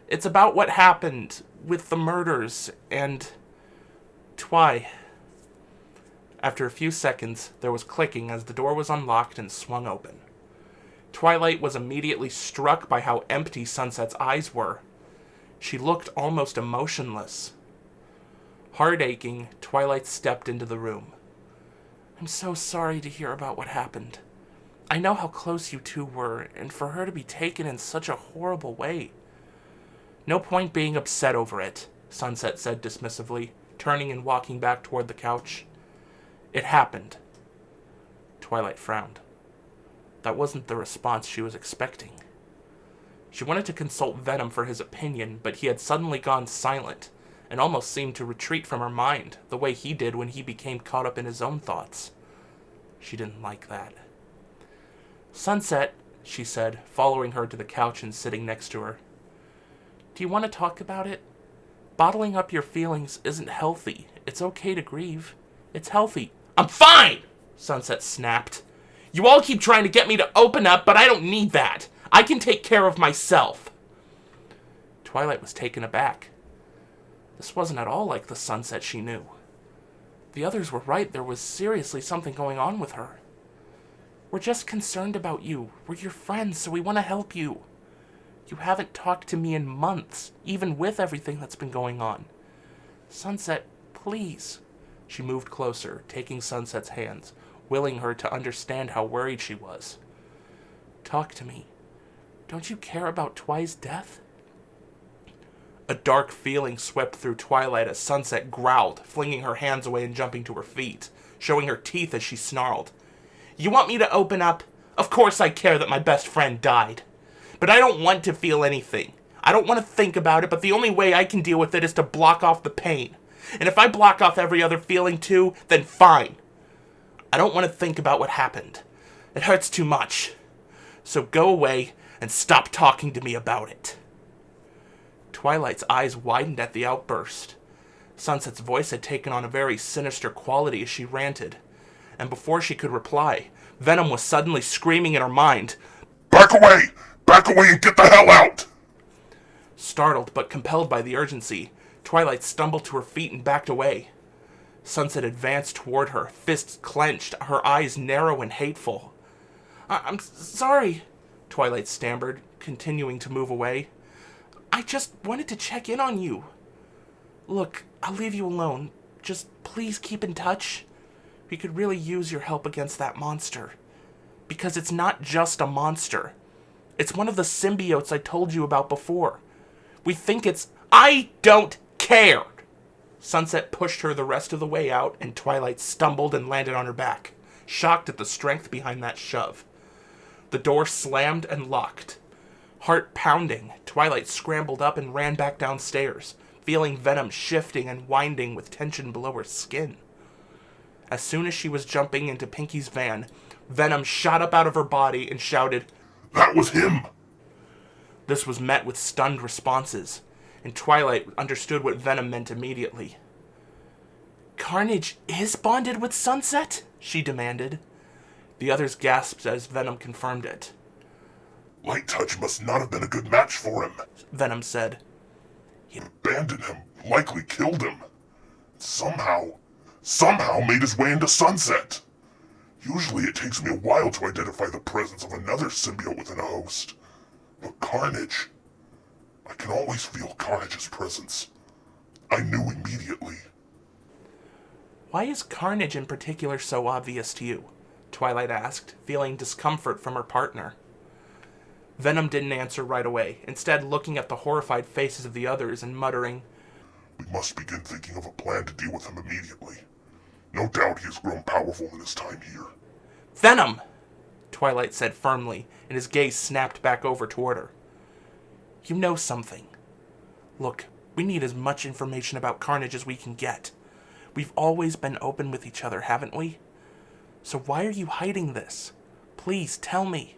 It's about what happened with the murders and Twi." After a few seconds, there was clicking as the door was unlocked and swung open. Twilight was immediately struck by how empty Sunset's eyes were. She looked almost emotionless. Heart aching, Twilight stepped into the room. "I'm so sorry to hear about what happened. I know how close you two were, and for her to be taken in such a horrible way." "No point being upset over it," Sunset said dismissively, turning and walking back toward the couch. "It happened." Twilight frowned. That wasn't the response she was expecting. She wanted to consult Venom for his opinion, but he had suddenly gone silent, and almost seemed to retreat from her mind, the way he did when he became caught up in his own thoughts. She didn't like that. "Sunset," she said, following her to the couch and sitting next to her. "Do you want to talk about it? Bottling up your feelings isn't healthy. It's okay to grieve. It's healthy." "I'm fine!" Sunset snapped. "You all keep trying to get me to open up, but I don't need that. I can take care of myself." Twilight was taken aback. This wasn't at all like the Sunset she knew. The others were right, there was seriously something going on with her. "We're just concerned about you. We're your friends, so we want to help you. You haven't talked to me in months, even with everything that's been going on. Sunset, please." She moved closer, taking Sunset's hands, willing her to understand how worried she was. "Talk to me. Don't you care about Twi's death?" A dark feeling swept through Twilight as Sunset growled, flinging her hands away and jumping to her feet, showing her teeth as she snarled. "You want me to open up? Of course I care that my best friend died. But I don't want to feel anything. I don't want to think about it, but the only way I can deal with it is to block off the pain. And if I block off every other feeling too, then fine. I don't want to think about what happened. It hurts too much. So go away and stop talking to me about it. Twilight's eyes widened at the outburst. Sunset's voice had taken on a very sinister quality as she ranted. And before she could reply, Venom was suddenly screaming in her mind, Back away! Back away and get the hell out! Startled but compelled by the urgency, Twilight stumbled to her feet and backed away. Sunset advanced toward her, fists clenched, her eyes narrow and hateful. I'm sorry, Twilight stammered, continuing to move away. I just wanted to check in on you. Look, I'll leave you alone. Just please keep in touch. We could really use your help against that monster. Because it's not just a monster. It's one of the symbiotes I told you about before. We think it's... I don't care! Sunset pushed her the rest of the way out, and Twilight stumbled and landed on her back, shocked at the strength behind that shove. The door slammed and locked. Heart pounding, Twilight scrambled up and ran back downstairs, feeling Venom shifting and winding with tension below her skin. As soon as she was jumping into Pinky's van, Venom shot up out of her body and shouted, That was him! This was met with stunned responses, and Twilight understood what Venom meant immediately. Carnage is bonded with Sunset? She demanded. The others gasped as Venom confirmed it. Light touch must not have been a good match for him, Venom said. He abandoned him, likely killed him. Somehow made his way into Sunset. Usually it takes me a while to identify the presence of another symbiote within a host. But Carnage... I can always feel Carnage's presence. I knew immediately. Why is Carnage in particular so obvious to you? Twilight asked, feeling discomfort from her partner. Venom didn't answer right away, instead looking at the horrified faces of the others and muttering, We must begin thinking of a plan to deal with him immediately. No doubt he has grown powerful in his time here. Venom! Twilight said firmly, and his gaze snapped back over toward her. You know something. Look, we need as much information about Carnage as we can get. We've always been open with each other, haven't we? So why are you hiding this? Please, tell me.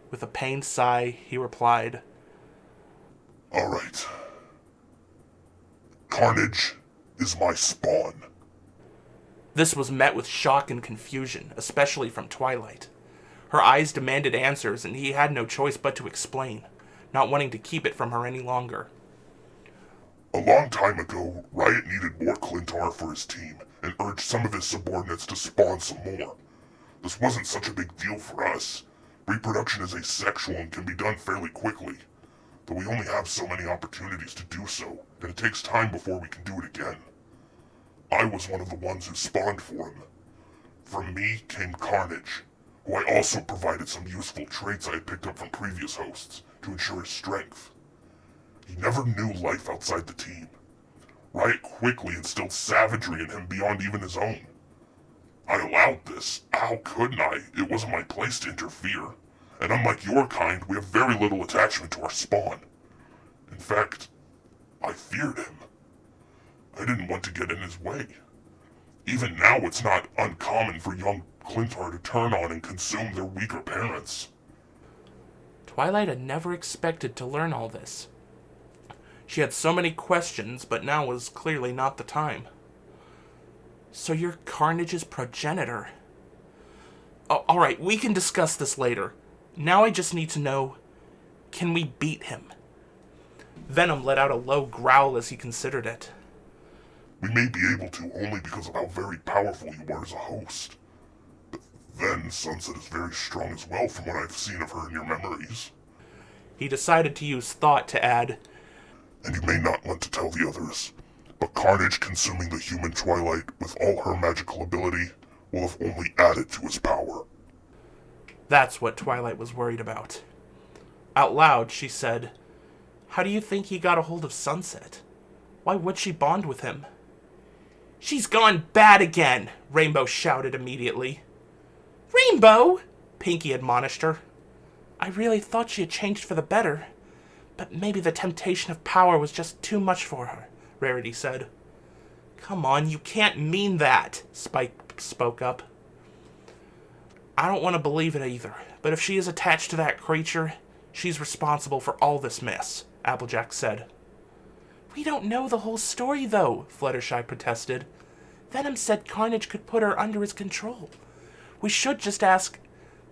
With a pained sigh, he replied, All right. Carnage is my spawn. This was met with shock and confusion, especially from Twilight. Her eyes demanded answers, and he had no choice but to explain, not wanting to keep it from her any longer. A long time ago, Riot needed more Clintar for his team, and urged some of his subordinates to spawn some more. This wasn't such a big deal for us. Reproduction is asexual and can be done fairly quickly, though we only have so many opportunities to do so, and it takes time before we can do it again. I was one of the ones who spawned for him. From me came Carnage, who I also provided some useful traits I had picked up from previous hosts to ensure his strength. He never knew life outside the team. Riot quickly instilled savagery in him beyond even his own. I allowed this. How couldn't I? It wasn't my place to interfere. And unlike your kind, we have very little attachment to our spawn. In fact, I feared him. I didn't want to get in his way. Even now, it's not uncommon for young Clintar to turn on and consume their weaker parents. Twilight had never expected to learn all this. She had so many questions, but now was clearly not the time. So you're Carnage's progenitor. Oh, alright, we can discuss this later. Now I just need to know, can we beat him? Venom let out a low growl as he considered it. We may be able to only because of how very powerful you are as a host. But then Sunset is very strong as well from what I've seen of her in your memories. He decided to use thought to add, And you may not want to tell the others, but Carnage consuming the human Twilight with all her magical ability will have only added to his power. That's what Twilight was worried about. Out loud, she said, How do you think he got a hold of Sunset? Why would she bond with him? She's gone bad again, Rainbow shouted immediately. Rainbow! Pinky admonished her. I really thought she had changed for the better, but maybe the temptation of power was just too much for her, Rarity said. Come on, you can't mean that, Spike spoke up. I don't want to believe it either, but if she is attached to that creature, she's responsible for all this mess, Applejack said. We don't know the whole story, though, Fluttershy protested. Venom said Carnage could put her under his control. We should just ask...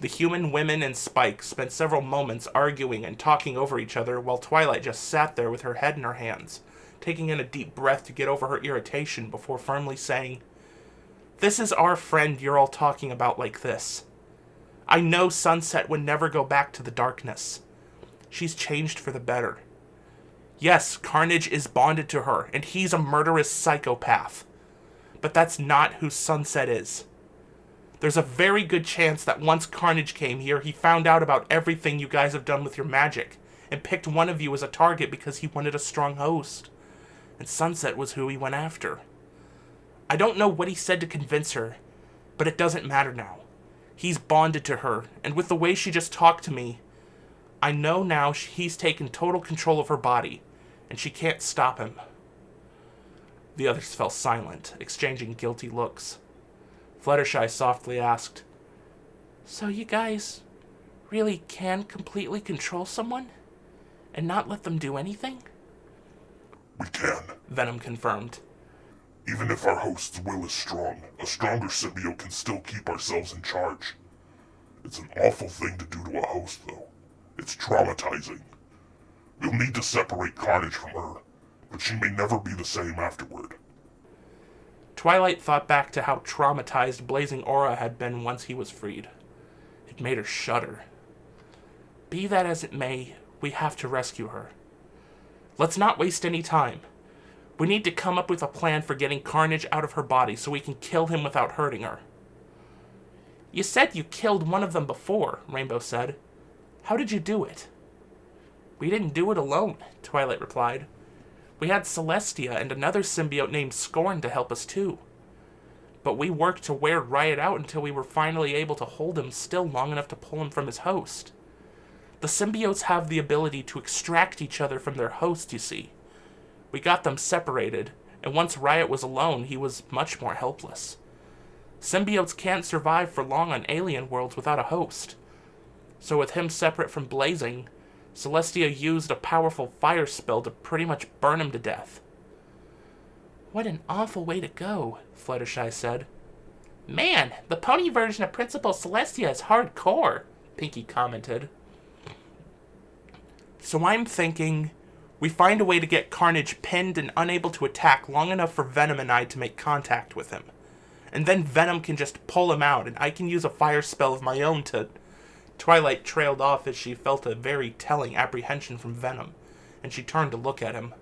The human women and Spike spent several moments arguing and talking over each other while Twilight just sat there with her head in her hands, taking in a deep breath to get over her irritation before firmly saying, This is our friend you're all talking about like this. I know Sunset would never go back to the darkness. She's changed for the better. Yes, Carnage is bonded to her, and he's a murderous psychopath. But that's not who Sunset is. There's a very good chance that once Carnage came here, he found out about everything you guys have done with your magic, and picked one of you as a target because he wanted a strong host. And Sunset was who he went after. I don't know what he said to convince her, but it doesn't matter now. He's bonded to her, and with the way she just talked to me, I know now he's taken total control of her body, and she can't stop him. The others fell silent, exchanging guilty looks. Fluttershy softly asked, So you guys really can completely control someone? And not let them do anything? We can. Venom confirmed. Even if our host's will is strong, a stronger symbiote can still keep ourselves in charge. It's an awful thing to do to a host, though. It's traumatizing. We'll need to separate Carnage from her, but she may never be the same afterward. Twilight thought back to how traumatized Blazing Aura had been once he was freed. It made her shudder. Be that as it may, we have to rescue her. Let's not waste any time. We need to come up with a plan for getting Carnage out of her body so we can kill him without hurting her. You said you killed one of them before, Rainbow said. How did you do it? We didn't do it alone, Twilight replied. We had Celestia and another symbiote named Scorn to help us too. But we worked to wear Riot out until we were finally able to hold him still long enough to pull him from his host. The symbiotes have the ability to extract each other from their host, you see. We got them separated, and once Riot was alone, he was much more helpless. Symbiotes can't survive for long on alien worlds without a host. So with him separate from Blazing, Celestia used a powerful fire spell to pretty much burn him to death. What an awful way to go, Fluttershy said. Man, the pony version of Principal Celestia is hardcore, Pinkie commented. So I'm thinking we find a way to get Carnage pinned and unable to attack long enough for Venom and I to make contact with him. And then Venom can just pull him out, and I can use a fire spell of my own to... Twilight trailed off as she felt a very telling apprehension from Venom, and she turned to look at him.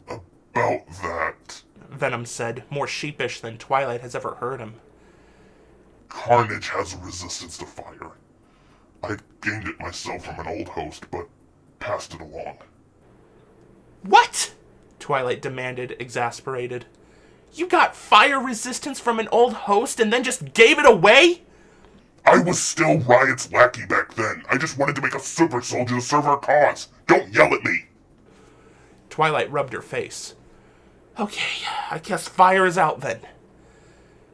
About that... Venom said, more sheepish than Twilight has ever heard him. Carnage has a resistance to fire. I gained it myself from an old host, but passed it along. What? Twilight demanded, exasperated. You got fire resistance from an old host and then just gave it away? I was still Riot's lackey back then. I just wanted to make a super soldier to serve our cause. Don't yell at me. Twilight rubbed her face. Okay, I guess fire is out then.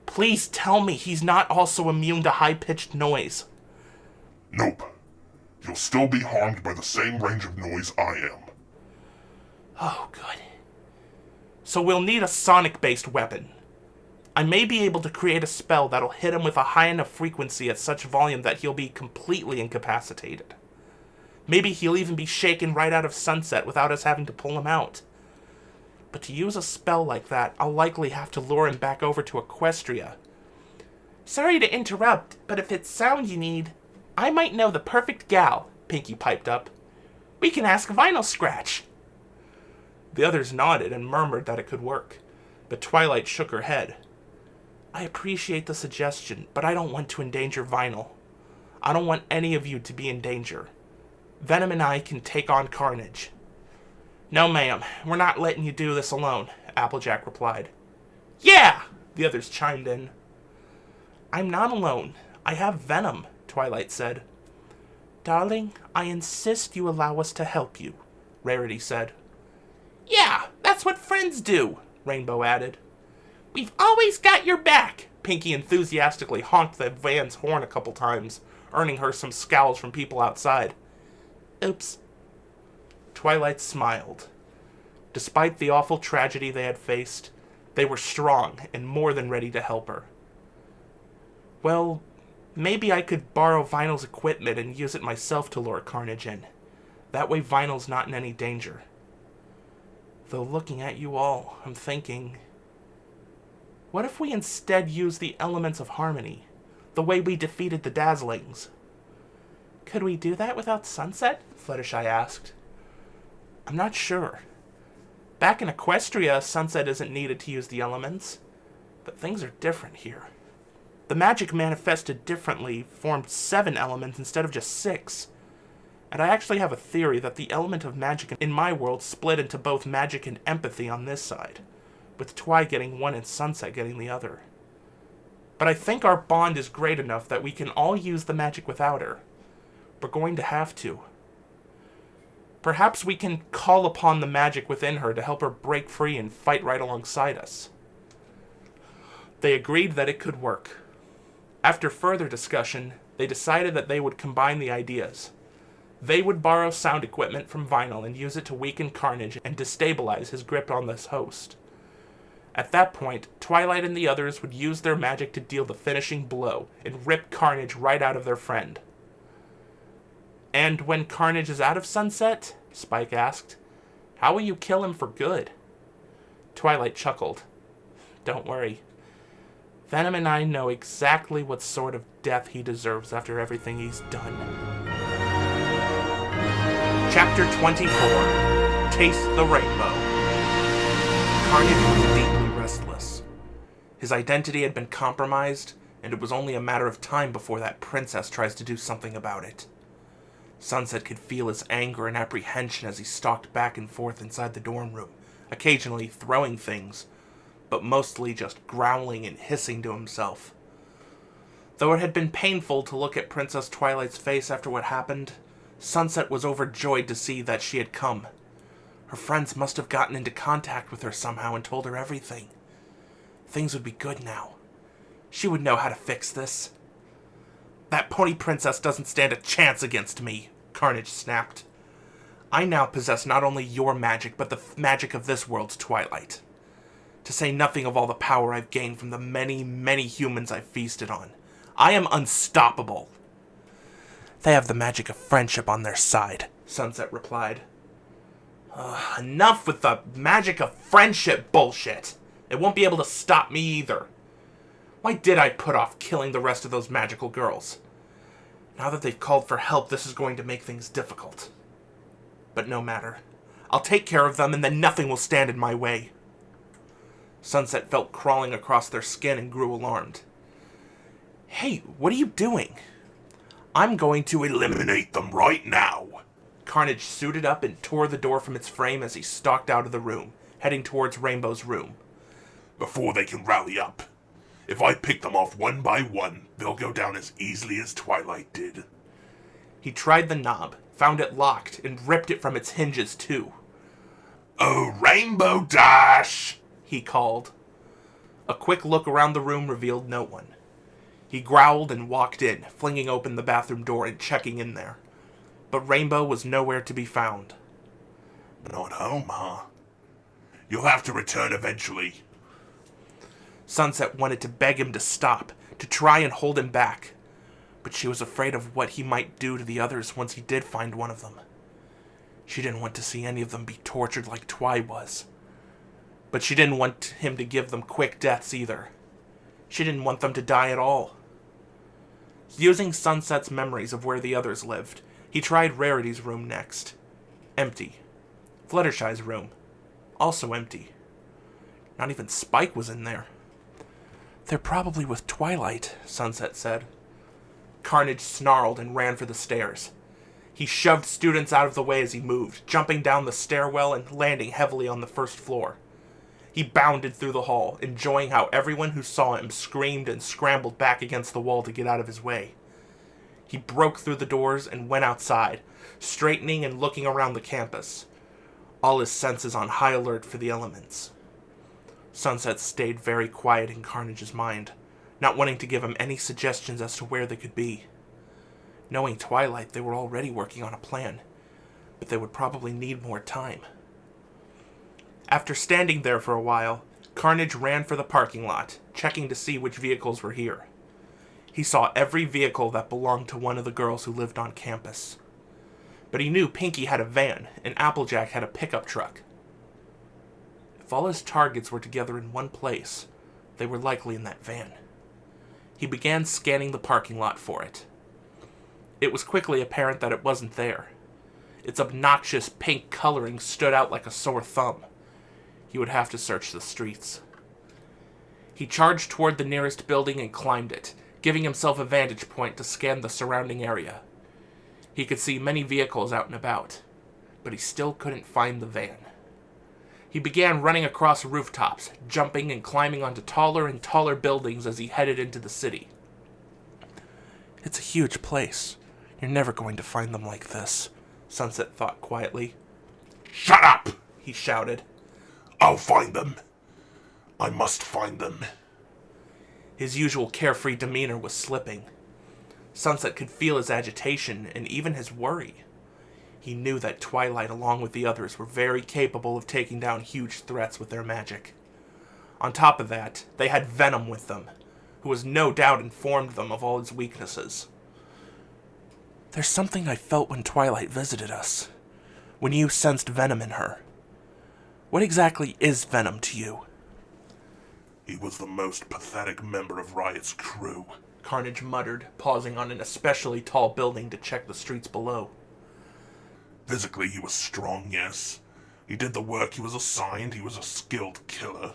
Please tell me he's not also immune to high-pitched noise. Nope. You'll still be harmed by the same range of noise I am. Oh, good. So we'll need a sonic-based weapon. I may be able to create a spell that'll hit him with a high enough frequency at such volume that he'll be completely incapacitated. Maybe he'll even be shaken right out of Sunset without us having to pull him out. But to use a spell like that, I'll likely have to lure him back over to Equestria. Sorry to interrupt, but if it's sound you need, I might know the perfect gal, Pinkie piped up. We can ask Vinyl Scratch. The others nodded and murmured that it could work, but Twilight shook her head. I appreciate the suggestion, but I don't want to endanger Vinyl. I don't want any of you to be in danger. Venom and I can take on Carnage. No, ma'am, we're not letting you do this alone, Applejack replied. Yeah, the others chimed in. I'm not alone. I have Venom, Twilight said. Darling, I insist you allow us to help you, Rarity said. Yeah, that's what friends do, Rainbow added. We've always got your back, Pinkie enthusiastically honked the van's horn a couple times, earning her some scowls from people outside. Oops. Twilight smiled. Despite the awful tragedy they had faced, they were strong and more than ready to help her. Well, maybe I could borrow Vinyl's equipment and use it myself to lure Carnage in. That way Vinyl's not in any danger. Though looking at you all, I'm thinking... What if we instead use the elements of harmony, the way we defeated the Dazzlings? Could we do that without Sunset? Fluttershy asked. I'm not sure. Back in Equestria, Sunset isn't needed to use the elements, but things are different here. The magic manifested differently formed 7 elements instead of just 6. And I actually have a theory that the element of magic in my world split into both magic and empathy on this side, with Twi getting one and Sunset getting the other. But I think our bond is great enough that we can all use the magic without her. We're going to have to. Perhaps we can call upon the magic within her to help her break free and fight right alongside us. They agreed that it could work. After further discussion, they decided that they would combine the ideas. They would borrow sound equipment from Vinyl and use it to weaken Carnage and destabilize his grip on this host. At that point, Twilight and the others would use their magic to deal the finishing blow and rip Carnage right out of their friend. And when Carnage is out of Sunset, Spike asked, how will you kill him for good? Twilight chuckled. Don't worry. Venom and I know exactly what sort of death he deserves after everything he's done. Chapter 24. Taste the Rainbow. Carnage was deeply restless. His identity had been compromised, and it was only a matter of time before that princess tries to do something about it. Sunset could feel his anger and apprehension as he stalked back and forth inside the dorm room, occasionally throwing things, but mostly just growling and hissing to himself. Though it had been painful to look at Princess Twilight's face after what happened, Sunset was overjoyed to see that she had come. Her friends must have gotten into contact with her somehow and told her everything. Things would be good now. She would know how to fix this. That pony princess doesn't stand a chance against me, Carnage snapped. I now possess not only your magic, but the magic of this world's Twilight. To say nothing of all the power I've gained from the many, many humans I've feasted on. I am unstoppable. They have the magic of friendship on their side, Sunset replied. Enough with the magic of friendship bullshit. It won't be able to stop me either. Why did I put off killing the rest of those magical girls? Now that they've called for help, this is going to make things difficult. But no matter. I'll take care of them, and then nothing will stand in my way. Sunset felt crawling across their skin and grew alarmed. Hey, what are you doing? I'm going to Eliminate them right now. Carnage suited up and tore the door from its frame as he stalked out of the room, heading towards Rainbow's room. Before they can rally up. If I pick them off one by one, they'll go down as easily as Twilight did. He tried the knob, found it locked, and ripped it from its hinges too. Oh, Rainbow Dash! He called. A quick look around the room revealed no one. He growled and walked in, flinging open the bathroom door and checking in there. But Rainbow was nowhere to be found. Not home, huh? You'll have to return eventually. Sunset wanted to beg him to stop, to try and hold him back. But she was afraid of what he might do to the others once he did find one of them. She didn't want to see any of them be tortured like Twi was. But she didn't want him to give them quick deaths either. She didn't want them to die at all. Using Sunset's memories of where the others lived, he tried Rarity's room next. Empty. Fluttershy's room. Also empty. Not even Spike was in there. They're probably with Twilight, Sunset said. Carnage snarled and ran for the stairs. He shoved students out of the way as he moved, jumping down the stairwell and landing heavily on the first floor. He bounded through the hall, enjoying how everyone who saw him screamed and scrambled back against the wall to get out of his way. He broke through the doors and went outside, straightening and looking around the campus. all his senses on high alert for the elements. Sunset stayed very quiet in Carnage's mind, not wanting to give him any suggestions as to where they could be. Knowing Twilight, they were already working on a plan, but they would probably need more time. After standing there for a while, Carnage ran for the parking lot, checking to see which vehicles were here. He saw every vehicle that belonged to one of the girls who lived on campus. But he knew Pinky had a van, and Applejack had a pickup truck. If all his targets were together in one place, they were likely in that van. He began scanning the parking lot for it. It was quickly apparent that it wasn't there. Its obnoxious pink coloring stood out like a sore thumb. He would have to search the streets. He charged toward the nearest building and climbed it, giving himself a vantage point to scan the surrounding area. He could see many vehicles out and about, but he still couldn't find the van. He began running across rooftops, jumping and climbing onto taller and taller buildings as he headed into the city. It's a huge place. You're never going to find them like this, Sunset thought quietly. Shut up! He shouted. I'll find them. I must find them. His usual carefree demeanor was slipping. Sunset could feel his agitation and even his worry. He knew that Twilight, along with the others, were very capable of taking down huge threats with their magic. On top of that, they had Venom with them, who was no doubt informed them of all his weaknesses. There's something I felt when Twilight visited us, when you sensed Venom in her. What exactly is Venom to you? He was the most pathetic member of Riot's crew, Carnage muttered, pausing on an especially tall building to check the streets below. Physically, he was strong, yes. He did the work he was assigned, he was a skilled killer.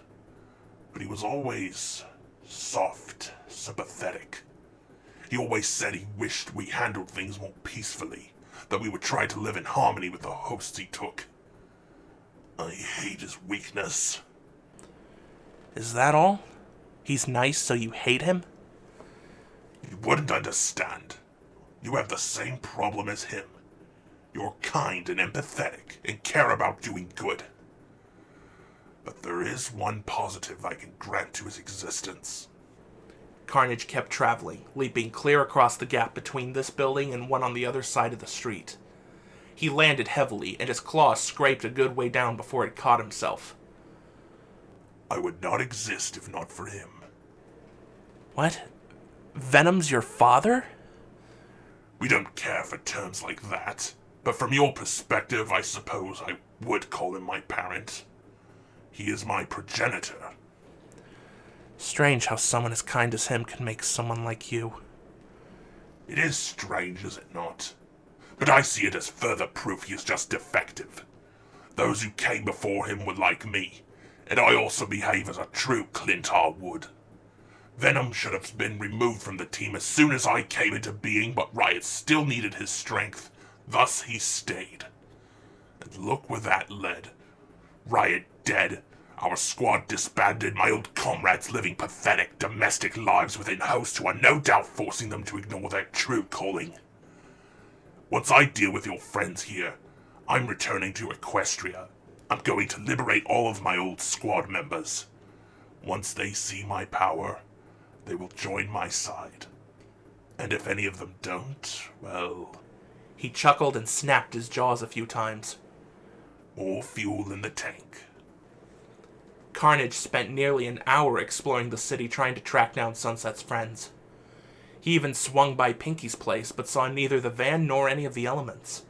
But he was always soft, sympathetic. He always said he wished we handled things more peacefully, that we would try to live in harmony with the hosts he took. I hate his weakness. Is that all? He's nice, so you hate him? You wouldn't understand. You have the same problem as him. You're kind and empathetic and care about doing good. But there is one positive I can grant to his existence. Carnage kept traveling, leaping clear across the gap between this building and one on the other side of the street. He landed heavily, and his claws scraped a good way down before it caught himself. I would not exist if not for him. What? Venom's your father? We don't care for terms like that, but from your perspective, I suppose I would call him my parent. He is my progenitor. Strange how someone as kind as him can make someone like you. It is strange, is it not? But I see it as further proof he is just defective. Those who came before him were like me, and I also behave as a true Clintar would. Venom should have been removed from the team as soon as I came into being, but Riot still needed his strength, thus he stayed. And look where that led. Riot dead, our squad disbanded, my old comrades living pathetic domestic lives within hosts who are no doubt forcing them to ignore their true calling. Once I deal with your friends here, I'm returning to Equestria. I'm going to liberate all of my old squad members. Once they see my power, they will join my side. And if any of them don't, well... He chuckled and snapped his jaws a few times. More fuel in the tank. Carnage spent nearly an hour exploring the city trying to track down Sunset's friends. He even swung by Pinky's place, but saw neither the van nor any of the elements.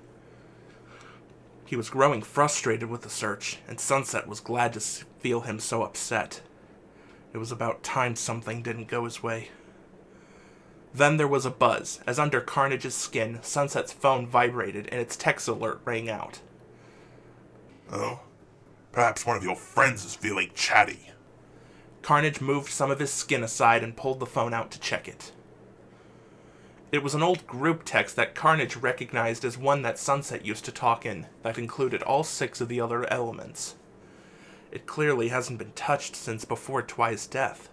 He was growing frustrated with the search, and Sunset was glad to feel him so upset. It was about time something didn't go his way. Then there was a buzz, as under Carnage's skin, Sunset's phone vibrated and its text alert rang out. Oh, perhaps one of your friends is feeling chatty. Carnage moved some of his skin aside and pulled the phone out to check it. It was an old group text that Carnage recognized as one that Sunset used to talk in, that included all 6 of the other elements. It clearly hasn't been touched since before Twi's death.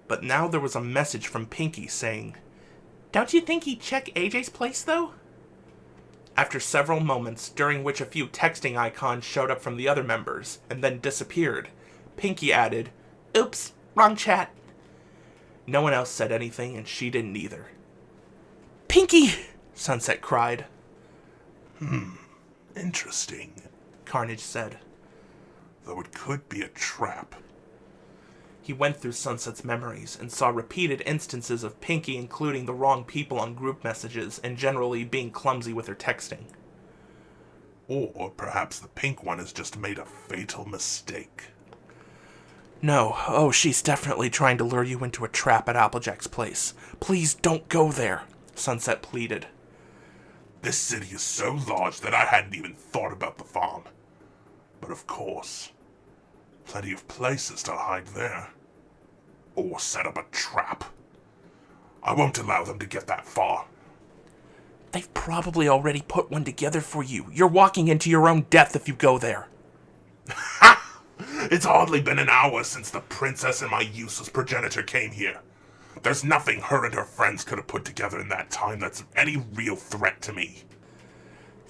But now there was a message from Pinky saying, "Don't you think he'd check AJ's place, though?" After several moments, during which a few texting icons showed up from the other members, and then disappeared, Pinky added, "Oops, wrong chat." No one else said anything, and she didn't either. "Pinky!" Sunset cried. Interesting, Carnage said. though it could be a trap. He went through Sunset's memories and saw repeated instances of Pinky including the wrong people on group messages and generally being clumsy with her texting. Or perhaps the pink one has just made a fatal mistake. No, oh, she's definitely trying to lure you into a trap at Applejack's place. Please don't go there, Sunset pleaded. This city is so large that I hadn't even thought about the farm. But of course, plenty of places to hide there. Or set up a trap. I won't allow them to get that far. They've probably already put one together for you. You're walking into your own death if you go there. Ha! It's hardly been an hour since the princess and my useless progenitor came here. There's nothing her and her friends could have put together in that time that's any real threat to me.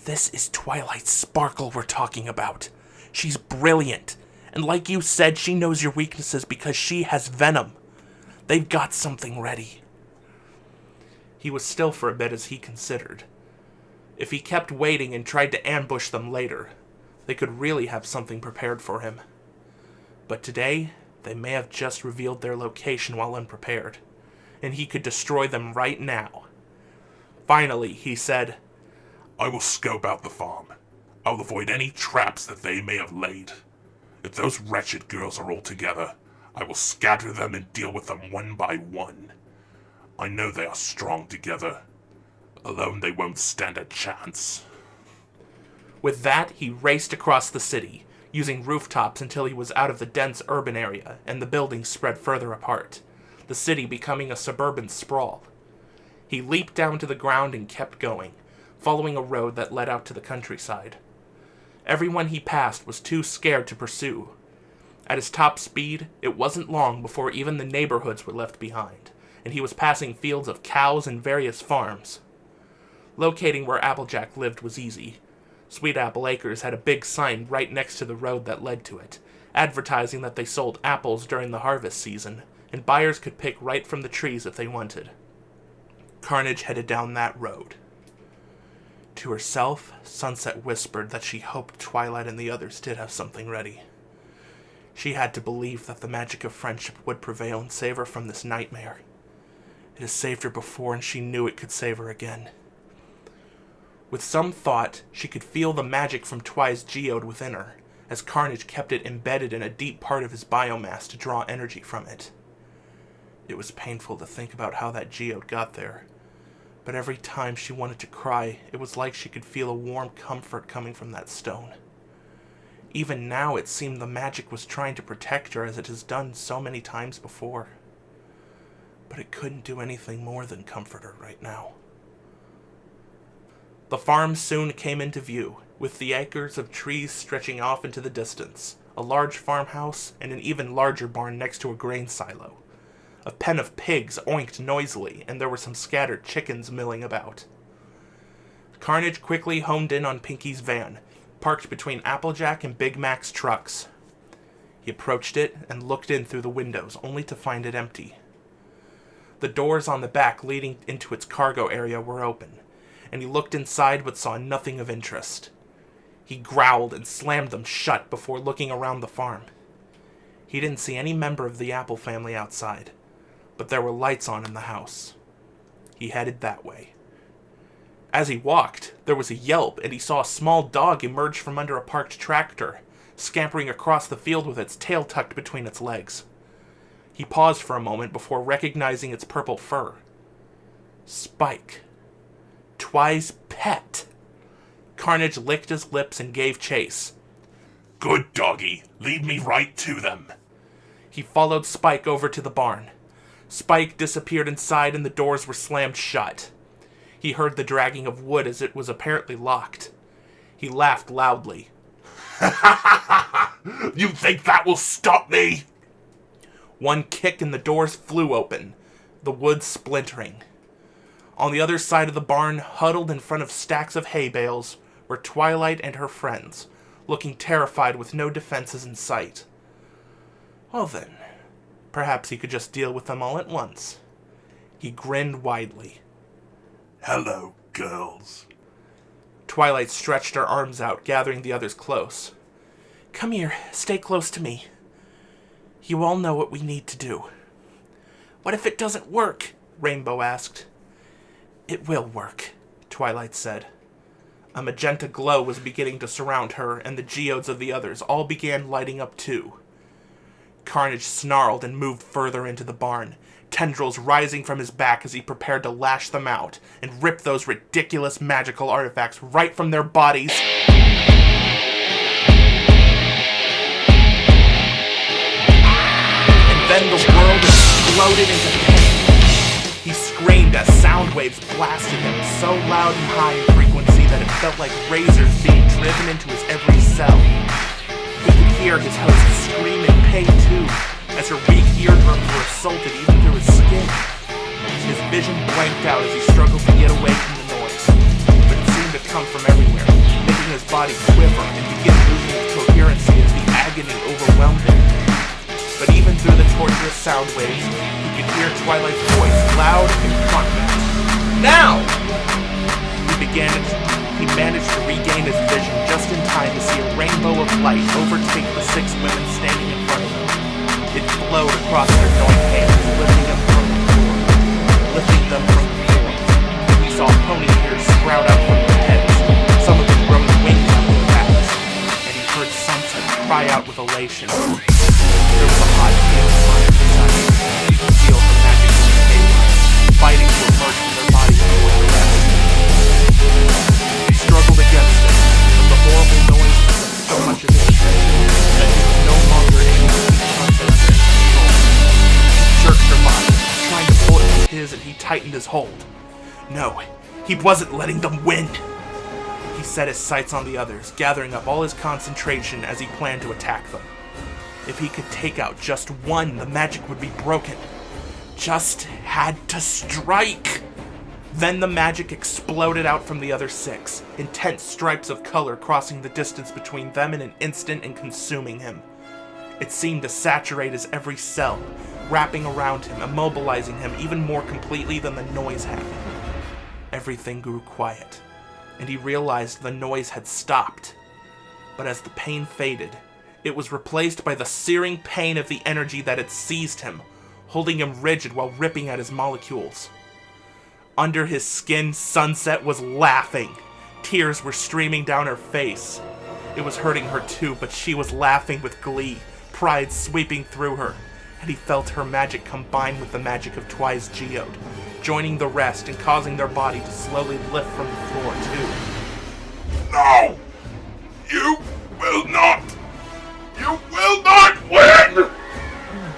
This is Twilight Sparkle we're talking about. She's brilliant. And like you said, she knows your weaknesses because she has venom. They've got something ready. He was still for a bit as he considered. If he kept waiting and tried to ambush them later, they could really have something prepared for him. But today, they may have just revealed their location while unprepared, and he could destroy them right now. Finally, he said, I will scope out the farm. I'll avoid any traps that they may have laid. If those wretched girls are all together, I will scatter them and deal with them one by one. I know they are strong together. Alone they won't stand a chance. With that, he raced across the city, using rooftops until he was out of the dense urban area and the buildings spread further apart, the city becoming a suburban sprawl. He leaped down to the ground and kept going, following a road that led out to the countryside. Everyone he passed was too scared to pursue. At his top speed, it wasn't long before even the neighborhoods were left behind, and he was passing fields of cows and various farms. Locating where Applejack lived was easy. Sweet Apple Acres had a big sign right next to the road that led to it, advertising that they sold apples during the harvest season, and buyers could pick right from the trees if they wanted. Carnage headed down that road. To herself, Sunset whispered that she hoped Twilight and the others did have something ready. She had to believe that the magic of friendship would prevail and save her from this nightmare. It has saved her before, and she knew it could save her again. With some thought, she could feel the magic from Twi's geode within her, as Carnage kept it embedded in a deep part of his biomass to draw energy from it. It was painful to think about how that geode got there, but every time she wanted to cry, it was like she could feel a warm comfort coming from that stone. Even now, it seemed the magic was trying to protect her as it has done so many times before. But it couldn't do anything more than comfort her right now. The farm soon came into view, with the acres of trees stretching off into the distance, a large farmhouse, and an even larger barn next to a grain silo. A pen of pigs oinked noisily, and there were some scattered chickens milling about. Carnage quickly honed in on Pinky's van, parked between Applejack and Big Mac's trucks. He approached it and looked in through the windows, only to find it empty. The doors on the back leading into its cargo area were open, and he looked inside but saw nothing of interest. He growled and slammed them shut before looking around the farm. He didn't see any member of the Apple family outside, but there were lights on in the house. He headed that way. As he walked, there was a yelp, and he saw a small dog emerge from under a parked tractor, scampering across the field with its tail tucked between its legs. He paused for a moment before recognizing its purple fur. Spike. Twi's pet. Carnage licked his lips and gave chase. Good doggy, lead me right to them. He followed Spike over to the barn. Spike disappeared inside and the doors were slammed shut. He heard the dragging of wood as it was apparently locked. He laughed loudly. You think that will stop me? One kick and the doors flew open, the wood splintering. On the other side of the barn, huddled in front of stacks of hay bales, were Twilight and her friends, looking terrified with no defenses in sight. Well then, perhaps he could just deal with them all at once. He grinned widely. Hello, girls. Twilight stretched her arms out, gathering the others close. Come here, stay close to me. You all know what we need to do. What if it doesn't work? Rainbow asked. It will work, Twilight said. A magenta glow was beginning to surround her, and the geodes of the others all began lighting up too. Carnage snarled and moved further into the barn, tendrils rising from his back as he prepared to lash them out and rip those ridiculous magical artifacts right from their bodies. And then the world exploded into pain. He screamed as sound waves blasted him so loud and high in frequency that it felt like razors being driven into his every cell. He could hear his host scream in pain too, as her weak eardrums were assaulted even through his skin. His vision blanked out as he struggled to get away from the noise, but it seemed to come from everywhere, making his body quiver and begin losing its coherency as the agony overwhelmed him. But even through the torturous sound waves, he could hear Twilight's voice loud and confident. Now! He managed to regain his vision just in time to see a rainbow of light overtake the 6 women standing in front of him. It flowed across their joint hands, lifting them from the floor. And he saw pony ears sprout out from their heads, some of them growing wings on their backs. And he heard Sunset cry out with elation. There was a hot feel on every side. He could feel the magic of the daylight, fighting to emerge from their bodies toward the rest. He struggled against it, but the horrible noise took so much of his attention that he was no longer able to keep Sunset under his control. He jerked her body, trying to pull it with his, and he tightened his hold. No, he wasn't letting them win. He set his sights on the others, gathering up all his concentration as he planned to attack them. If he could take out just one, the magic would be broken. Just had to strike! Then the magic exploded out from the other 6, intense stripes of color crossing the distance between them in an instant and consuming him. It seemed to saturate his every cell, wrapping around him, immobilizing him even more completely than the noise had. Everything grew quiet, and he realized the noise had stopped. But as the pain faded, it was replaced by the searing pain of the energy that had seized him, holding him rigid while ripping at his molecules. Under his skin, Sunset was laughing. Tears were streaming down her face. It was hurting her too, but she was laughing with glee, pride sweeping through her, and he felt her magic combine with the magic of Twi's geode, joining the rest and causing their body to slowly lift from the floor too. No! You will not! You will not win!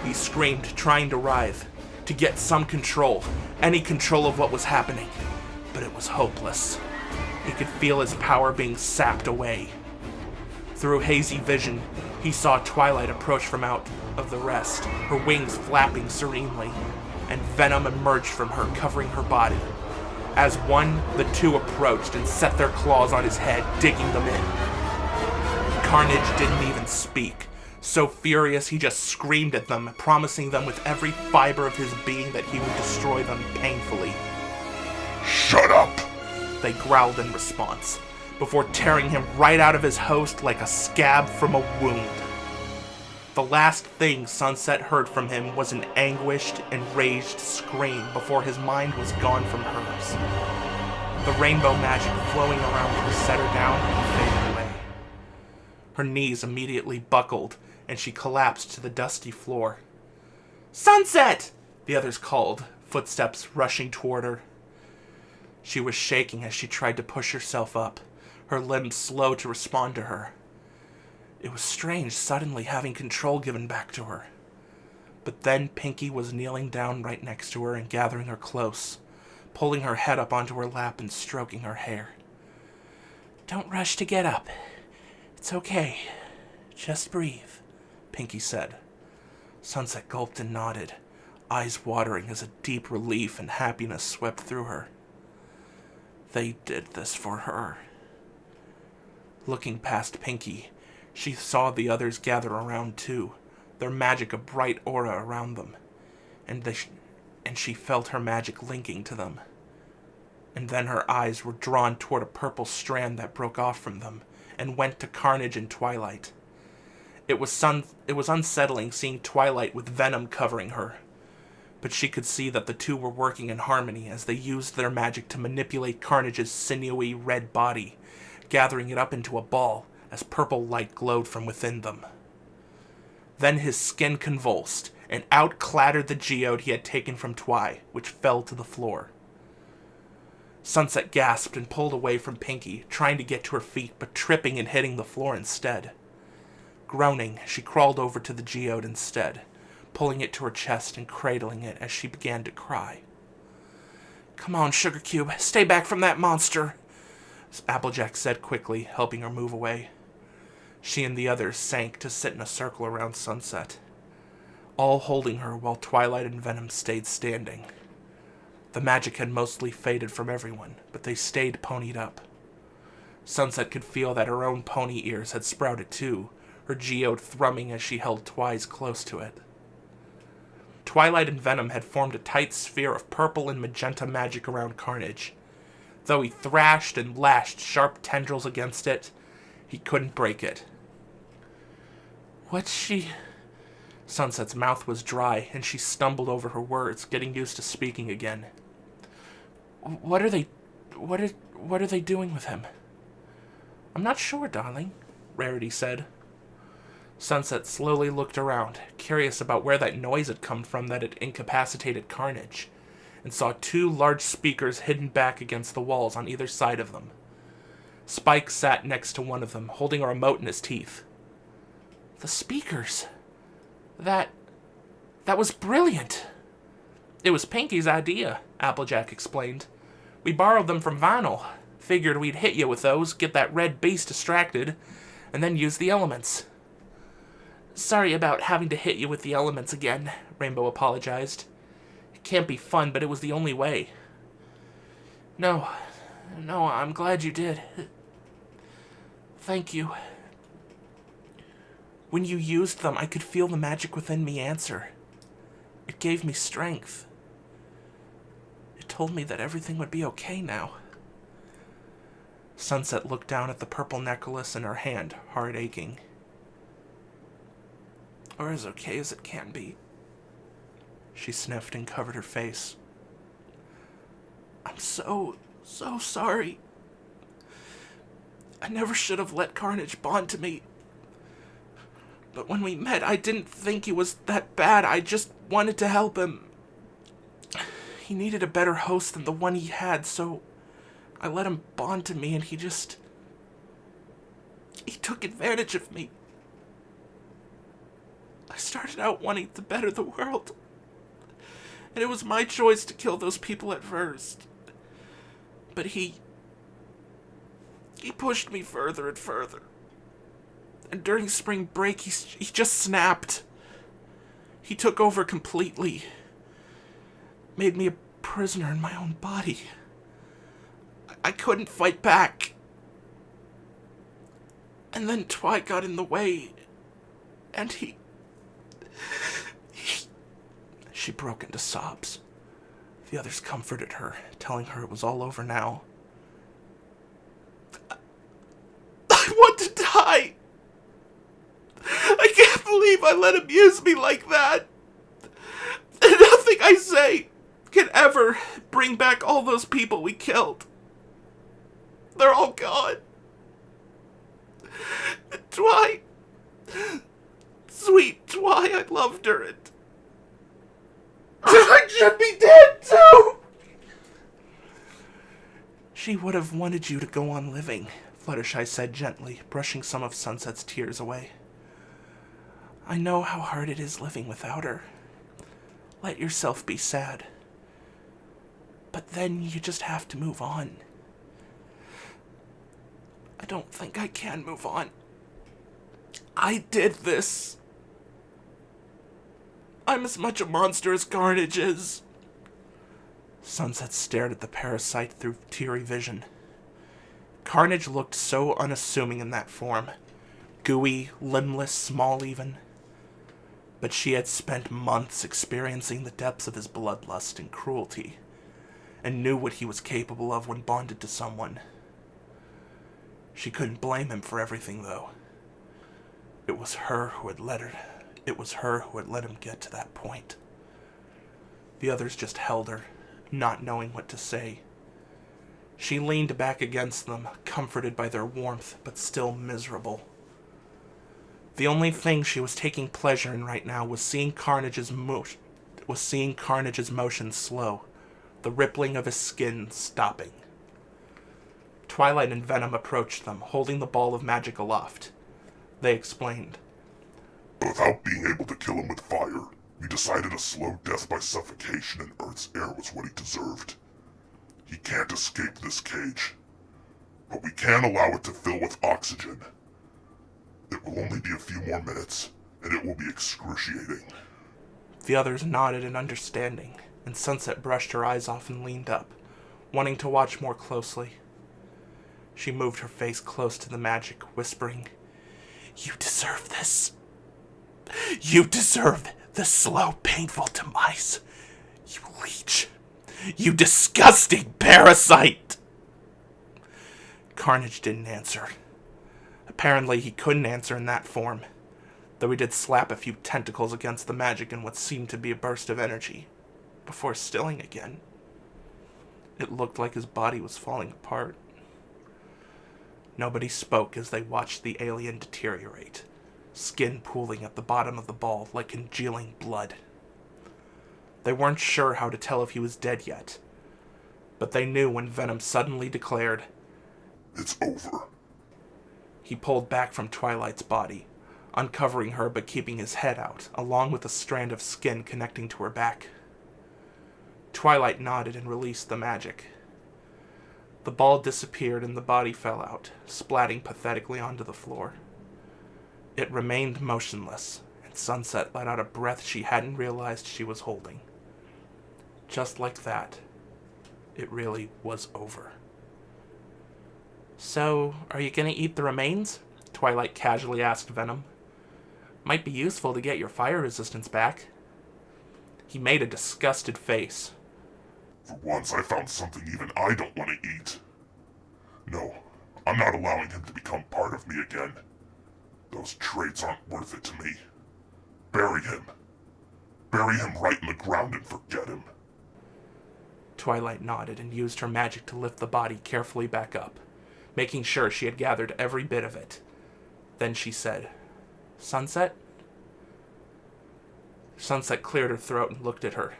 He screamed, trying to writhe, to get some control, any control of what was happening. But it was hopeless. He could feel his power being sapped away. Through hazy vision, he saw Twilight approach from out of the rest, her wings flapping serenely, and venom emerged from her, covering her body. As one, the 2 approached and set their claws on his head, digging them in. Carnage didn't even speak. So furious, he just screamed at them, promising them with every fiber of his being that he would destroy them painfully. Shut up! They growled in response, before tearing him right out of his host like a scab from a wound. The last thing Sunset heard from him was an anguished, enraged scream before his mind was gone from hers. The rainbow magic flowing around her set her down and faded away. Her knees immediately buckled, and she collapsed to the dusty floor. Sunset! The others called, footsteps rushing toward her. She was shaking as she tried to push herself up, her limbs slow to respond to her. It was strange suddenly having control given back to her. But then Pinky was kneeling down right next to her and gathering her close, pulling her head up onto her lap and stroking her hair. Don't rush to get up. It's okay. Just breathe, Pinky said. Sunset gulped and nodded, eyes watering as a deep relief and happiness swept through her. They did this for her. Looking past Pinky, she saw the others gather around too, their magic a bright aura around them, and she felt her magic linking to them. And then her eyes were drawn toward a purple strand that broke off from them and went to Carnage and Twilight. It was unsettling seeing Twilight with venom covering her, but she could see that the two were working in harmony as they used their magic to manipulate Carnage's sinewy red body, gathering it up into a ball as purple light glowed from within them. Then his skin convulsed, and out clattered the geode he had taken from Twi, which fell to the floor. Sunset gasped and pulled away from Pinky, trying to get to her feet, but tripping and hitting the floor instead. Groaning, she crawled over to the geode instead, pulling it to her chest and cradling it as she began to cry. "Come on, Sugar Cube, stay back from that monster," Applejack said quickly, helping her move away. She and the others sank to sit in a circle around Sunset, all holding her while Twilight and Venom stayed standing. The magic had mostly faded from everyone, but they stayed ponied up. Sunset could feel that her own pony ears had sprouted too, her geode thrumming as she held Twi's close to it. Twilight and Venom had formed a tight sphere of purple and magenta magic around Carnage. Though he thrashed and lashed sharp tendrils against it, he couldn't break it. "What's she..." Sunset's mouth was dry, and she stumbled over her words, getting used to speaking again. What are they doing with him?" "I'm not sure, darling," Rarity said. Sunset slowly looked around, curious about where that noise had come from that had incapacitated Carnage, and saw two large speakers hidden back against the walls on either side of them. Spike sat next to one of them, holding a remote in his teeth. "The speakers... That was brilliant." "It was Pinky's idea," Applejack explained. "We borrowed them from Vinyl. Figured we'd hit you with those, get that red beast distracted, and then use the elements." "Sorry about having to hit you with the elements again," Rainbow apologized. "It can't be fun, but it was the only way." No, I'm glad you did. Thank you." "When you used them, I could feel the magic within me answer. It gave me strength. It told me that everything would be okay now." Sunset looked down at the purple necklace in her hand, heart aching. "Or as okay as it can be." She sniffed and covered her face. "I'm so sorry. I never should have let Carnage bond to me. But when we met, I didn't think he was that bad. I just wanted to help him. He needed a better host than the one he had, so I let him bond to me, and he took advantage of me. I started out wanting to better the world, and it was my choice to kill those people at first. But he pushed me further and further. And during spring break, he just snapped. He took over completely. Made me a prisoner in my own body. I couldn't fight back. And then Twi got in the way, and he... She broke into sobs. The others comforted her, telling her it was all over now. "I want to die! I can't believe I let him use me like that! And nothing I say can ever bring back all those people we killed. They're all gone. And Twi... Sweet Twi, I loved her, and... I should be dead, too!" "She would have wanted you to go on living," Fluttershy said gently, brushing some of Sunset's tears away. "I know how hard it is living without her. Let yourself be sad. But then you just have to move on." "I don't think I can move on. I did this. I'm as much a monster as Carnage is." Sunset stared at the parasite through teary vision. Carnage looked so unassuming in that form. Gooey, limbless, small even. But she had spent months experiencing the depths of his bloodlust and cruelty, and knew what he was capable of when bonded to someone. She couldn't blame him for everything, though. It was her who had let him get to that point. The others just held her, not knowing what to say. She leaned back against them, comforted by their warmth, but still miserable. The only thing she was taking pleasure in right now was seeing Carnage's motion slow, the rippling of his skin stopping. Twilight and Venom approached them, holding the ball of magic aloft. They explained. Without being able to kill him with fire, we decided a slow death by suffocation in Earth's air was what he deserved. He can't escape this cage, but we can allow it to fill with oxygen. It will only be a few more minutes, and it will be excruciating. The others nodded in understanding, and Sunset brushed her eyes off and leaned up, wanting to watch more closely. She moved her face close to the magic, whispering, "You deserve this. You deserve the slow, painful demise. You leech. You disgusting parasite!" Carnage didn't answer. Apparently he couldn't answer in that form, though he did slap a few tentacles against the magic in what seemed to be a burst of energy, before stilling again. It looked like his body was falling apart. Nobody spoke as they watched the alien deteriorate, skin pooling at the bottom of the ball like congealing blood. They weren't sure how to tell if he was dead yet, but they knew when Venom suddenly declared, "It's over." He pulled back from Twilight's body, uncovering her but keeping his head out, along with a strand of skin connecting to her back. Twilight nodded and released the magic. The ball disappeared and the body fell out, splatting pathetically onto the floor. It remained motionless, and Sunset let out a breath she hadn't realized she was holding. Just like that, it really was over. "So, are you gonna eat the remains?" Twilight casually asked Venom. "Might be useful to get your fire resistance back." He made a disgusted face. For once I found something even I don't want to eat. No, I'm not allowing him to become part of me again. Those traits aren't worth it to me. Bury him. Bury him right in the ground and forget him. Twilight nodded and used her magic to lift the body carefully back up, making sure she had gathered every bit of it. Then she said, "Sunset?" Sunset cleared her throat and looked at her.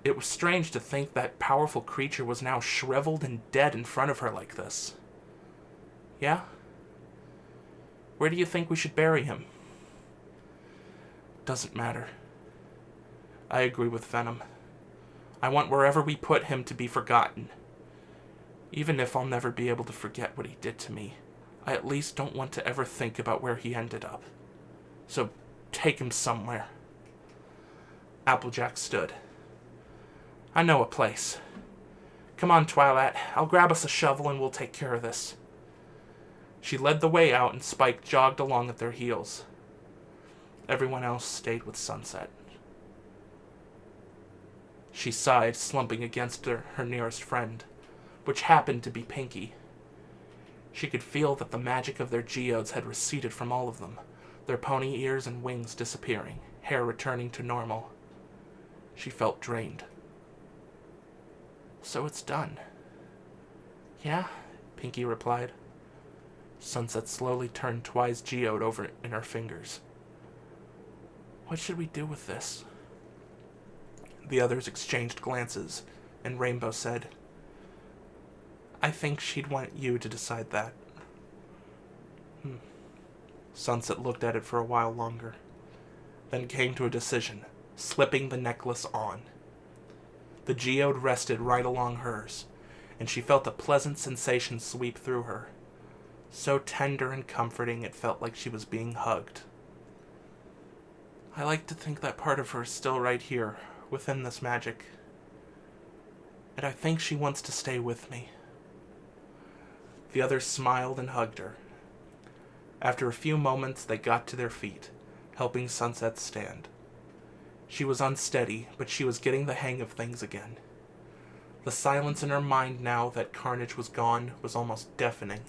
It was strange to think that powerful creature was now shriveled and dead in front of her like this. "Yeah? Where do you think we should bury him?" "Doesn't matter. I agree with Venom. I want wherever we put him to be forgotten. Even if I'll never be able to forget what he did to me, I at least don't want to ever think about where he ended up. So take him somewhere." Applejack stood. "I know a place. Come on, Twilight. I'll grab us a shovel and we'll take care of this." She led the way out and Spike jogged along at their heels. Everyone else stayed with Sunset. She sighed, slumping against her nearest friend, which happened to be Pinky. She could feel that the magic of their geodes had receded from all of them, their pony ears and wings disappearing, hair returning to normal. She felt drained. "So it's done." "Yeah," Pinky replied. Sunset slowly turned Twi's geode over in her fingers. "What should we do with this?" The others exchanged glances, and Rainbow said, "I think she'd want you to decide that." Sunset looked at it for a while longer, then came to a decision, slipping the necklace on. The geode rested right along hers, and she felt a pleasant sensation sweep through her. So tender and comforting it felt like she was being hugged. "I like to think that part of her is still right here, within this magic. and I think she wants to stay with me." The others smiled and hugged her. After a few moments, they got to their feet, helping Sunset stand. She was unsteady, but she was getting the hang of things again. The silence in her mind now that Carnage was gone was almost deafening.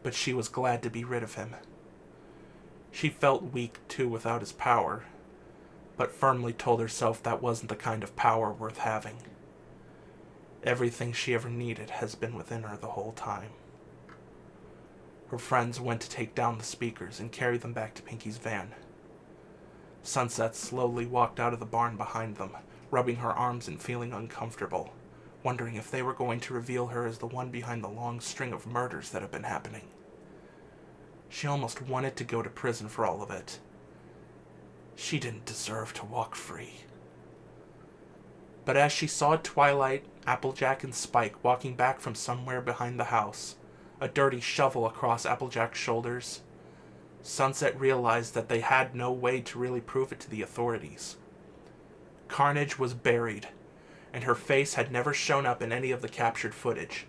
But she was glad to be rid of him. She felt weak, too, without his power, but firmly told herself that wasn't the kind of power worth having. Everything she ever needed has been within her the whole time. Her friends went to take down the speakers and carry them back to Pinky's van. Sunset slowly walked out of the barn behind them, rubbing her arms and feeling uncomfortable, wondering if they were going to reveal her as the one behind the long string of murders that have been happening. She almost wanted to go to prison for all of it. She didn't deserve to walk free. But as she saw Twilight, Applejack, and Spike walking back from somewhere behind the house, a dirty shovel across Applejack's shoulders, Sunset realized that they had no way to really prove it to the authorities. Carnage was buried, and her face had never shown up in any of the captured footage.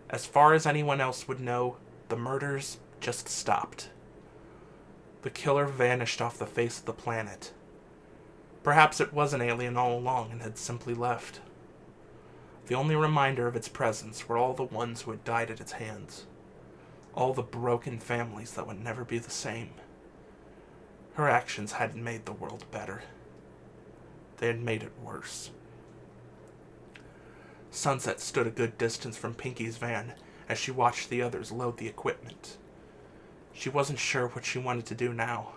As far as anyone else would know, the murders just stopped. The killer vanished off the face of the planet. Perhaps it was an alien all along and had simply left. The only reminder of its presence were all the ones who had died at its hands. All the broken families that would never be the same. Her actions hadn't made the world better. They had made it worse. Sunset stood a good distance from Pinky's van as she watched the others load the equipment. She wasn't sure what she wanted to do now.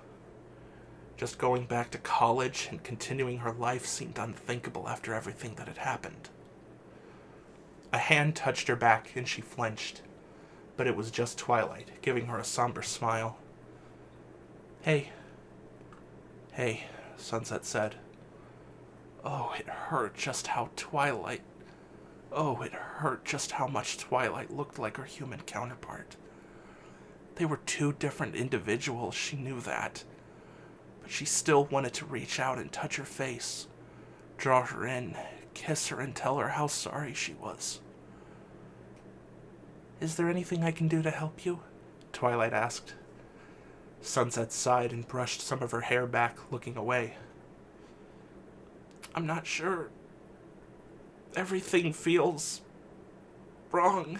Just going back to college and continuing her life seemed unthinkable after everything that had happened. A hand touched her back and she flinched, but it was just Twilight, giving her a somber smile. Hey, Sunset said. Oh, it hurt just how much Twilight looked like her human counterpart. They were two different individuals, she knew that. But she still wanted to reach out and touch her face, draw her in, kiss her, and tell her how sorry she was. Is there anything I can do to help you? Twilight asked. Sunset sighed and brushed some of her hair back, looking away. I'm not sure. Everything feels wrong.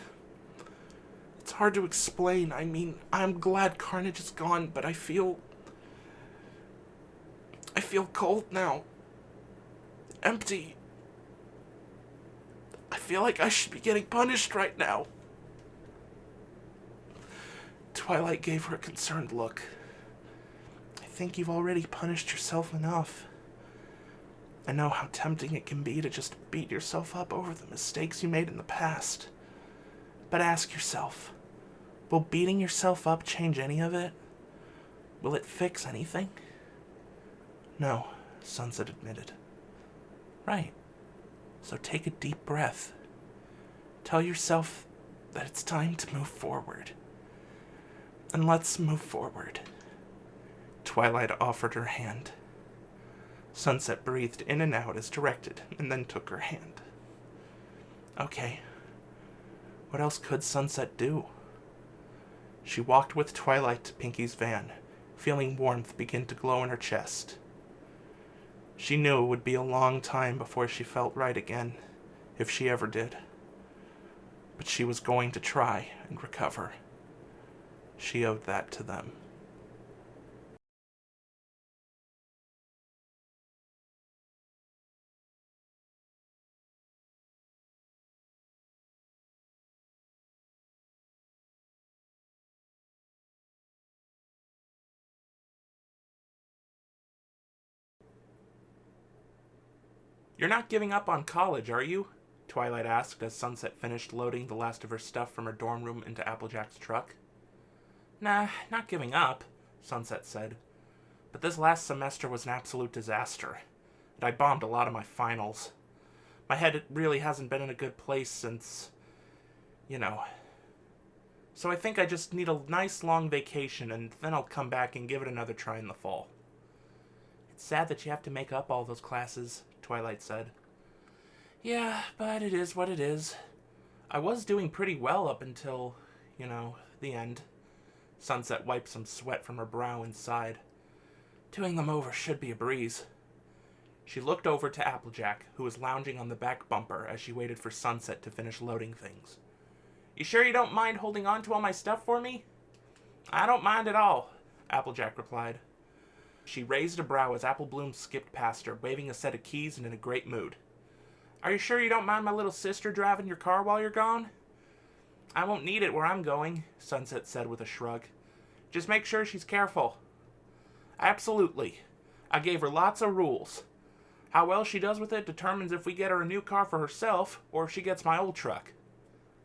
It's hard to explain. I mean, I'm glad Carnage is gone, but I feel cold now. Empty. I feel like I should be getting punished right now. Twilight gave her a concerned look. I think you've already punished yourself enough. I know how tempting it can be to just beat yourself up over the mistakes you made in the past. But ask yourself, will beating yourself up change any of it? Will it fix anything? No, Sunset admitted. Right. So take a deep breath. Tell yourself that it's time to move forward. And let's move forward. Twilight offered her hand. Sunset breathed in and out as directed, and then took her hand. Okay. What else could Sunset do? She walked with Twilight to Pinky's van, feeling warmth begin to glow in her chest. She knew it would be a long time before she felt right again, if she ever did. But she was going to try and recover. She owed that to them. You're not giving up on college, are you? Twilight asked as Sunset finished loading the last of her stuff from her dorm room into Applejack's truck. Nah, not giving up, Sunset said. But this last semester was an absolute disaster, and I bombed a lot of my finals. My head really hasn't been in a good place since, So I think I just need a nice long vacation, and then I'll come back and give it another try in the fall. It's sad that you have to make up all those classes, Twilight said. Yeah, but it is what it is. I was doing pretty well up until, the end. Sunset wiped some sweat from her brow and sighed. Doing them over should be a breeze. She looked over to Applejack, who was lounging on the back bumper as she waited for Sunset to finish loading things. You sure you don't mind holding on to all my stuff for me? I don't mind at all, Applejack replied. She raised a brow as Apple Bloom skipped past her, waving a set of keys and in a great mood. Are you sure you don't mind my little sister driving your car while you're gone? I won't need it where I'm going, Sunset said with a shrug. Just make sure she's careful. Absolutely. I gave her lots of rules. How well she does with it determines if we get her a new car for herself or if she gets my old truck.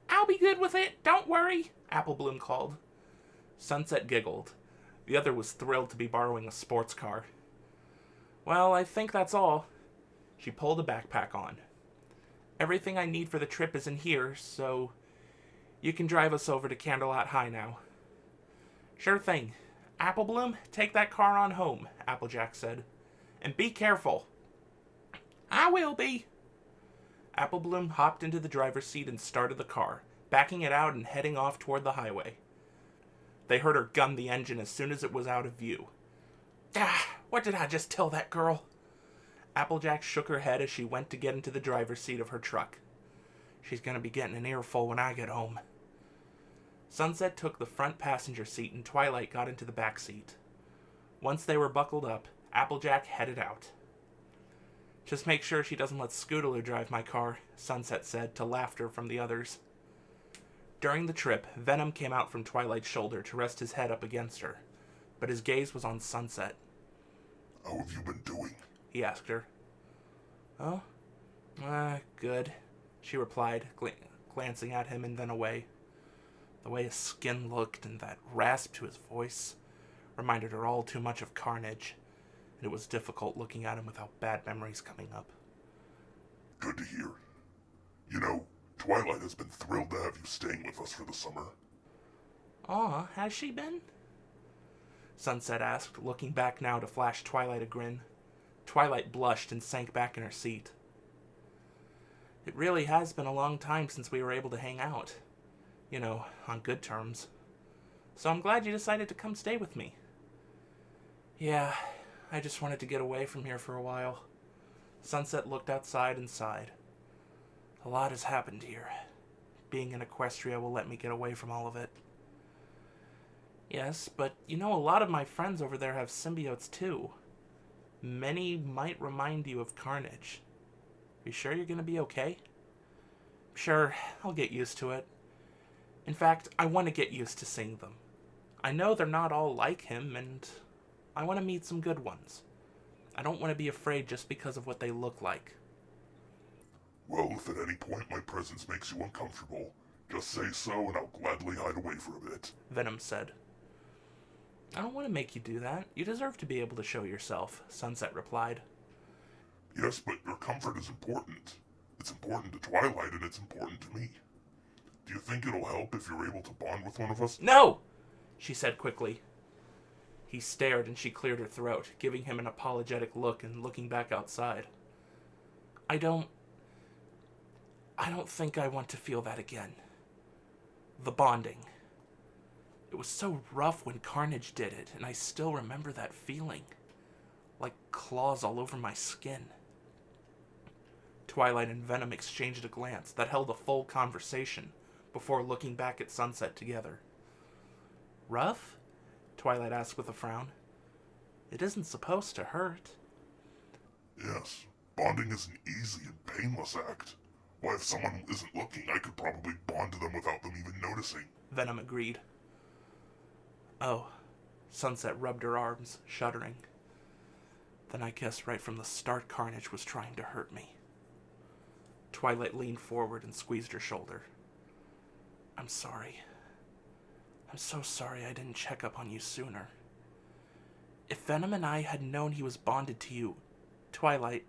I'll be good with it, don't worry, Apple Bloom called. Sunset giggled. The other was thrilled to be borrowing a sports car. Well, I think that's all. She pulled a backpack on. Everything I need for the trip is in here, so you can drive us over to Canterlot High now. Sure thing. Apple Bloom, take that car on home, Applejack said. And be careful. I will be. Apple Bloom hopped into the driver's seat and started the car, backing it out and heading off toward the highway. They heard her gun the engine as soon as it was out of view. What did I just tell that girl? Applejack shook her head as she went to get into the driver's seat of her truck. She's going to be getting an earful when I get home. Sunset took the front passenger seat and Twilight got into the back seat. Once they were buckled up, Applejack headed out. Just make sure she doesn't let Scootaloo drive my car, Sunset said to laughter from the others. During the trip, Venom came out from Twilight's shoulder to rest his head up against her, but his gaze was on Sunset. How have you been doing? He asked her. Oh? Good, she replied, glancing at him and then away. The way his skin looked and that rasp to his voice reminded her all too much of Carnage, and it was difficult looking at him without bad memories coming up. Good to hear. You know, Twilight has been thrilled to have you staying with us for the summer. Aw, has she been? Sunset asked, looking back now to flash Twilight a grin. Twilight blushed and sank back in her seat. It really has been a long time since we were able to hang out. On good terms. So I'm glad you decided to come stay with me. Yeah, I just wanted to get away from here for a while. Sunset looked outside and sighed. A lot has happened here. Being in Equestria will let me get away from all of it. Yes, but a lot of my friends over there have symbiotes too. Many might remind you of Carnage. You sure you're gonna be okay? Sure, I'll get used to it. In fact, I want to get used to seeing them. I know they're not all like him, and I want to meet some good ones. I don't want to be afraid just because of what they look like. Well, if at any point my presence makes you uncomfortable, just say so and I'll gladly hide away for a bit, Venom said. I don't want to make you do that. You deserve to be able to show yourself, Sunset replied. Yes, but your comfort is important. It's important to Twilight and it's important to me. Do you think it'll help if you're able to bond with one of us? No! She said quickly. He stared and she cleared her throat, giving him an apologetic look and looking back outside. I don't think I want to feel that again. The bonding. It was so rough when Carnage did it, and I still remember that feeling. Like claws all over my skin. Twilight and Venom exchanged a glance that held a full conversation before looking back at Sunset together. Rough? Twilight asked with a frown. It isn't supposed to hurt. Yes, bonding is an easy and painless act. Why, if someone isn't looking, I could probably bond to them without them even noticing. Venom agreed. Oh, Sunset rubbed her arms, shuddering. Then I guess right from the start Carnage was trying to hurt me. Twilight leaned forward and squeezed her shoulder. I'm sorry. I'm so sorry I didn't check up on you sooner. If Venom and I had known he was bonded to you, Twilight,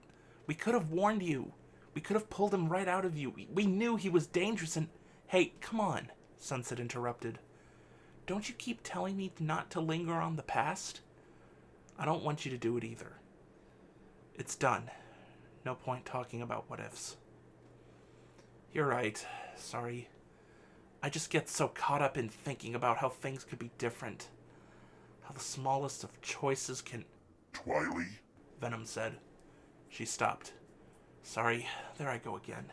we could have warned you. We could have pulled him right out of you. We knew he was dangerous and... Hey, come on, Sunset interrupted. Don't you keep telling me not to linger on the past? I don't want you to do it either. It's done. No point talking about what ifs. You're right. Sorry. I just get so caught up in thinking about how things could be different. How the smallest of choices can... Twily? Venom said. She stopped. Sorry, there I go again.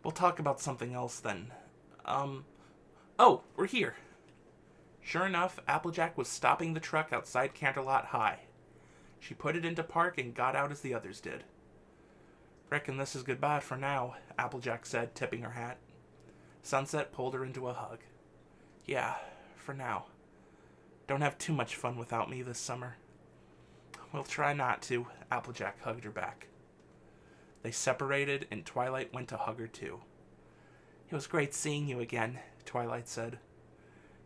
We'll talk about something else then. Oh, we're here. Sure enough, Applejack was stopping the truck outside Canterlot High. She put it into park and got out as the others did. Reckon this is goodbye for now, Applejack said, tipping her hat. Sunset pulled her into a hug. Yeah, for now. Don't have too much fun without me this summer. We'll try not to, Applejack hugged her back. They separated, and Twilight went to hug her too. It was great seeing you again, Twilight said.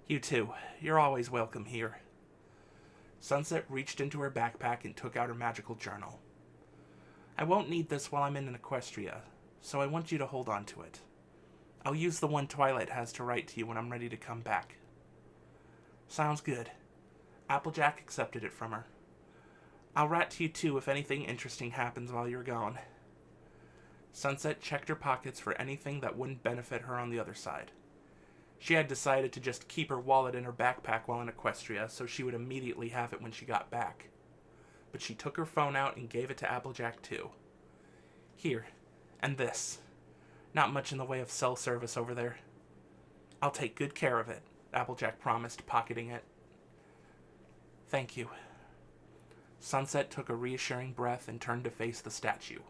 You too. You're always welcome here. Sunset reached into her backpack and took out her magical journal. I won't need this while I'm in Equestria, so I want you to hold on to it. I'll use the one Twilight has to write to you when I'm ready to come back. Sounds good. Applejack accepted it from her. I'll write to you too if anything interesting happens while you're gone. Sunset checked her pockets for anything that wouldn't benefit her on the other side. She had decided to just keep her wallet in her backpack while in Equestria, so she would immediately have it when she got back. But she took her phone out and gave it to Applejack too. Here, and this. Not much in the way of cell service over there. I'll take good care of it, Applejack promised, pocketing it. Thank you. Sunset took a reassuring breath and turned to face the statue.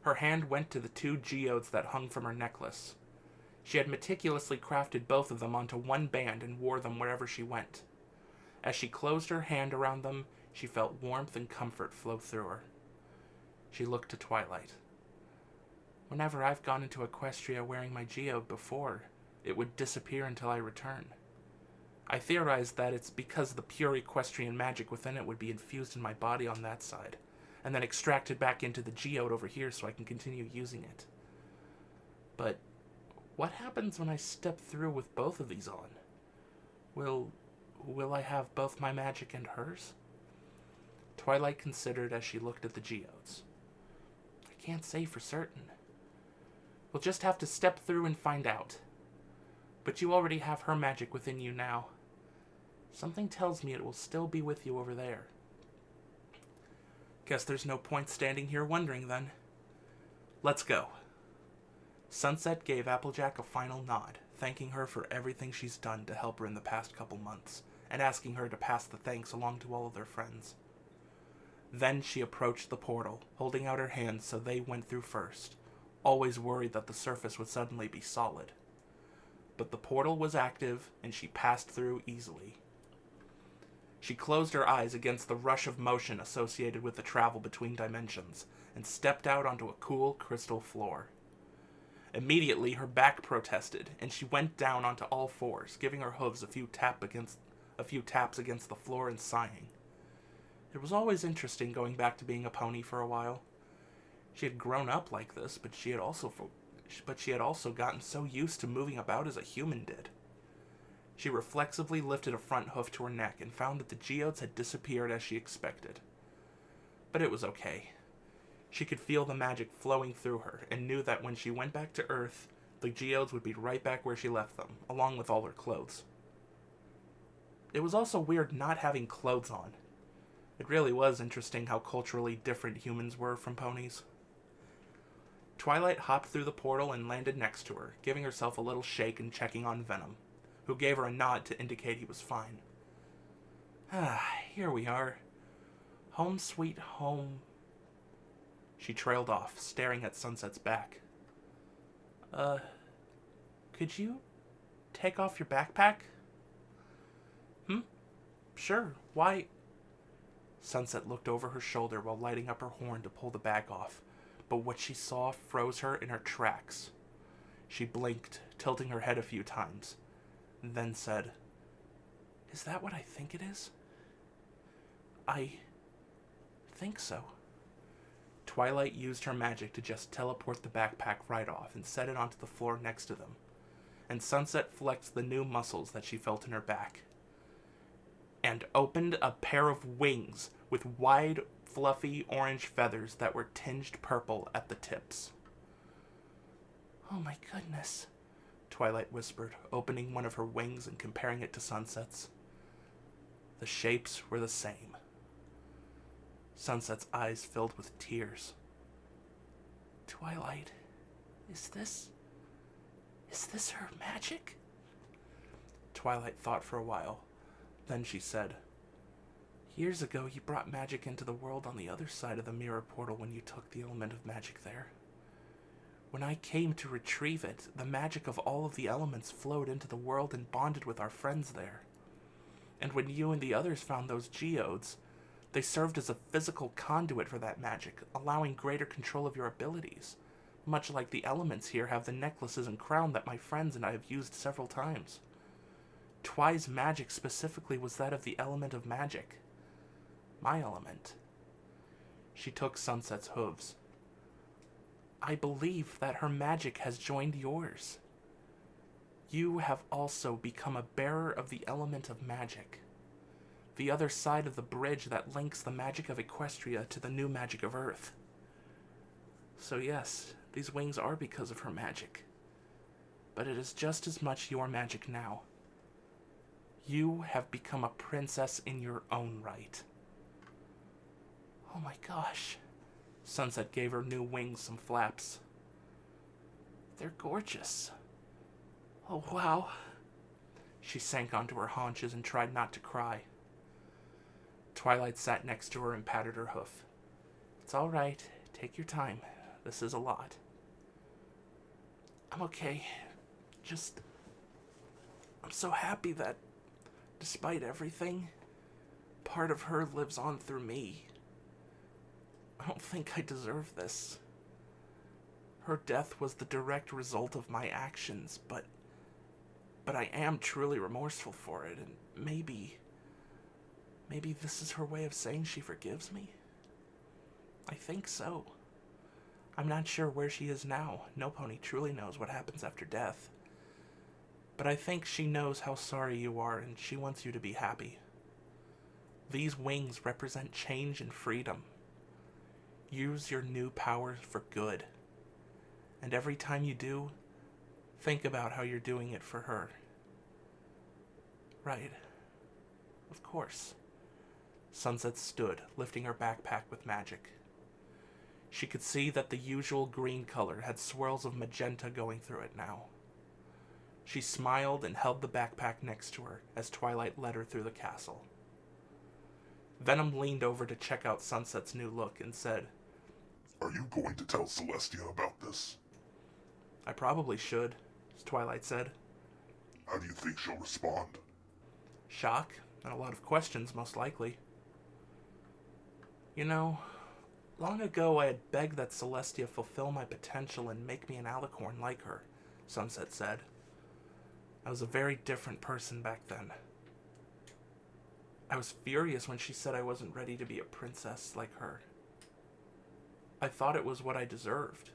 Her hand went to the 2 geodes that hung from her necklace. She had meticulously crafted both of them onto one band and wore them wherever she went. As she closed her hand around them, she felt warmth and comfort flow through her. She looked to Twilight. Whenever I've gone into Equestria wearing my geode before, it would disappear until I return. I theorized that it's because the pure equestrian magic within it would be infused in my body on that side, and then extracted back into the geode over here so I can continue using it. But what happens when I step through with both of these on? Will I have both my magic and hers? Twilight considered as she looked at the geodes. I can't say for certain. We'll just have to step through and find out. But you already have her magic within you now. Something tells me it will still be with you over there. Guess there's no point standing here wondering then. Let's go. Sunset gave Applejack a final nod, thanking her for everything she's done to help her in the past couple months, and asking her to pass the thanks along to all of their friends. Then she approached the portal, holding out her hands so they went through first, always worried that the surface would suddenly be solid. But the portal was active, and she passed through easily. She closed her eyes against the rush of motion associated with the travel between dimensions, and stepped out onto a cool crystal floor. Immediately, her back protested, and she went down onto all fours, giving her hooves a few taps against the floor and sighing. It was always interesting going back to being a pony for a while. She had grown up like this, but she had also gotten so used to moving about as a human did. She reflexively lifted a front hoof to her neck and found that the geodes had disappeared as she expected. But it was okay. She could feel the magic flowing through her, and knew that when she went back to Earth, the geodes would be right back where she left them, along with all her clothes. It was also weird not having clothes on. It really was interesting how culturally different humans were from ponies. Twilight hopped through the portal and landed next to her, giving herself a little shake and checking on Venom, who gave her a nod to indicate he was fine. Here we are. Home sweet home. She trailed off, staring at Sunset's back. Could you take off your backpack? Sure, why? Sunset looked over her shoulder while lighting up her horn to pull the bag off, but what she saw froze her in her tracks. She blinked, tilting her head a few times, then said, Is that what I think it is? I think so. Twilight used her magic to just teleport the backpack right off and set it onto the floor next to them, and Sunset flexed the new muscles that she felt in her back, and opened a pair of wings with wide, fluffy orange feathers that were tinged purple at the tips. Oh my goodness, Twilight whispered, opening one of her wings and comparing it to Sunset's. The shapes were the same. Sunset's eyes filled with tears. Twilight, is this her magic? Twilight thought for a while. Then she said, Years ago you brought magic into the world on the other side of the mirror portal when you took the element of magic there. When I came to retrieve it, the magic of all of the elements flowed into the world and bonded with our friends there. And when you and the others found those geodes, they served as a physical conduit for that magic, allowing greater control of your abilities, much like the elements here have the necklaces and crown that my friends and I have used several times. Twi's magic specifically was that of the element of magic. My element. She took Sunset's hooves. I believe that her magic has joined yours. You have also become a bearer of the element of magic. The other side of the bridge that links the magic of Equestria to the new magic of Earth. So yes, these wings are because of her magic. But it is just as much your magic now. You have become a princess in your own right. Oh my gosh. Sunset gave her new wings some flaps. They're gorgeous. Oh wow. She sank onto her haunches and tried not to cry. Twilight sat next to her and patted her hoof. It's all right. Take your time. This is a lot. I'm okay. I'm so happy that, despite everything, part of her lives on through me. I don't think I deserve this. Her death was the direct result of my actions, but I am truly remorseful for it, and maybe this is her way of saying she forgives me? I think so. I'm not sure where she is now. No pony truly knows what happens after death. But I think she knows how sorry you are, and she wants you to be happy. These wings represent change and freedom. Use your new powers for good. And every time you do, think about how you're doing it for her. Right. Of course. Sunset stood, lifting her backpack with magic. She could see that the usual green color had swirls of magenta going through it now. She smiled and held the backpack next to her as Twilight led her through the castle. Venom leaned over to check out Sunset's new look and said, Are you going to tell Celestia about this? I probably should, Twilight said. How do you think she'll respond? Shock, and a lot of questions, most likely. You know, long ago I had begged that Celestia fulfill my potential and make me an alicorn like her, Sunset said. I was a very different person back then. I was furious when she said I wasn't ready to be a princess like her. I thought it was what I deserved.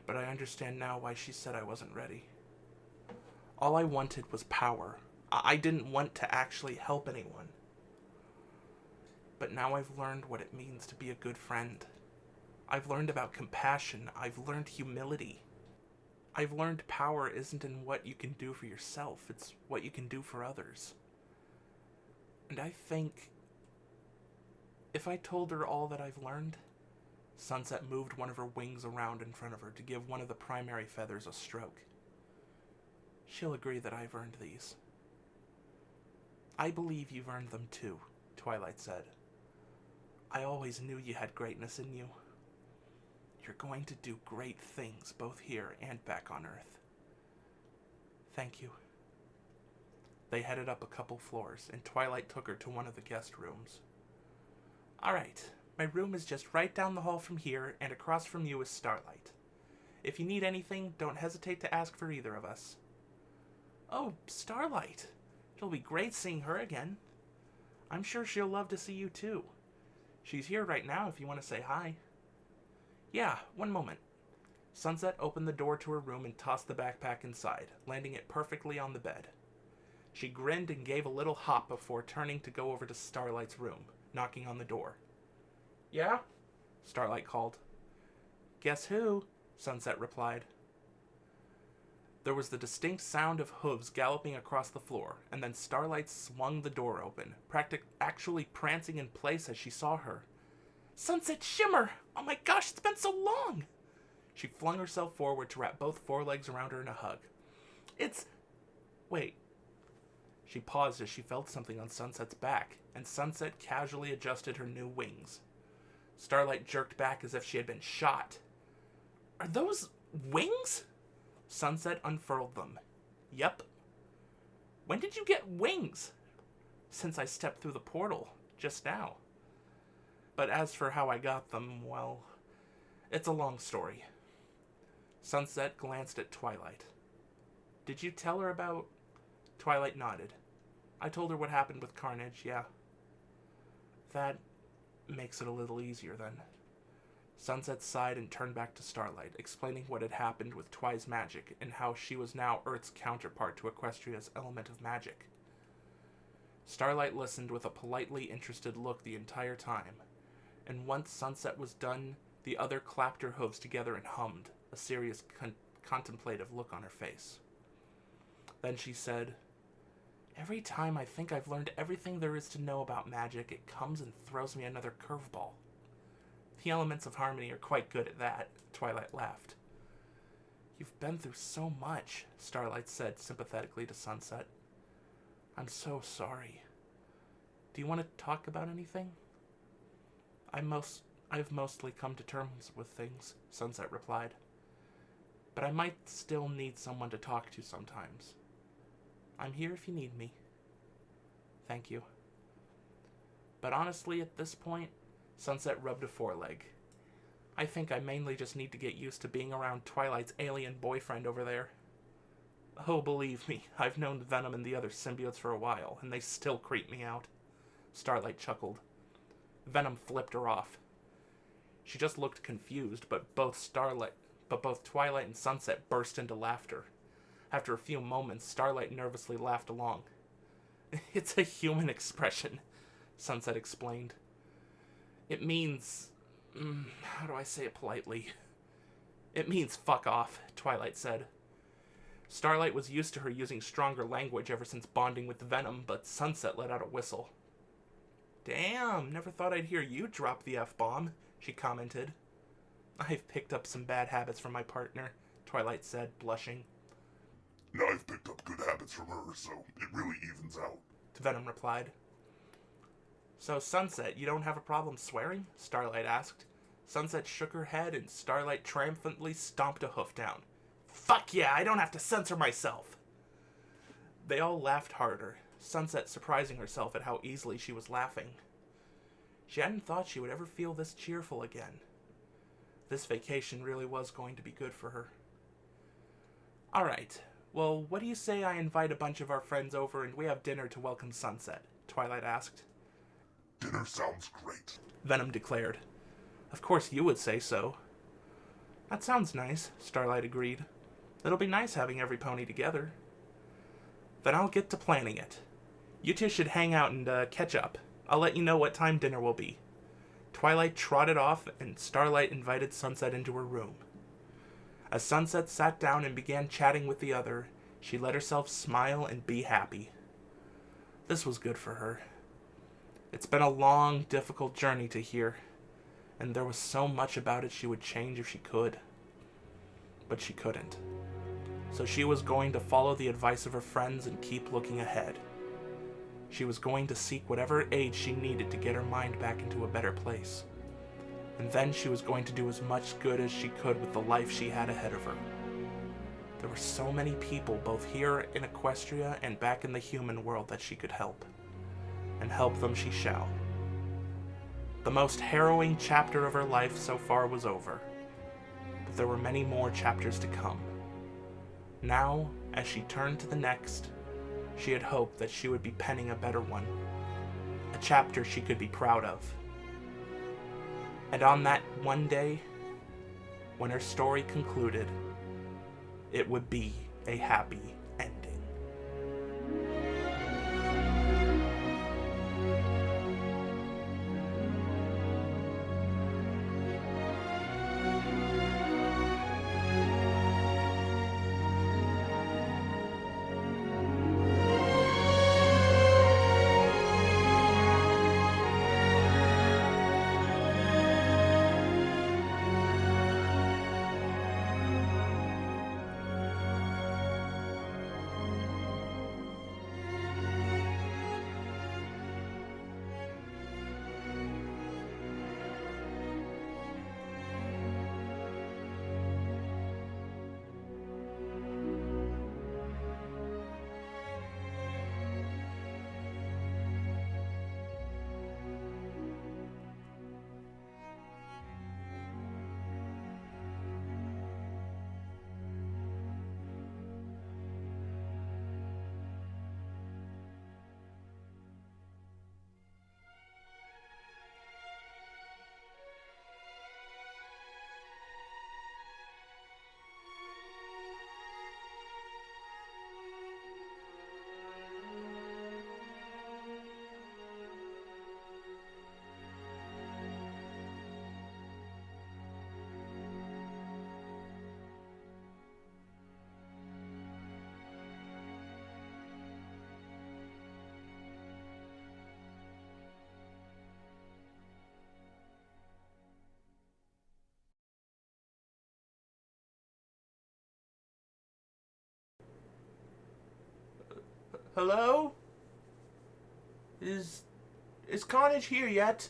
But I understand now why she said I wasn't ready. All I wanted was power. I didn't want to actually help anyone. But now I've learned what it means to be a good friend. I've learned about compassion. I've learned humility. I've learned power isn't in what you can do for yourself. It's what you can do for others. And I think if I told her all that I've learned, Sunset moved one of her wings around in front of her to give one of the primary feathers a stroke. She'll agree that I've earned these. I believe you've earned them too, Twilight said. I always knew you had greatness in you. You're going to do great things both here and back on Earth. Thank you. They headed up a couple floors, and Twilight took her to one of the guest rooms. Alright, my room is just right down the hall from here, and across from you is Starlight. If you need anything, don't hesitate to ask for either of us. Oh, Starlight! It'll be great seeing her again. I'm sure she'll love to see you too. She's here right now if you want to say hi. Yeah, one moment. Sunset opened the door to her room and tossed the backpack inside, landing it perfectly on the bed. She grinned and gave a little hop before turning to go over to Starlight's room, knocking on the door. Yeah? Starlight called. Guess who? Sunset replied. There was the distinct sound of hooves galloping across the floor, and then Starlight swung the door open, actually prancing in place as she saw her. Sunset Shimmer! Oh my gosh, it's been so long! She flung herself forward to wrap both forelegs around her in a hug. Wait. She paused as she felt something on Sunset's back, and Sunset casually adjusted her new wings. Starlight jerked back as if she had been shot. Are those wings? Sunset unfurled them. Yep. When did you get wings? Since I stepped through the portal, just now. But as for how I got them, well, it's a long story. Sunset glanced at Twilight. Did you tell her about... Twilight nodded. I told her what happened with Carnage, yeah. That makes it a little easier then. Sunset sighed and turned back to Starlight, explaining what had happened with Twi's magic and how she was now Earth's counterpart to Equestria's element of magic. Starlight listened with a politely interested look the entire time, and once Sunset was done, the other clapped her hooves together and hummed, a serious contemplative look on her face. Then she said, Every time I think I've learned everything there is to know about magic, it comes and throws me another curveball. The elements of harmony are quite good at that, Twilight laughed. You've been through so much, Starlight said sympathetically to Sunset. I'm so sorry. Do you want to talk about anything? I've mostly come to terms with things, Sunset replied. But I might still need someone to talk to sometimes. I'm here if you need me. Thank you. But honestly, at this point, Sunset rubbed a foreleg. I think I mainly just need to get used to being around Twilight's alien boyfriend over there. Oh, believe me, I've known Venom and the other symbiotes for a while, and they still creep me out. Starlight chuckled. Venom flipped her off. She just looked confused, but both Twilight and Sunset burst into laughter. After a few moments, Starlight nervously laughed along. It's a human expression, Sunset explained. It means... how do I say it politely? It means fuck off, Twilight said. Starlight was used to her using stronger language ever since bonding with Venom, but Sunset let out a whistle. Damn, never thought I'd hear you drop the F-bomb, she commented. I've picked up some bad habits from my partner, Twilight said, blushing. And I've picked up good habits from her, so it really evens out, Venom replied. So, Sunset, you don't have a problem swearing? Starlight asked. Sunset shook her head, and Starlight triumphantly stomped a hoof down. Fuck yeah, I don't have to censor myself! They all laughed harder, Sunset surprising herself at how easily she was laughing. She hadn't thought she would ever feel this cheerful again. This vacation really was going to be good for her. Alright, well, what do you say I invite a bunch of our friends over and we have dinner to welcome Sunset? Twilight asked. Dinner sounds great, Venom declared. Of course you would say so. That sounds nice, Starlight agreed. It'll be nice having every pony together. Then I'll get to planning it. You two should hang out and catch up. I'll let you know what time dinner will be. Twilight trotted off, and Starlight invited Sunset into her room. As Sunset sat down and began chatting with the other, she let herself smile and be happy. This was good for her. It's been a long, difficult journey to here, and there was so much about it she would change if she could. But she couldn't. So she was going to follow the advice of her friends and keep looking ahead. She was going to seek whatever aid she needed to get her mind back into a better place. And then she was going to do as much good as she could with the life she had ahead of her. There were so many people, both here in Equestria and back in the human world, that she could help. And help them she shall. The most harrowing chapter of her life so far was over. But there were many more chapters to come. Now, as she turned to the next, she had hoped that she would be penning a better one. A chapter she could be proud of. And on that one day, when her story concluded, it would be a happy ending. Hello? Is Carnage here yet?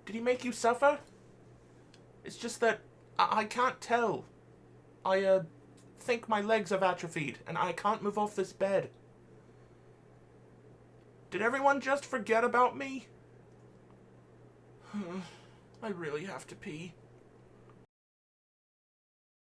Did he make you suffer? It's just that I can't tell. I think my legs have atrophied, and I can't move off this bed. Did everyone just forget about me? I really have to pee.